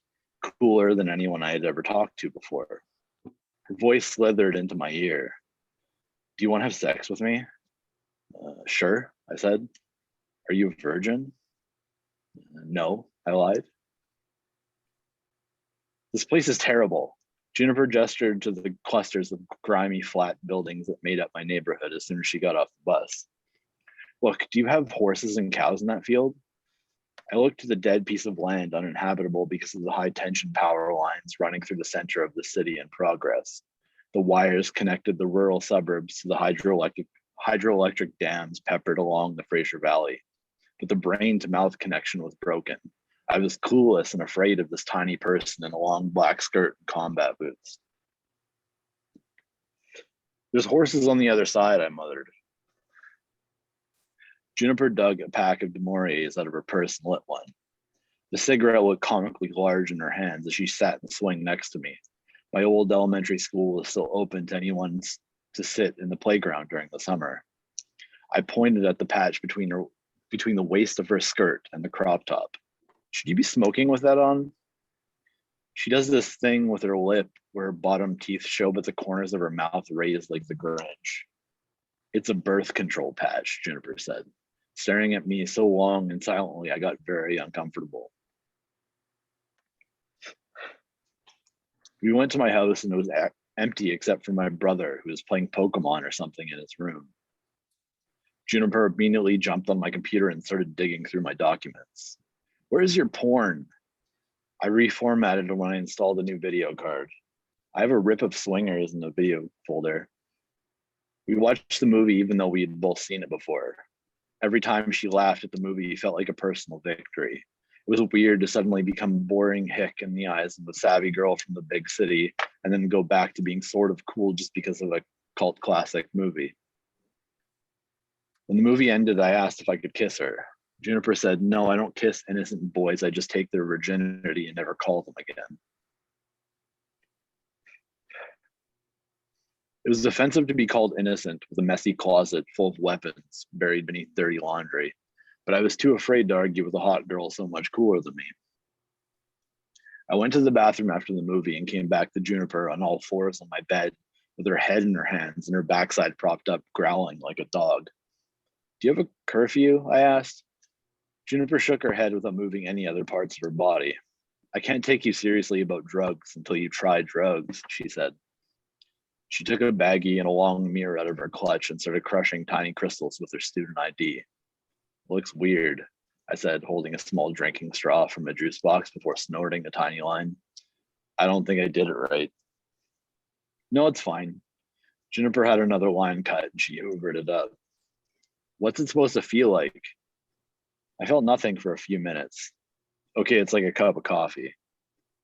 cooler than anyone I had ever talked to before. Her voice slithered into my ear. "Do you want to have sex with me?" Sure," I said. "Are you a virgin?" No, I lied. "This place is terrible." Juniper gestured to the clusters of grimy flat buildings that made up my neighborhood as soon as she got off the bus. "Look, do you have horses and cows in that field?" I looked at the dead piece of land uninhabitable because of the high tension power lines running through the center of the city in progress. The wires connected the rural suburbs to the hydroelectric dams peppered along the Fraser Valley, but the brain to mouth connection was broken. I was clueless and afraid of this tiny person in a long black skirt and combat boots. "There's horses on the other side," I muttered. Juniper dug a pack of Demores out of her purse and lit one. The cigarette looked comically large in her hands as she sat in the swing next to me. My old elementary school was still open to anyone to sit in the playground during the summer. I pointed at the patch between the waist of her skirt and the crop top. "Should you be smoking with that on?" She does this thing with her lip where her bottom teeth show but the corners of her mouth raised like the Grinch. "It's a birth control patch," Juniper said. Staring at me so long and silently, I got very uncomfortable. We went to my house and it was empty except for my brother, who was playing Pokemon or something in his room. Juniper immediately jumped on my computer and started digging through my documents. "Where's your porn?" I reformatted it when I installed a new video card. I have a rip of Swingers in the video folder. We watched the movie even though we had both seen it before. Every time she laughed at the movie, it felt like a personal victory. It was weird to suddenly become a boring hick in the eyes of a savvy girl from the big city and then go back to being sort of cool just because of a cult classic movie. When the movie ended, I asked if I could kiss her. Juniper said, "No, I don't kiss innocent boys. I just take their virginity and never call them again." It was offensive to be called innocent with a messy closet full of weapons buried beneath dirty laundry, but I was too afraid to argue with a hot girl so much cooler than me. I went to the bathroom after the movie and came back to Juniper on all fours on my bed with her head in her hands and her backside propped up, growling like a dog. "Do you have a curfew?" I asked. Juniper shook her head without moving any other parts of her body. I can't take you seriously about drugs until you try drugs, she said. She took a baggie and a long mirror out of her clutch and started crushing tiny crystals with her student ID. Looks weird, I said, holding a small drinking straw from a juice box before snorting a tiny line. I don't think I did it right. No, it's fine. Juniper had another line cut and she hoovered it up. What's it supposed to feel like? I felt nothing for a few minutes. Okay, it's like a cup of coffee.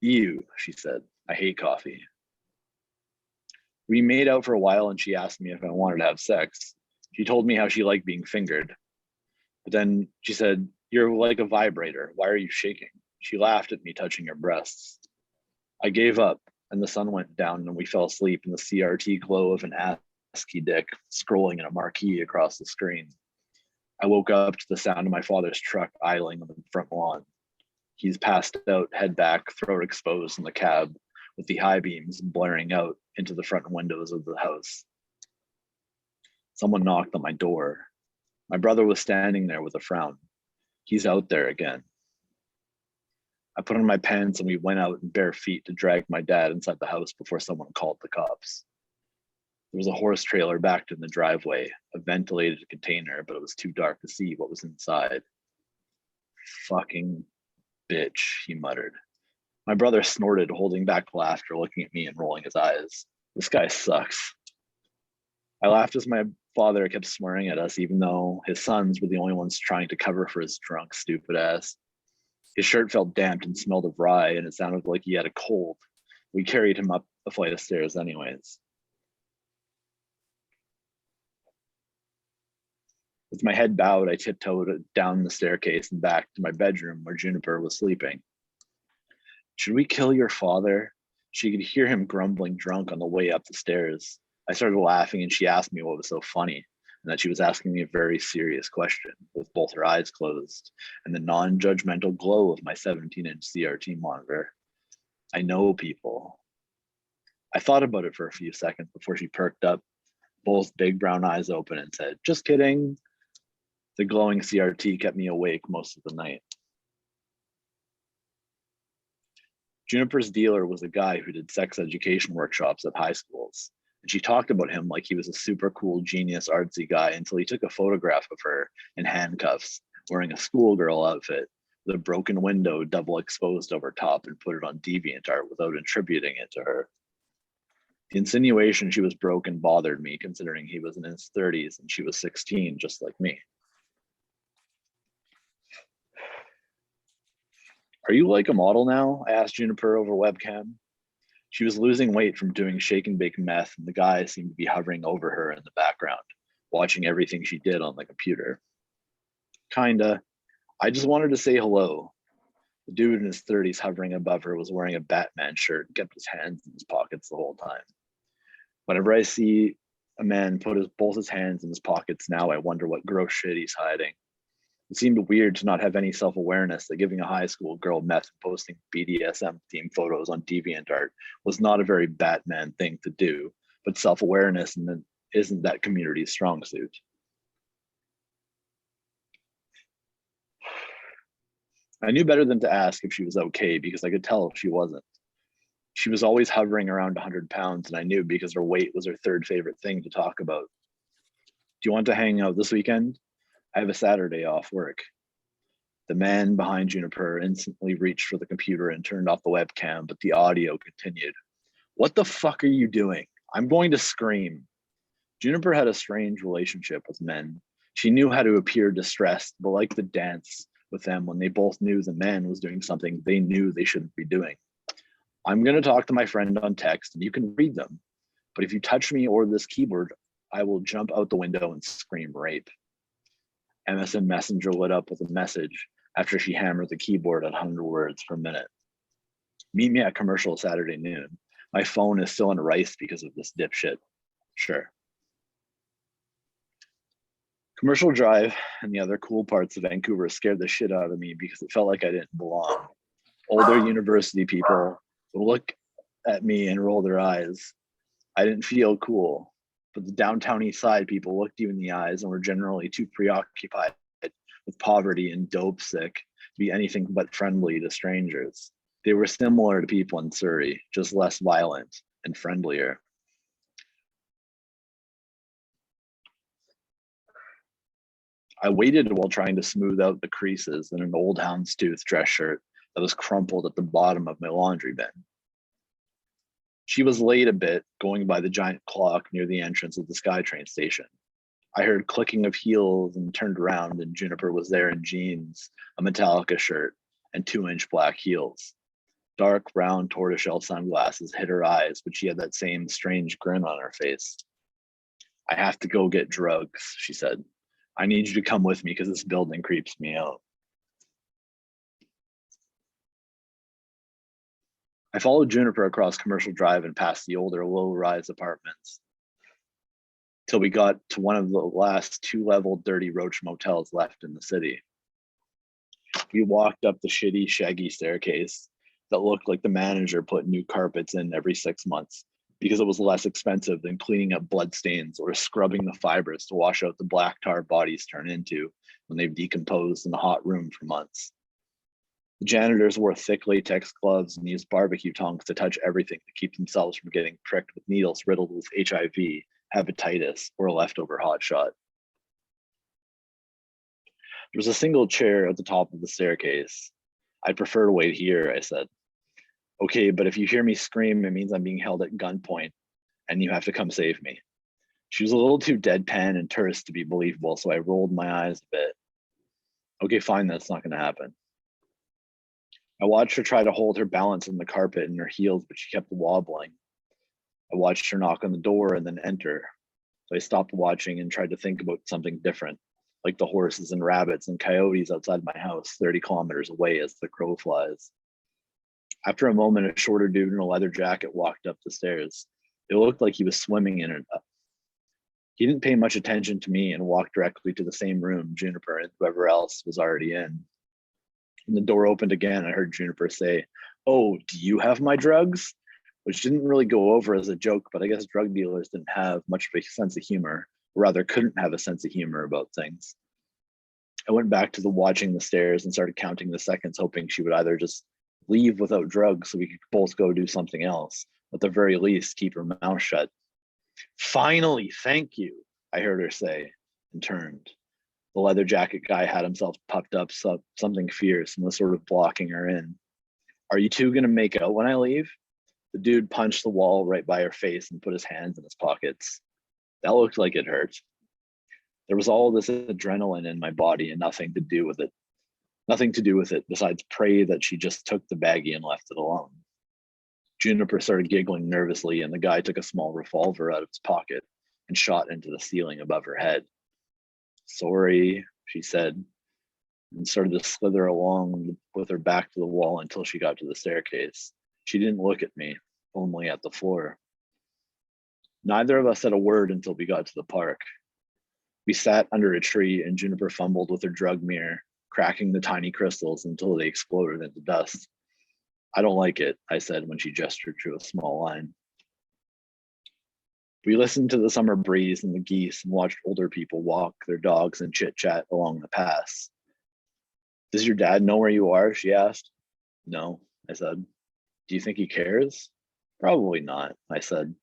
Ew, she said. I hate coffee. We made out for a while and she asked me if I wanted to have sex. She told me how she liked being fingered. But then she said, "You're like a vibrator. Why are you shaking?" She laughed at me, touching her breasts. I gave up and the sun went down and we fell asleep in the CRT glow of an ASCII dick scrolling in a marquee across the screen. I woke up to the sound of my father's truck idling on the front lawn. He's passed out, head back, throat exposed in the cab, with the high beams blaring out into the front windows of the house. Someone knocked on my door. My brother was standing there with a frown. He's out there again. I put on my pants and we went out in bare feet to drag my dad inside the house before someone called the cops. There was a horse trailer backed in the driveway, a ventilated container, but it was too dark to see what was inside. Fucking bitch, he muttered. My brother snorted, holding back laughter, looking at me and rolling his eyes. This guy sucks. I laughed as my father kept swearing at us, even though his sons were the only ones trying to cover for his drunk, stupid ass. His shirt felt damp and smelled of rye, and it sounded like he had a cold. We carried him up a flight of stairs anyways. With my head bowed, I tiptoed down the staircase and back to my bedroom where Juniper was sleeping. Should we kill your father? She could hear him grumbling drunk on the way up the stairs. I started laughing and she asked me what was so funny, and that she was asking me a very serious question with both her eyes closed and the non-judgmental glow of my 17-inch CRT monitor. I know people. I thought about it for a few seconds before she perked up, both big brown eyes open, and said, "Just kidding." The glowing CRT kept me awake most of the night. Juniper's dealer was a guy who did sex education workshops at high schools, and she talked about him like he was a super cool, genius, artsy guy until he took a photograph of her in handcuffs, wearing a schoolgirl outfit with a broken window double exposed over top and put it on DeviantArt without attributing it to her. The insinuation she was broken bothered me, considering he was in his 30s and she was 16, just like me. "Are you like a model now?" I asked Juniper over webcam. She was losing weight from doing shake and bake meth, and the guy seemed to be hovering over her in the background, watching everything she did on the computer. Kinda. I just wanted to say hello. The dude in his 30s hovering above her was wearing a Batman shirt and kept his hands in his pockets the whole time. Whenever I see a man put both his hands in his pockets now, I wonder what gross shit he's hiding. It seemed weird to not have any self-awareness that giving a high school girl meth and posting BDSM themed photos on DeviantArt was not a very Batman thing to do, but self-awareness isn't that community's strong suit. I knew better than to ask if she was okay because I could tell if she wasn't. She was always hovering around 100 pounds, and I knew because her weight was her third favorite thing to talk about. "Do you want to hang out this weekend? I have a Saturday off work." The man behind Juniper instantly reached for the computer and turned off the webcam, but the audio continued. "What the fuck are you doing? I'm going to scream." Juniper had a strange relationship with men. She knew how to appear distressed, but liked to dance with them when they both knew the man was doing something they knew they shouldn't be doing. "I'm going to talk to my friend on text and you can read them. But if you touch me or this keyboard, I will jump out the window and scream rape." MSN Messenger lit up with a message after she hammered the keyboard at 100 words per minute. "Meet me at commercial Saturday noon. My phone is still in rice because of this dipshit." Sure. Commercial Drive and the other cool parts of Vancouver scared the shit out of me because it felt like I didn't belong. Older university people would look at me and roll their eyes. I didn't feel cool, but the downtown east side people looked you in the eyes and were generally too preoccupied with poverty and dope sick to be anything but friendly to strangers. They were similar to people in Surrey, just less violent and friendlier. I waited while trying to smooth out the creases in an old houndstooth dress shirt that was crumpled at the bottom of my laundry bin. She was late a bit, going by the giant clock near the entrance of the SkyTrain station. I heard clicking of heels and turned around, and Juniper was there in jeans, a Metallica shirt, and 2-inch black heels. Dark brown tortoiseshell sunglasses hid her eyes, but she had that same strange grin on her face. I have to go get drugs, she said. I need you to come with me because this building creeps me out. I followed Juniper across Commercial Drive and past the older low-rise apartments till we got to one of the last 2-level dirty roach motels left in the city. We walked up the shitty, shaggy staircase that looked like the manager put new carpets in every 6 months because it was less expensive than cleaning up bloodstains or scrubbing the fibers to wash out the black tar bodies turn into when they've decomposed in a hot room for months. The janitors wore thick latex gloves and used barbecue tongs to touch everything to keep themselves from getting pricked with needles riddled with HIV, hepatitis, or a leftover hot shot. There was a single chair at the top of the staircase. I'd prefer to wait here, I said. Okay, but if you hear me scream, it means I'm being held at gunpoint and you have to come save me. She was a little too deadpan and terse to be believable, so I rolled my eyes a bit. Okay, fine, that's not gonna happen. I watched her try to hold her balance on the carpet in her heels, but she kept wobbling. I watched her knock on the door and then enter. So I stopped watching and tried to think about something different, like the horses and rabbits and coyotes outside my house 30 kilometers away as the crow flies. After a moment, a shorter dude in a leather jacket walked up the stairs. It looked like he was swimming in it. He didn't pay much attention to me and walked directly to the same room Juniper and whoever else was already in. When the door opened again, I heard Juniper say, "Oh, do you have my drugs?" Which didn't really go over as a joke, but I guess drug dealers didn't have much of a sense of humor, or rather couldn't have a sense of humor about things. I went back to the watching the stairs and started counting the seconds, hoping she would either just leave without drugs so we could both go do something else, at the very least keep her mouth shut. "Finally, thank you," I heard her say, and turned. The leather jacket guy had himself puffed up something fierce and was sort of blocking her in. "Are you two gonna make out when I leave?" The dude punched the wall right by her face and put his hands in his pockets. That looked like it hurt. There was all this adrenaline in my body and nothing to do with it. Nothing to do with it besides pray that she just took the baggie and left it alone. Juniper started giggling nervously and the guy took a small revolver out of his pocket and shot into the ceiling above her head. "Sorry," she said, and started to slither along with her back to the wall until she got to the staircase. She didn't look at me, only at the floor. Neither of us said a word until we got to the park. We sat under a tree and Juniper fumbled with her drug mirror, cracking the tiny crystals until they exploded into dust. "I don't like it," I said when she gestured to a small line. We listened to the summer breeze and the geese and watched older people walk their dogs and chit-chat along the paths. "Does your dad know where you are?" she asked. "No," I said. "Do you think he cares?" "Probably not," I said.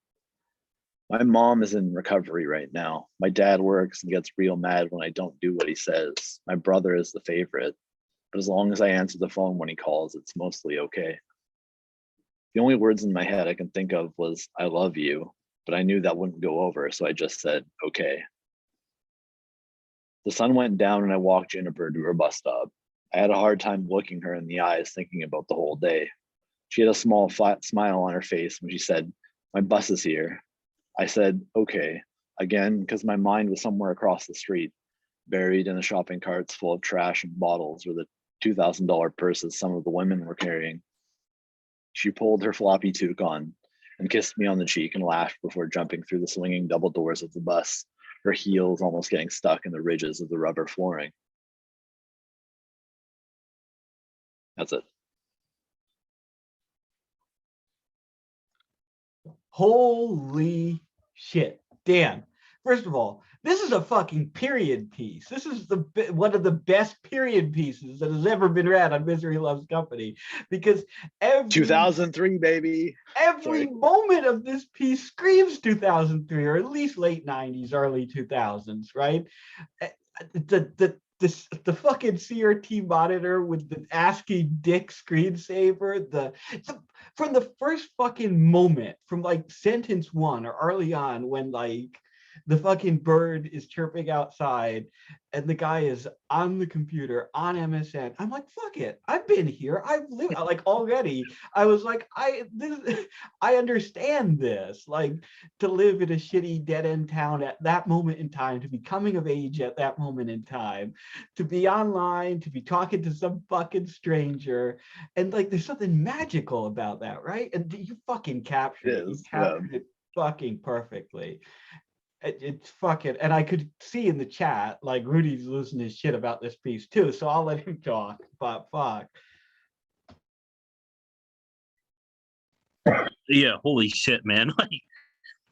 "My mom is in recovery right now. My dad works and gets real mad when I don't do what he says. My brother is the favorite, but as long as I answer the phone when he calls, it's mostly okay." The only words in my head I can think of was, "I love you," but I knew that wouldn't go over, so I just said, "Okay." The sun went down and I walked Juniper to her bus stop. I had a hard time looking her in the eyes, thinking about the whole day. She had a small flat smile on her face when she said, "My bus is here." I said, "Okay," again, because my mind was somewhere across the street, buried in the shopping carts full of trash and bottles or the $2,000 purses some of the women were carrying. She pulled her floppy toque on and kissed me on the cheek and laughed before jumping through the swinging double doors of the bus, her heels almost getting stuck in the ridges of the rubber flooring. That's it. Holy shit. Dan, first of all, this is a fucking period piece. This is one of the best period pieces that has ever been read on Misery Loves Company, because every 2003, baby. every Sorry. moment of this piece screams 2003, or at least late 90s, early 2000s, right? The fucking CRT monitor with the ASCII dick screensaver, from the first fucking moment, from like sentence one or early on, when like the fucking bird is chirping outside and the guy is on the computer on MSN. I'm like, fuck it. I've been here. I've lived, like, already. I was like, I understand this. Like, to live in a shitty dead end town at that moment in time, to be coming of age at that moment in time, to be online, to be talking to some fucking stranger. And like, there's something magical about that, right? And you fucking captured it. You captured it fucking perfectly. It's fucking, and I could see in the chat, like, Rudy's losing his shit about this piece too, so I'll let him talk, but fuck. Yeah, holy shit, man. Like,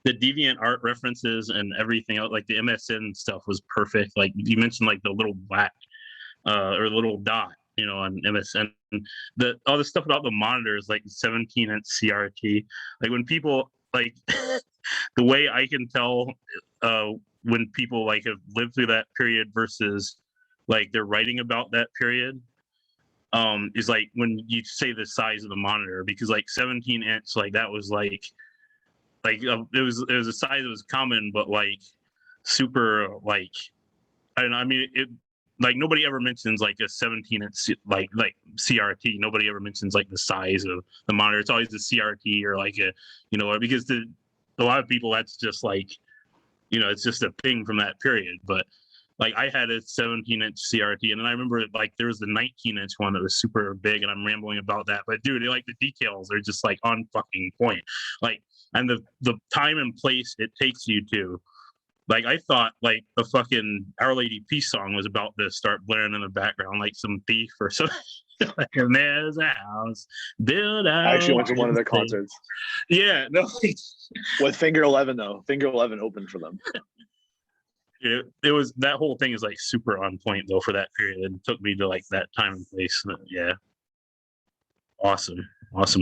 the deviant art references and everything else, like the MSN stuff was perfect. Like, you mentioned, like, the little black or little dot, you know, on MSN. All the stuff about the monitors, like 17-inch CRT. Like, when people, like, the way I can tell when people like have lived through that period versus like they're writing about that period is like when you say the size of the monitor, because like 17-inch, like that was like it was a size that was common, but like super, like, I don't know, I mean, it, like, nobody ever mentions like a 17-inch like CRT. Nobody ever mentions like the size of the monitor. It's always the CRT or like a, you know, because a lot of people, that's just like, you know, it's just a thing from that period. But like, I had a 17-inch CRT, and then I remember like there was the 19-inch one that was super big, and I'm rambling about that. But dude, like, the details are just like on fucking point. Like, and the time and place it takes you to. Like, I thought like a fucking Our Lady Peace song was about to start blaring in the background, like some thief or something. Like, and there's a house built out. I actually went to one of their concerts. Yeah, no. With Finger 11 though. Finger 11 opened for them. It was, that whole thing is like super on point though for that period. It took me to like that time and place. Yeah. Awesome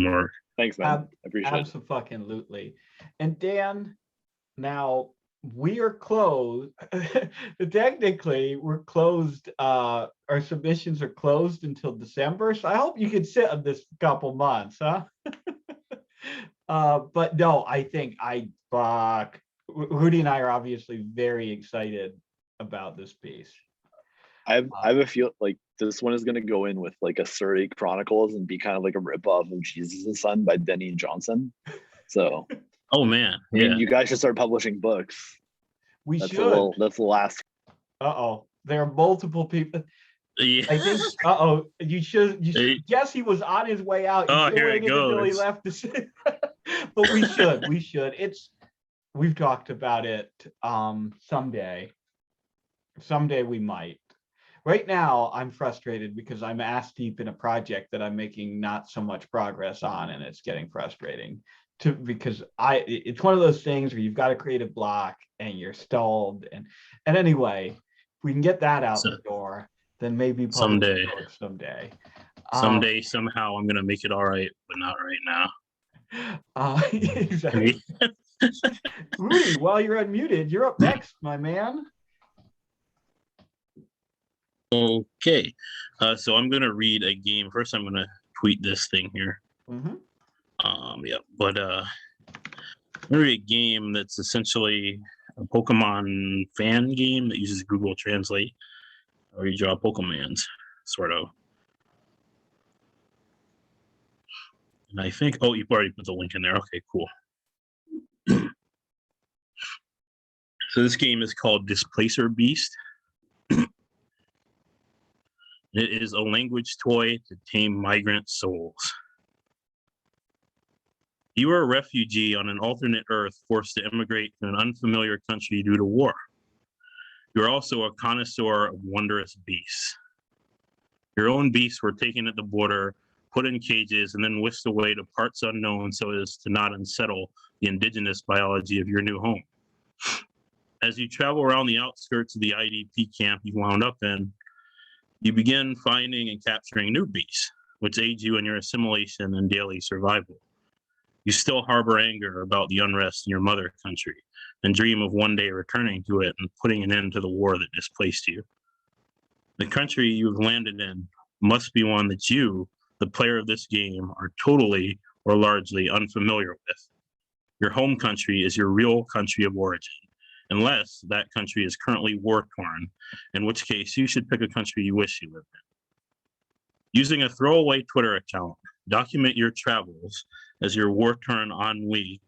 work. Thanks, man. I appreciate it. Absolutely. And Dan, now we are closed. Technically, we're closed. Our submissions are closed until December. So I hope you can sit on this couple months, huh? But no, I think Rudy and I are obviously very excited about this piece. I have a feel like this one is going to go in with like a Surrey Chronicles and be kind of like a ripoff of Jesus' Son by Denny Johnson. So, oh man, I mean, you guys should start publishing books. We that's should. That's the last. There are multiple people. Yeah. I think. You should. Yes, he was on his way out. Oh, here it until he goes. left the city. But we should. We've talked about it. Someday we might. Right now, I'm frustrated because I'm ass deep in a project that I'm making not so much progress on, and it's getting frustrating. Because it's one of those things where you've got a creative block and you're stalled. And anyway, if we can get that out the door, then maybe someday. Somehow I'm gonna make it all right, but not right now. Exactly. Rudy, while you're unmuted, you're up next, my man. Okay, so I'm gonna read a game first. I'm gonna tweet this thing here. Mm-hmm. Yeah, but I'm gonna read a game that's essentially a Pokemon fan game that uses Google Translate, where you draw Pokemons, sort of. And I think, oh, you've already put the link in there. Okay, cool. So this game is called Displacer Beast. It is a language toy to tame migrant souls. You are a refugee on an alternate Earth forced to immigrate to an unfamiliar country due to war. You are also a connoisseur of wondrous beasts. Your own beasts were taken at the border, put in cages, and then whisked away to parts unknown so as to not unsettle the indigenous biology of your new home. As you travel around the outskirts of the IDP camp you wound up in, you begin finding and capturing new beasts, which aid you in your assimilation and daily survival. You still harbor anger about the unrest in your mother country and dream of one day returning to it and putting an end to the war that displaced you. The country you've landed in must be one that you, the player of this game, are totally or largely unfamiliar with. Your home country is your real country of origin, unless that country is currently war-torn, in which case you should pick a country you wish you lived in. Using a throwaway Twitter account, document your travels as your war-torn ennui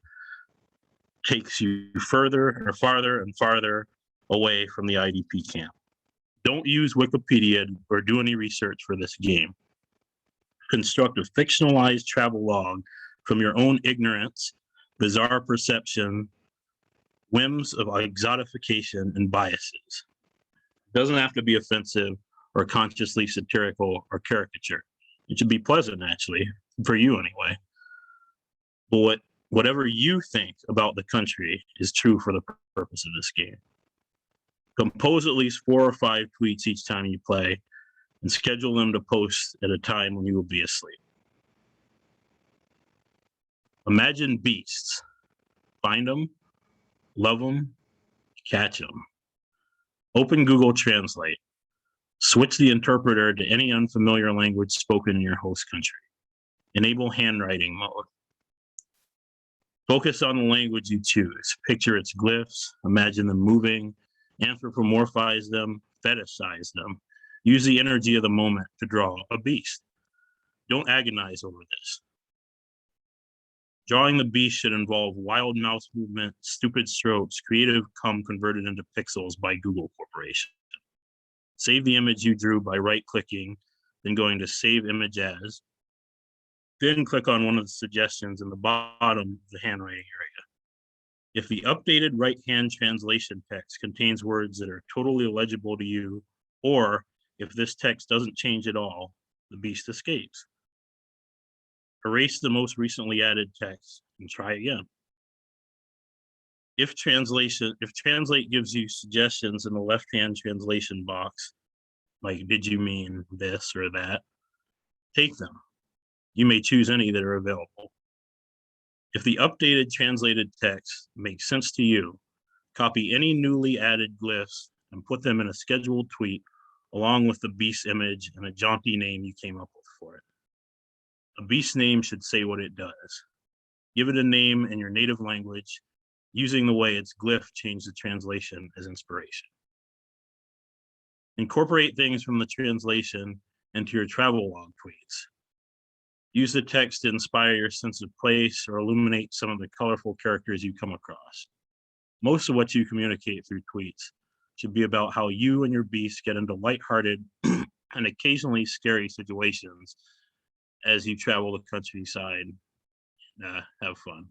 takes you further or farther and farther away from the IDP camp. Don't use Wikipedia or do any research for this game. Construct a fictionalized travel log from your own ignorance, bizarre perception, whims of exotification, and biases. It doesn't have to be offensive or consciously satirical or caricature. It should be pleasant, actually, for you anyway. But whatever you think about the country is true for the purpose of this game. Compose at least 4 or 5 tweets each time you play and schedule them to post at a time when you will be asleep. Imagine beasts. Find them, love them, catch them. Open Google Translate. Switch the interpreter to any unfamiliar language spoken in your host country. Enable handwriting mode. Focus on the language you choose. Picture its glyphs, imagine them moving, anthropomorphize them, fetishize them. Use the energy of the moment to draw a beast. Don't agonize over this. Drawing the beast should involve wild mouse movement, stupid strokes, creative cum converted into pixels by Google Corporation. Save the image you drew by right-clicking, then going to Save Image As. Then click on one of the suggestions in the bottom of the handwriting area. If the updated right-hand translation text contains words that are totally illegible to you, or if this text doesn't change at all, the beast escapes. Erase the most recently added text and try again. If Translate gives you suggestions in the left-hand translation box, like did you mean this or that, take them. You may choose any that are available. If the updated translated text makes sense to you, copy any newly added glyphs and put them in a scheduled tweet along with the beast image and a jaunty name you came up with for it. A beast name should say what it does. Give it a name in your native language, using the way its glyph changed the translation as inspiration. Incorporate things from the translation into your travel log tweets. Use the text to inspire your sense of place or illuminate some of the colorful characters you come across. Most of what you communicate through tweets should be about how you and your beast get into lighthearted and occasionally scary situations as you travel the countryside and have fun.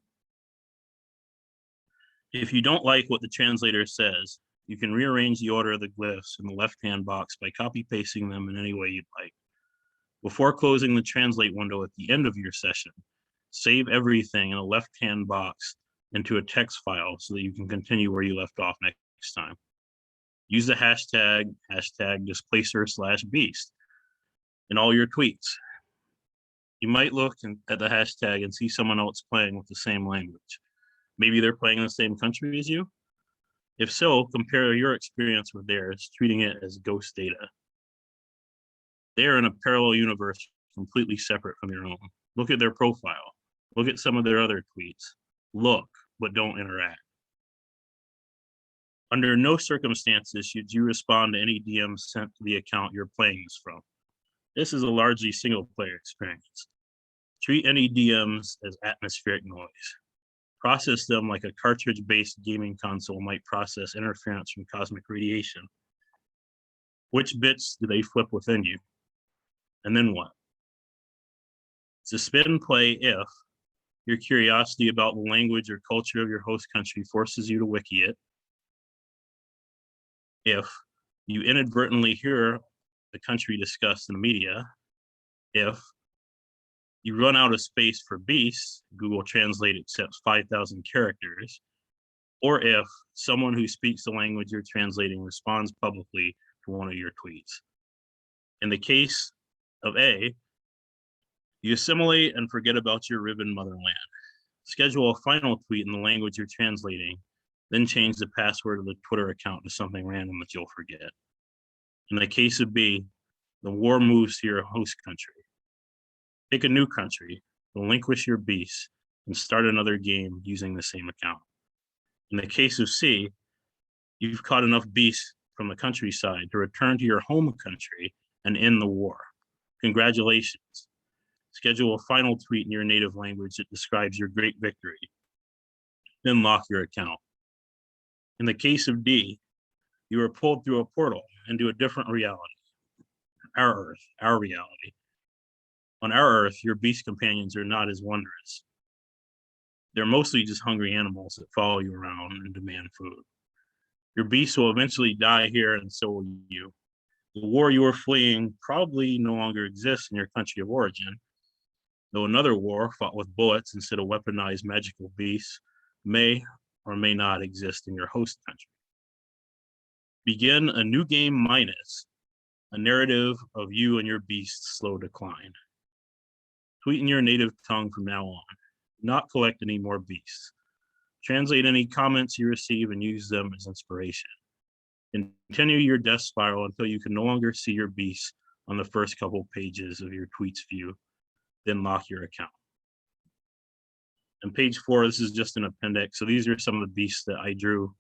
If you don't like what the translator says, you can rearrange the order of the glyphs in the left-hand box by copy-pasting them in any way you'd like. Before closing the translate window at the end of your session, save everything in a left-hand box into a text file so that you can continue where you left off next time. Use the hashtag #displacer/beast in all your tweets. You might look at the hashtag and see someone else playing with the same language. Maybe they're playing in the same country as you. If so, compare your experience with theirs, treating it as ghost data. They're in a parallel universe completely separate from your own. Look at their profile. Look at some of their other tweets. Look, but don't interact. Under no circumstances should you respond to any DMs sent to the account you're playing this from. This is a largely single-player experience. Treat any DMs as atmospheric noise. Process them like a cartridge-based gaming console might process interference from cosmic radiation. Which bits do they flip within you? And then what? Suspend play if your curiosity about the language or culture of your host country forces you to wiki it. If you inadvertently hear the country discussed in the media. If you run out of space for beasts, Google Translate accepts 5,000 characters. or if someone who speaks the language you're translating responds publicly to one of your tweets. In the case of A, you assimilate and forget about your ribbon motherland. Schedule a final tweet in the language you're translating, then change the password of the Twitter account to something random that you'll forget. In the case of B, the war moves to your host country. Pick a new country, relinquish your beast, and start another game using the same account. In the case of C, you've caught enough beasts from the countryside to return to your home country and end the war. Congratulations. Schedule a final tweet in your native language that describes your great victory. Then lock your account. In the case of D, you are pulled through a portal into a different reality. Our Earth, our reality. On our Earth, your beast companions are not as wondrous. They're mostly just hungry animals that follow you around and demand food. Your beast will eventually die here, and so will you. The war you are fleeing probably no longer exists in your country of origin, though another war fought with bullets instead of weaponized magical beasts may or may not exist in your host country. Begin a new game minus a narrative of you and your beast's slow decline. Tweet in your native tongue from now on. Not collect any more beasts. Translate any comments you receive and use them as inspiration. Continue your death spiral until you can no longer see your beast on the first couple pages of your tweets view, then lock your account. On page 4, this is just an appendix. So these are some of the beasts that I drew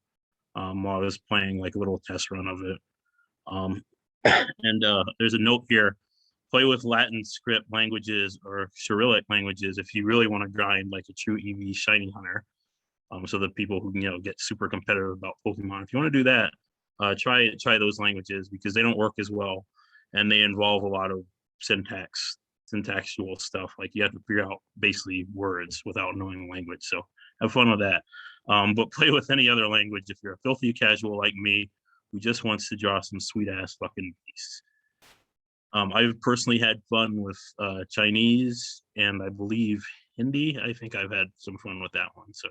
while I was playing, like a little test run of it. There's a note here. Play with Latin script languages or Cyrillic languages if you really want to grind like a true EV shiny hunter. So that people who get super competitive about Pokemon. If you want to do that, try those languages because they don't work as well, and they involve a lot of syntactual stuff. Like you have to figure out basically words without knowing the language. So have fun with that. But play with any other language if you're a filthy casual like me who just wants to draw some sweet ass fucking beasts. I've personally had fun with Chinese and I believe Hindi. I think I've had some fun with that one. So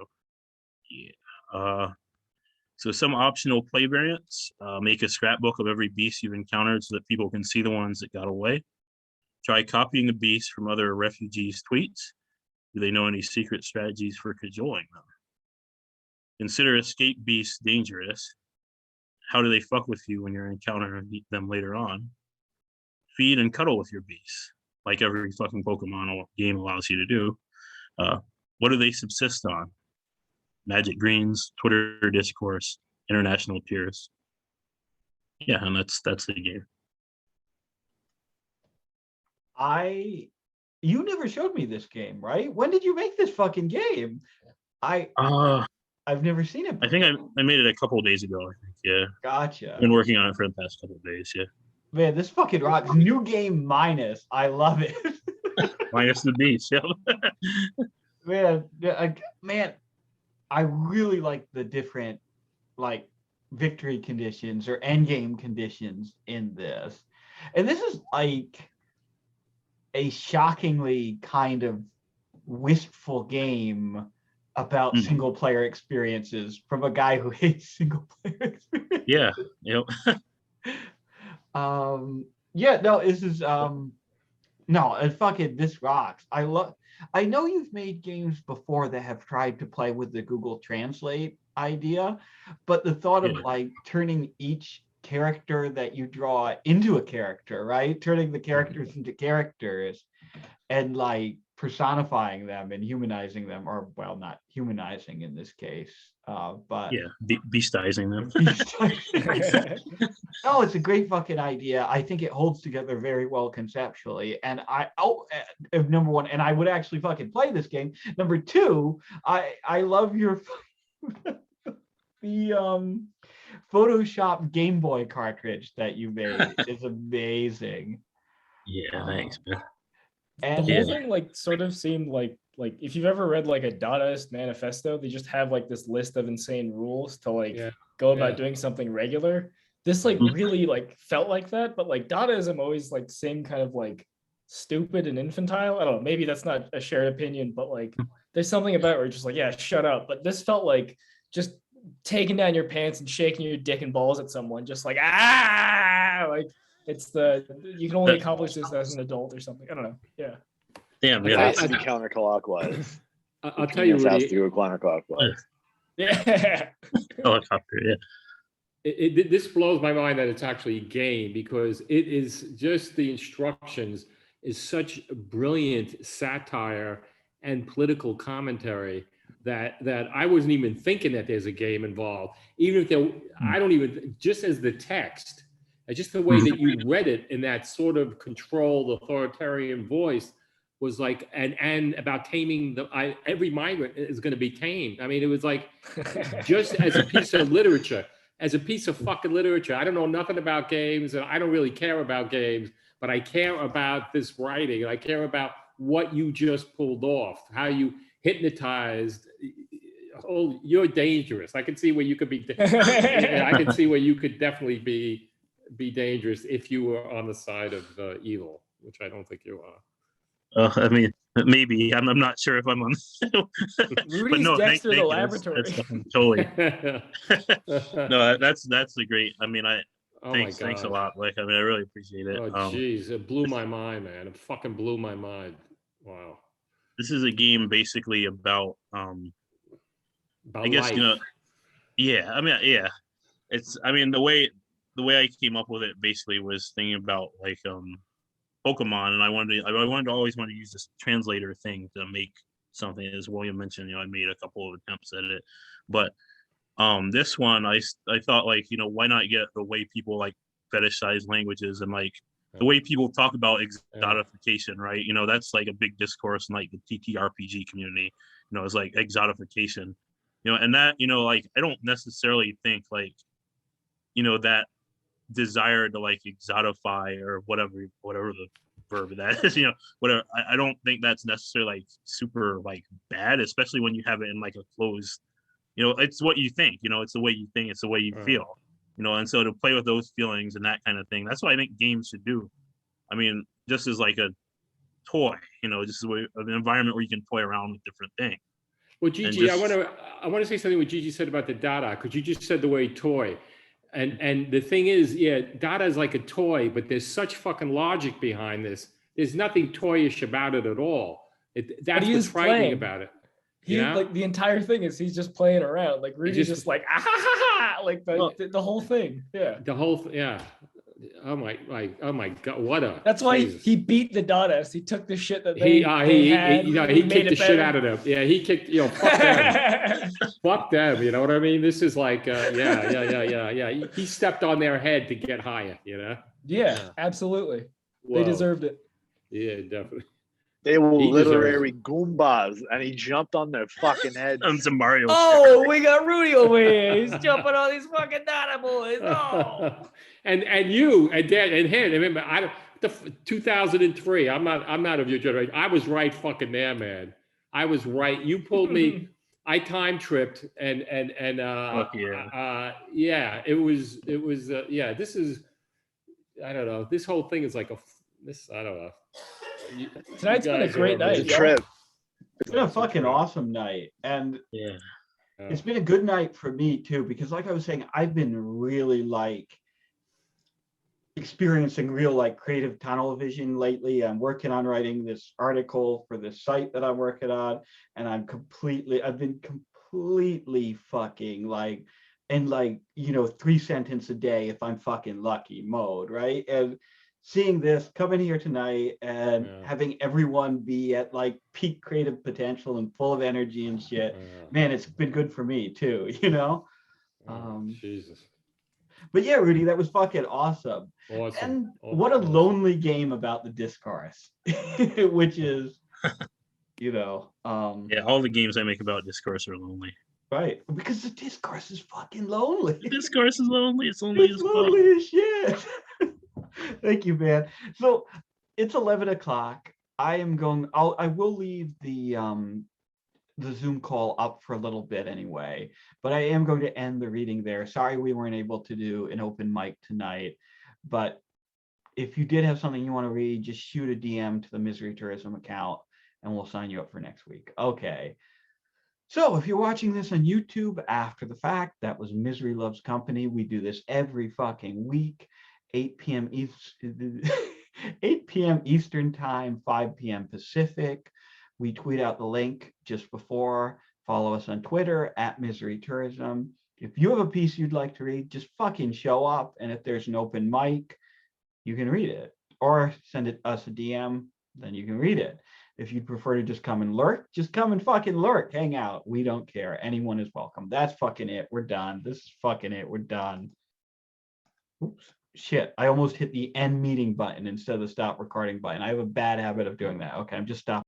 yeah. So some optional play variants. Make a scrapbook of every beast you've encountered so that people can see the ones that got away. Try copying the beast from other refugees' tweets. Do they know any secret strategies for cajoling them? Consider escape beasts dangerous. How do they fuck with you when you're encountering them later on? Feed and cuddle with your beasts, like every fucking Pokemon game allows you to do. What do they subsist on? Magic greens, Twitter discourse, international peers. Yeah, and that's the game. You never showed me this game, right? When did you make this fucking game? I've never seen it before. I think I made it a couple of days ago, I think, yeah. Gotcha. Been working on it for the past couple of days, yeah. Man, this fucking rocks. New game minus. I love it. Minus the beast, yeah. Man, I really like the different like victory conditions or end game conditions in this. And this is like a shockingly kind of wistful game about single player experiences from a guy who hates single player experiences. Yeah. Yep. This is this rocks. I know you've made games before that have tried to play with the Google Translate idea, but the thought of like turning each character that you draw into a character, right? Turning the characters into characters and like personifying them and humanizing them, or well, not humanizing in this case, but beastizing them. No, it's a great fucking idea. I think it holds together very well conceptually. And number one, and I would actually fucking play this game. Number two, I love your the Photoshop Game Boy cartridge that you made is amazing. Yeah, thanks, man. And the whole thing like sort of seemed like if you've ever read like a Dadaist manifesto, they just have like this list of insane rules to like go about doing something regular. This like really like felt like that, but like Dadaism always like seemed kind of like stupid and infantile. I don't know, maybe that's not a shared opinion, but like there's something about it where you're just like, yeah, shut up. But this felt like just taking down your pants and shaking your dick and balls at someone, just like like you can only accomplish this as an adult or something. I don't know. Yeah. Damn, It yeah. has to be counterclockwise. I'll tell you, Penis has Rudy, to go counterclockwise. Yeah. Helicopter, yeah. this blows my mind that it's actually a game, because it is just, the instructions is such brilliant satire and political commentary that I wasn't even thinking that there's a game involved. Even if there, I don't even, just as the text, just the way that you read it in that sort of controlled authoritarian voice was like, and about taming every migrant is going to be tamed. I mean, it was like, just as a piece of literature, as a piece of fucking literature. I don't know nothing about games, and I don't really care about games, but I care about this writing, and I care about what you just pulled off, how you hypnotized. Oh, you're dangerous. I can see where you could be. I can see where you could definitely be dangerous if you were on the side of evil, which I don't think you are. I mean, maybe I'm not sure if I'm on. But Rudy's no, Dexter the thank you. laboratory. That's totally. No, that's a great. I mean, Oh thanks my a God. lot. Like, I mean, I really appreciate it. Oh, jeez, it blew my mind, man. It fucking blew my mind. Wow. This is a game basically about About I guess life. you know, yeah. I mean, yeah. It's, I mean, the way I came up with it basically was thinking about like Pokemon, and I wanted to always want to use this translator thing to make something. As William mentioned, you know, I made a couple of attempts at it, but this one I thought, like, you know, why not get the way people like fetishize languages, and like the way people talk about exotification, right? You know, that's like a big discourse in like the TTRPG community. You know, it's like exotification. You know, and that, you know, like I don't necessarily think like, you know, that desire to like exotify or whatever the verb that is, you know, whatever. I don't think that's necessarily like super like bad, especially when you have it in like a closed, you know, it's what you think, you know, it's the way you think, it's the way you feel, you know, and so to play with those feelings and that kind of thing, that's what I think games should do. I mean, just as like a toy, you know, just an environment where you can toy around with different things. Well, Gigi, I want to say something what Gigi said about the Dada, because you just said the word toy. And the thing is, yeah, Dada is like a toy, but there's such fucking logic behind this. There's nothing toyish about it at all. That's what's frightening about it. He like the entire thing is he's just playing around. Like Rudy's just like like the whole thing. Yeah. The whole yeah. Oh my God! What a. That's why Jesus. he beat the Dadasts. He took the shit that they had. He kicked the shit out of them. Yeah, he kicked. You know, fuck them. Fuck them. You know what I mean? This is like, yeah. He stepped on their head to get higher. You know? Yeah, absolutely. Whoa. They deserved it. Yeah, definitely. They were He literary Goombas, and he jumped on their fucking heads. Some Mario. Oh, we got Rudy over here. He's jumping on these fucking Dada boys. Oh. and you and Dad and him. Remember, 2003. I'm not of your generation. I was right fucking there, man. I was right. You pulled me. I time tripped and yeah. It was yeah. This is, I don't know. This whole thing is like I don't know. Tonight's been a great night. It's a trip. It's been a fucking awesome night, and yeah, it's been a good night for me too, because like I was saying, I've been really like experiencing real like creative tunnel vision lately. I'm working on writing this article for this site that I'm working on, and I've been completely fucking like in like, you know, 3 sentences a day if I'm fucking lucky mode, right? And seeing this come in here tonight and having everyone be at like peak creative potential and full of energy and shit, man, it's been good for me too, you know? Jesus. But yeah, Rudy, that was fucking awesome. And what a lonely game about the discourse, which is, you know. Yeah, all the games I make about discourse are lonely. Right, because the discourse is fucking lonely. The discourse is lonely. It's lonely as fuck. Lonely as shit. Thank you, man. So it's 11 o'clock. I will leave the Zoom call up for a little bit anyway, but I am going to end the reading there. Sorry we weren't able to do an open mic tonight, but if you did have something you want to read, just shoot a DM to the Misery Tourism account and we'll sign you up for next week. Okay. So if you're watching this on YouTube after the fact, that was Misery Loves Company. We do this every fucking week, 8 p.m. 8 p.m. Eastern time, 5 p.m. Pacific. We tweet out the link just before. Follow us on Twitter at Misery Tourism. If you have a piece you'd like to read, just fucking show up. And if there's an open mic, you can read it. Or send us a DM, then you can read it. If you'd prefer to just come and lurk, just come and fucking lurk, hang out. We don't care. Anyone is welcome. That's fucking it. We're done. This is fucking it. We're done. Oops. Shit. I almost hit the end meeting button instead of the stop recording button. I have a bad habit of doing that. Okay, I'm just stopping.